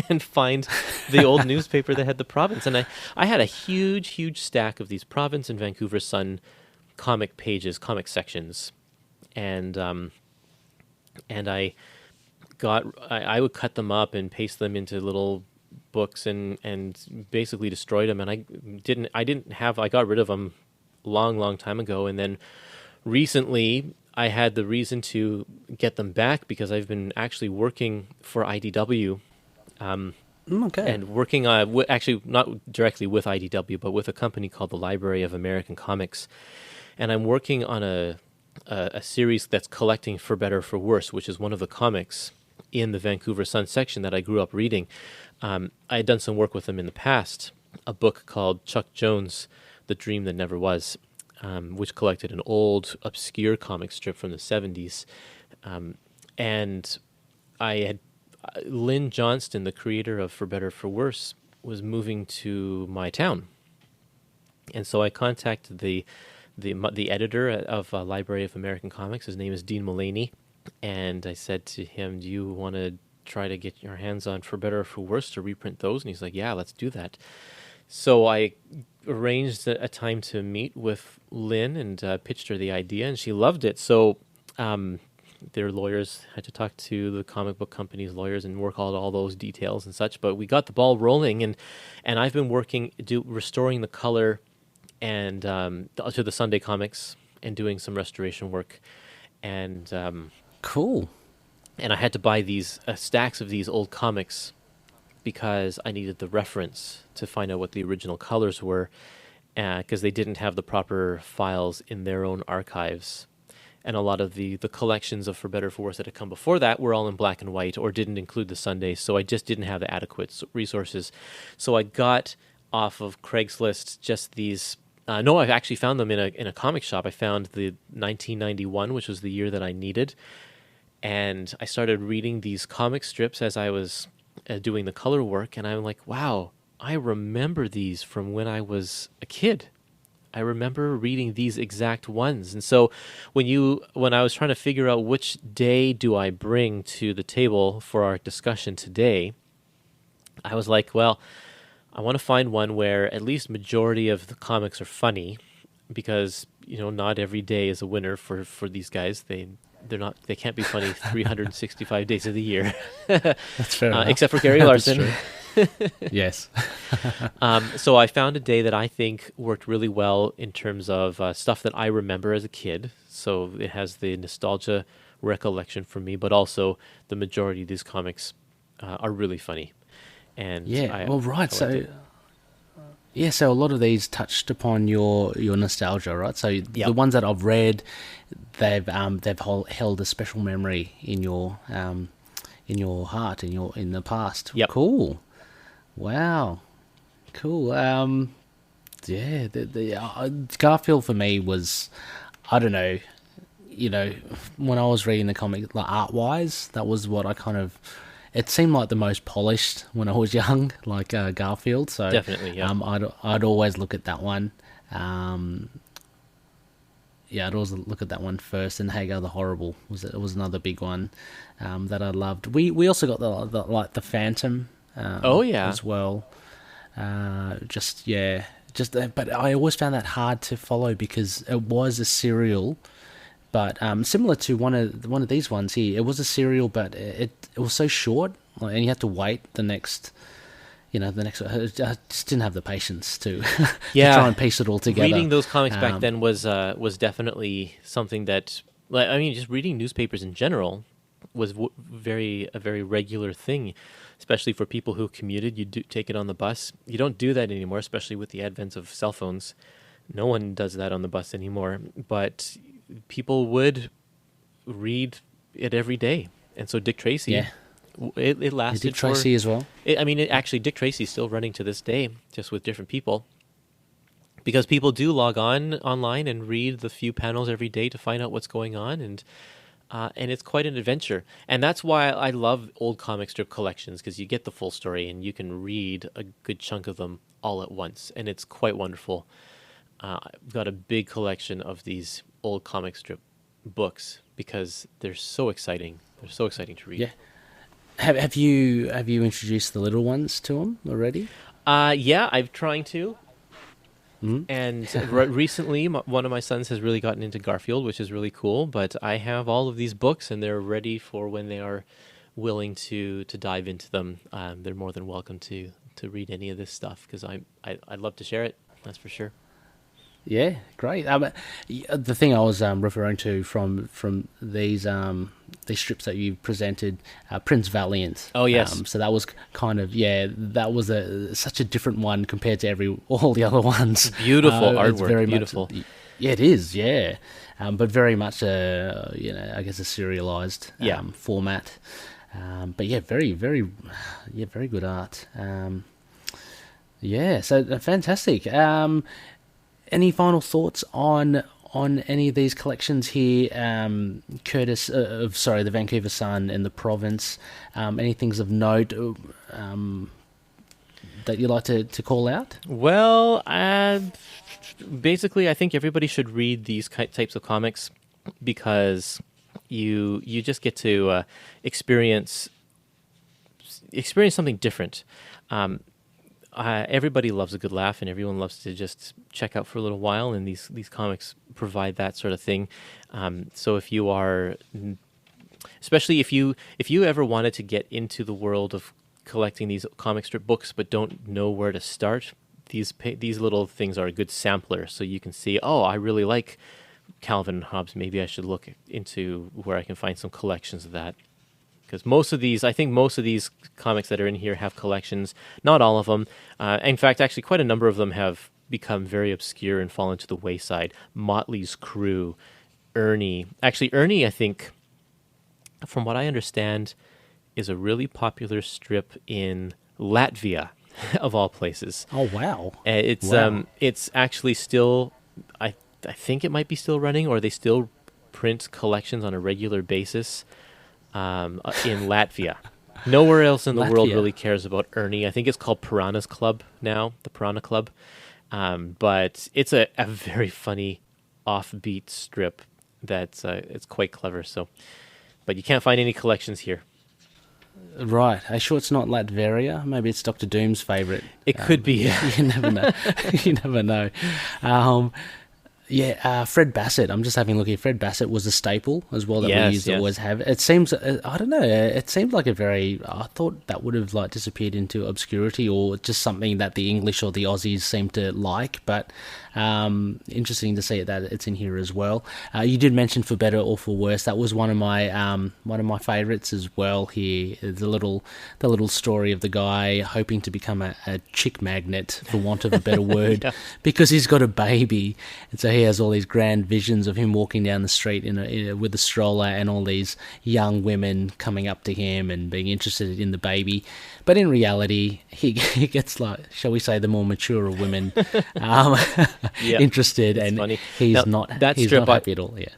[SPEAKER 3] and find the old newspaper that had the Province. And I had a huge stack of these Province and Vancouver Sun comic pages, comic sections, and I would cut them up and paste them into little books and basically destroyed them. And I got rid of them long time ago. And then recently I had the reason to get them back because I've been actually working for IDW.
[SPEAKER 2] Okay.
[SPEAKER 3] And working actually not directly with IDW, but with a company called the Library of American Comics. And I'm working on a series that's collecting For Better For Worse, which is one of the comics in the Vancouver Sun section that I grew up reading. I had done some work with them in the past, a book called Chuck Jones, The Dream That Never Was, which collected an old, obscure comic strip from the 70s. And I had Lynn Johnston, the creator of For Better For Worse, was moving to my town. And so I contacted the editor of Library of American Comics. His name is Dean Mullaney. And I said to him, do you want to try to get your hands on For Better or For Worse to reprint those? And he's like, yeah, let's do that. So I arranged a time to meet with Lynn and pitched her the idea, and she loved it. So their lawyers had to talk to the comic book company's lawyers and work out all those details and such. But we got the ball rolling, and I've been restoring the color and to the Sunday comics and doing some restoration work. And
[SPEAKER 2] cool.
[SPEAKER 3] And I had to buy these stacks of these old comics because I needed the reference to find out what the original colors were, because they didn't have the proper files in their own archives. And a lot of the collections of For Better For Worse that had come before that were all in black and white or didn't include the Sundays, so I just didn't have the adequate resources. So I got off of Craigslist just these... no, I actually found them in a comic shop. I found the 1991, which was the year that I needed. And I started reading these comic strips as I was doing the color work, and I'm like, wow, I remember these from when I was a kid. I remember reading these exact ones. And so when I was trying to figure out which day do I bring to the table for our discussion today, I was like, well, I want to find one where at least majority of the comics are funny, because not every day is a winner for these guys. They can't be funny 365 days of the year.
[SPEAKER 2] That's fair enough.
[SPEAKER 3] Except for Gary Larson.
[SPEAKER 2] Yes.
[SPEAKER 3] So I found a day that I think worked really well in terms of stuff that I remember as a kid. So it has the nostalgia recollection for me, but also the majority of these comics are really funny. And
[SPEAKER 2] so a lot of these touched upon your nostalgia, right? So the ones that I've read, they've held a special memory in your heart, in the past.
[SPEAKER 3] Yep.
[SPEAKER 2] Cool. Wow. Cool. Garfield for me was, I don't know, when I was reading the comic, like art wise, that was what I kind of. It seemed like the most polished when I was young, like Garfield. So
[SPEAKER 3] definitely, yeah.
[SPEAKER 2] I'd always look at that one. I'd always look at that one first. And Hagar the Horrible was another big one that I loved. We also got the Phantom. As well. But I always found that hard to follow because it was a serial. But similar to one of these ones here, it was a serial, but it was so short, and you had to wait the next. I just didn't have the patience to try and piece it all together.
[SPEAKER 3] Reading those comics back then was definitely something that, just reading newspapers in general was a very regular thing, especially for people who commuted. You do take it on the bus. You don't do that anymore, especially with the advent of cell phones. No one does that on the bus anymore, but people would read it every day. And so Dick Tracy, it lasted.
[SPEAKER 2] Dick Tracy as well.
[SPEAKER 3] Dick Tracy's still running to this day, just with different people. Because people do log online and read the few panels every day to find out what's going on, and it's quite an adventure. And that's why I love old comic strip collections, because you get the full story and you can read a good chunk of them all at once, and it's quite wonderful. I've got a big collection of these old comic strip books because they're so exciting. They're so exciting to read.
[SPEAKER 2] Have you introduced the little ones to them already?
[SPEAKER 3] Yeah, I'm trying to.
[SPEAKER 2] Mm-hmm.
[SPEAKER 3] And recently, one of my sons has really gotten into Garfield, which is really cool. But I have all of these books, and they're ready for when they are willing to dive into them. They're more than welcome to read any of this stuff, because I'd love to share it. That's for sure.
[SPEAKER 2] Yeah, great. The thing I was referring to from these strips that you presented, Prince Valiant.
[SPEAKER 3] Oh yes.
[SPEAKER 2] So that was kind of that was such a different one compared to all the other ones.
[SPEAKER 3] Beautiful artwork.
[SPEAKER 2] It's very
[SPEAKER 3] beautiful.
[SPEAKER 2] Yeah, it is. Yeah, but very much I guess a serialized format. But yeah, very good art. So fantastic. Any final thoughts on any of these collections here, Kurtis? The Vancouver Sun and the Province. Any things of note that you'd like to call out?
[SPEAKER 3] Well, basically, I think everybody should read these types of comics, because you just get to experience something different. Everybody loves a good laugh, and everyone loves to just check out for a little while, and these comics provide that sort of thing. So if you are, especially if you ever wanted to get into the world of collecting these comic strip books but don't know where to start, these little things are a good sampler, so you can see, oh, I really like Calvin and Hobbes. Maybe I should look into where I can find some collections of that. Because most of these comics that are in here have collections. Not all of them. In fact, actually, quite a number of them have become very obscure and fallen to the wayside. Motley's Crew, Ernie. Actually, Ernie, I think, from what I understand, is a really popular strip in Latvia, of all places.
[SPEAKER 2] Oh, wow.
[SPEAKER 3] It's actually still, I think it might be still running, or they still print collections on a regular basis. In Latvia. Nowhere else in the world really cares about Ernie. I think it's called Piranha's Club now, the Piranha Club. But it's a very funny, offbeat strip that's it's quite clever. So, but you can't find any collections here.
[SPEAKER 2] Right. Are you sure it's not Latveria? Maybe it's Dr. Doom's favourite.
[SPEAKER 3] It could be.
[SPEAKER 2] You never know. You never know. Fred Bassett. I'm just having a look here. Fred Bassett was a staple as well that we used to always have. It seems, I don't know, it seems like I thought that would have disappeared into obscurity, or just something that the English or the Aussies seem to like, but interesting to see that it's in here as well. You did mention For Better or For Worse. That was one of my favourites as well here. The little story of the guy hoping to become a chick magnet, for want of a better word, because he's got a baby, and so he has all these grand visions of him walking down the street with a stroller, and all these young women coming up to him and being interested in the baby. But in reality, he gets, like, shall we say, the more mature of women interested, and funny. He's not happy at all. Yeah.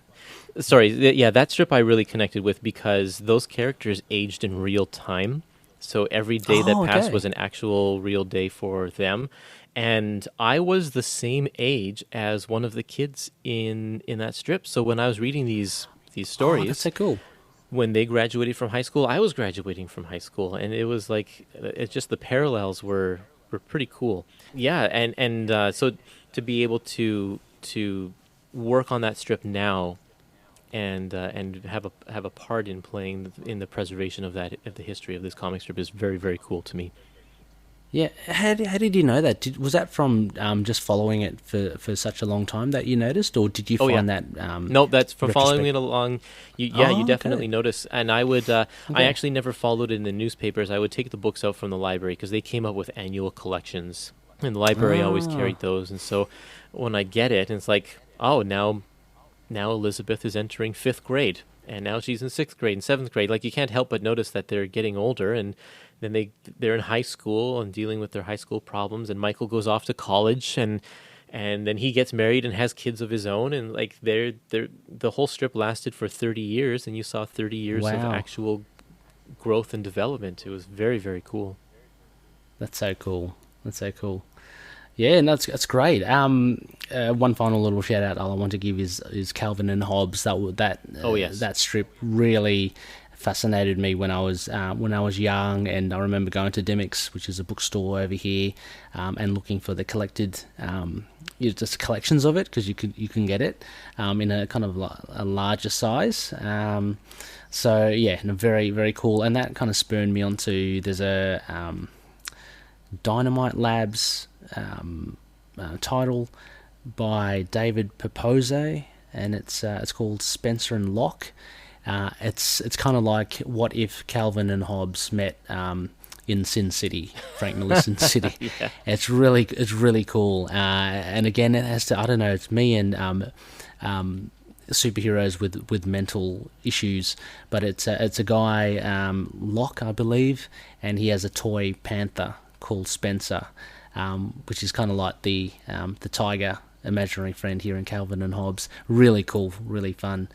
[SPEAKER 3] Sorry, that strip I really connected with, because those characters aged in real time. So every day that passed was an actual real day for them. And I was the same age as one of the kids in that strip. So when I was reading these stories,
[SPEAKER 2] that's so cool.
[SPEAKER 3] When they graduated from high school, I was graduating from high school, and it was like, it's just the parallels were pretty cool. Yeah, and so to be able to work on that strip now, and have a part in playing in the preservation of the history of this comic strip is very, very cool to me.
[SPEAKER 2] Yeah, how did you know that? Was that from just following it for such a long time that you noticed, or did you find that?
[SPEAKER 3] No, that's from following it along. You definitely notice. And I would, I actually never followed it in the newspapers. I would take the books out from the library, because they came up with annual collections, and the library always carried those. And so when I get it, and it's like, oh, now Elizabeth is entering 5th grade, and now she's in 6th grade and 7th grade. Like, you can't help but notice that they're getting older, and then they're in high school and dealing with their high school problems, and Michael goes off to college, and then he gets married and has kids of his own, and like the whole strip lasted for 30 years, and you saw 30 years of actual growth and development. It was very, very cool.
[SPEAKER 2] That's so cool. Yeah, no, that's great. One final little shout out I want to give is Calvin and Hobbes. That strip really fascinated me when I was young, and I remember going to Dymocks, which is a bookstore over here, and looking for the collected, just collections of it, because you can get it in a kind of a larger size. So yeah, and very, very cool, and that kind of spurred me onto, there's a Dynamite Labs title by David Pepose, and it's called Spencer and Locke. It's kind of like, what if Calvin and Hobbes met in Sin City, Frank Miller's Sin City.
[SPEAKER 3] Yeah.
[SPEAKER 2] It's really cool. And again, it has to, I don't know, it's me and superheroes with mental issues, but it's a guy, Locke, I believe, and he has a toy panther called Spencer, which is kind of like the tiger imaginary friend here in Calvin and Hobbes. Really cool, really fun,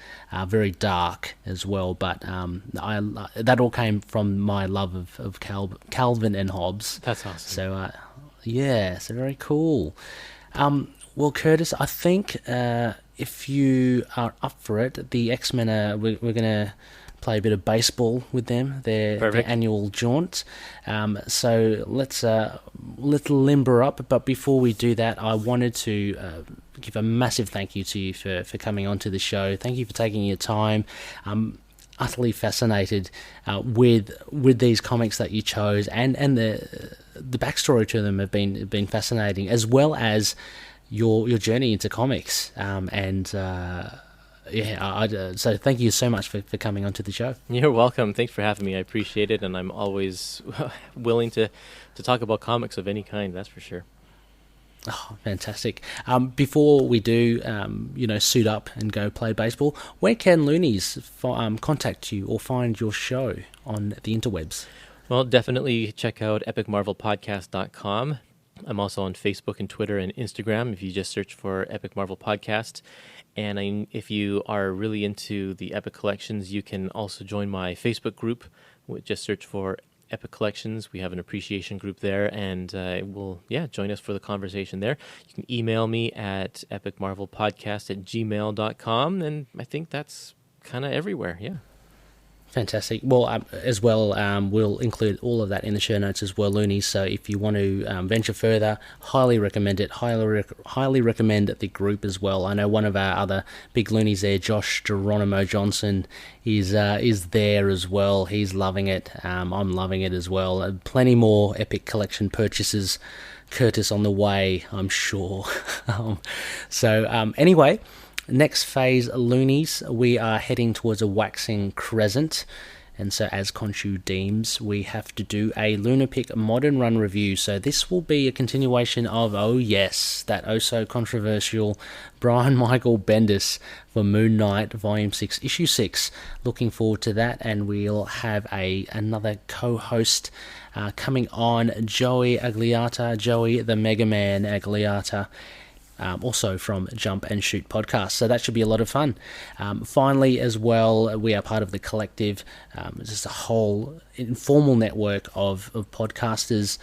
[SPEAKER 2] very dark as well, but that all came from my love of Calvin and Hobbes.
[SPEAKER 3] That's awesome.
[SPEAKER 2] So so very cool. Well, Kurtis, I think if you are up for it, the X-Men we're going to play a bit of baseball with them, their annual jaunt. So let's limber up. But before we do that, I wanted to give a massive thank you to you for coming onto the show. Thank you for taking your time. I'm utterly fascinated with these comics that you chose, and the backstory to them have been fascinating, as well as your journey into comics. So thank you so much for coming onto the show.
[SPEAKER 3] You're welcome. Thanks for having me. I appreciate it, and I'm always willing to talk about comics of any kind, that's for sure.
[SPEAKER 2] Oh, fantastic. Before we do, suit up and go play baseball, where can Loonies contact you or find your show on the interwebs?
[SPEAKER 3] Well, definitely check out epicmarvelpodcast.com. I'm also on Facebook and Twitter and Instagram if you just search for Epic Marvel Podcast. And if you are really into the Epic Collections, you can also join my Facebook group. Just search for Epic Collections. We have an appreciation group there, and join us for the conversation there. You can email me at epicmarvelpodcast@gmail.com, and I think that's kind of everywhere, yeah.
[SPEAKER 2] Fantastic. Well, as well, we'll include all of that in the show notes as well, Loonies. So if you want to venture further, highly recommend it. Highly recommend the group as well. I know one of our other big Loonies there, Josh Geronimo Johnson, is there as well. He's loving it. I'm loving it as well. Plenty more Epic Collection purchases, Kurtis, on the way, I'm sure. Anyway, next phase, Loonies, we are heading towards a waxing crescent, and so as Khonshu deems, we have to do a Lunapic Modern Run review. So this will be a continuation of, that so controversial Brian Michael Bendis for Moon Knight Volume 6, Issue 6. Looking forward to that, and we'll have another co-host coming on, Joey Agliata, Joey the Mega Man Agliata, also from Jump and Shoot podcast. So that should be a lot of fun. Finally, as well, we are part of the collective. It's just a whole informal network of podcasters,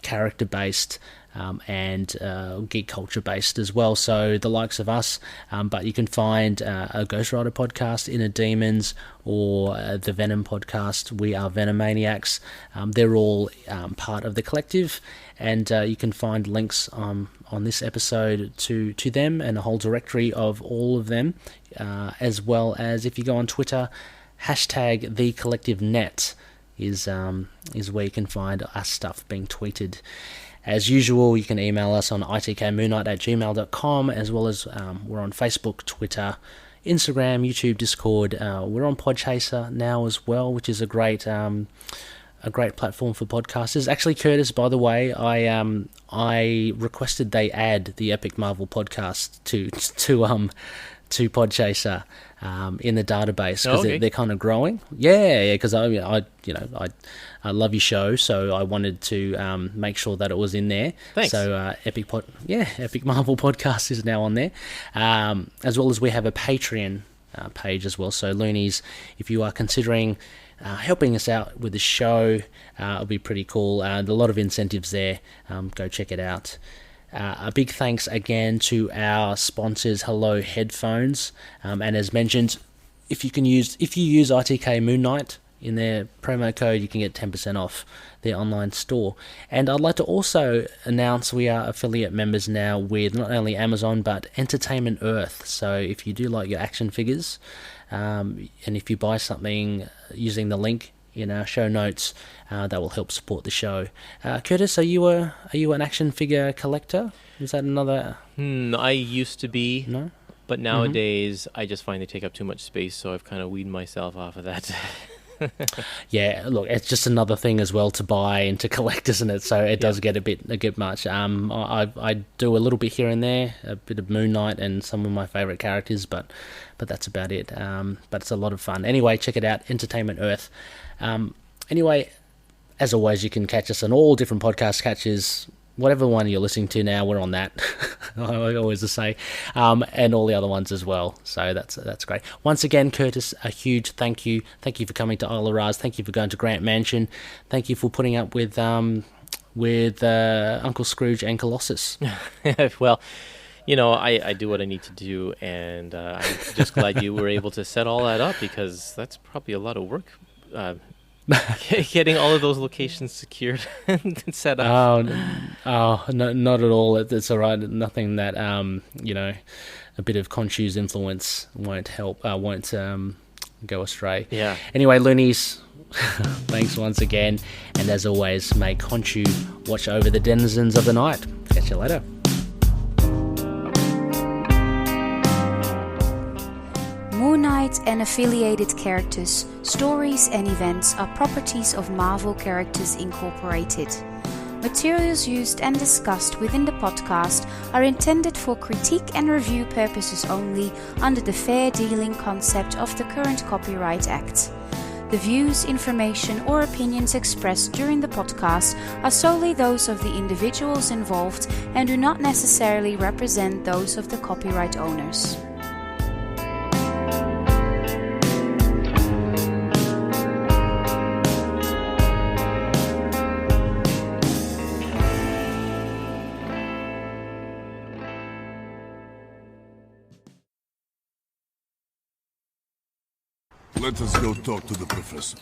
[SPEAKER 2] character-based, and geek culture-based as well. So the likes of us, but you can find a Ghost Rider podcast, Inner Demons, or the Venom podcast, We Are Venomaniacs. They're all part of the collective, and you can find links on this episode to them and a whole directory of all of them, as well as if you go on Twitter, hashtag #TheCollectiveNet is where you can find our stuff being tweeted. As usual, you can email us on itkmoonnight@gmail.com, as well as we're on Facebook, Twitter, Instagram, YouTube, Discord. We're on Podchaser now as well, which is a great platform for podcasters. Actually, Kurtis, by the way, I requested they add the Epic Marvel podcast to Podchaser in the database, because they're kind of growing. Yeah, because I love your show, so I wanted to make sure that it was in there.
[SPEAKER 3] Thanks.
[SPEAKER 2] So Epic Marvel Podcast is now on there, as well as we have a Patreon page as well. So Loonies, if you are considering helping us out with the show, it'll be pretty cool. A lot of incentives there. Go check it out. A big thanks again to our sponsors, Hello Headphones, and as mentioned, if you use ITK Moon Knight in their promo code, you can get 10% off their online store. And I'd like to also announce we are affiliate members now with not only Amazon but Entertainment Earth. So if you do like your action figures, and if you buy something using the link in our show notes, that will help support the show. Kurtis, are you an action figure collector? Is that another?
[SPEAKER 3] I used to be.
[SPEAKER 2] No.
[SPEAKER 3] But nowadays, I just find they take up too much space, so I've kind of weaned myself off of that.
[SPEAKER 2] Yeah, look, it's just another thing as well to buy and to collect, isn't it? So it does get a bit much. I do a little bit here and there, a bit of Moon Knight and some of my favourite characters, but that's about it. But it's a lot of fun. Anyway, check it out, Entertainment Earth. Anyway, as always, you can catch us on all different podcast catches. Whatever one you're listening to now, we're on that. I always say, and all the other ones as well. So that's great. Once again, Kurtis, a huge thank you. Thank you for coming to Isla Ra. Thank you for going to Grant Mansion. Thank you for putting up with Uncle Scrooge and Colossus.
[SPEAKER 3] Well, I do what I need to do, and I'm just glad you were able to set all that up, because that's probably a lot of work. Getting all of those locations secured and set up.
[SPEAKER 2] No, not at all. It's all right. Nothing that a bit of Khonshu's influence won't help. Won't go astray.
[SPEAKER 3] Yeah.
[SPEAKER 2] Anyway, Loonies, thanks once again, and as always, may Khonshu watch over the denizens of the night. Catch you later.
[SPEAKER 12] Moon Knight and affiliated characters, stories and events are properties of Marvel Characters Incorporated. Materials used and discussed within the podcast are intended for critique and review purposes only under the fair dealing concept of the current Copyright Act. The views, information or opinions expressed during the podcast are solely those of the individuals involved and do not necessarily represent those of the copyright owners.
[SPEAKER 11] Let us go talk to the professor.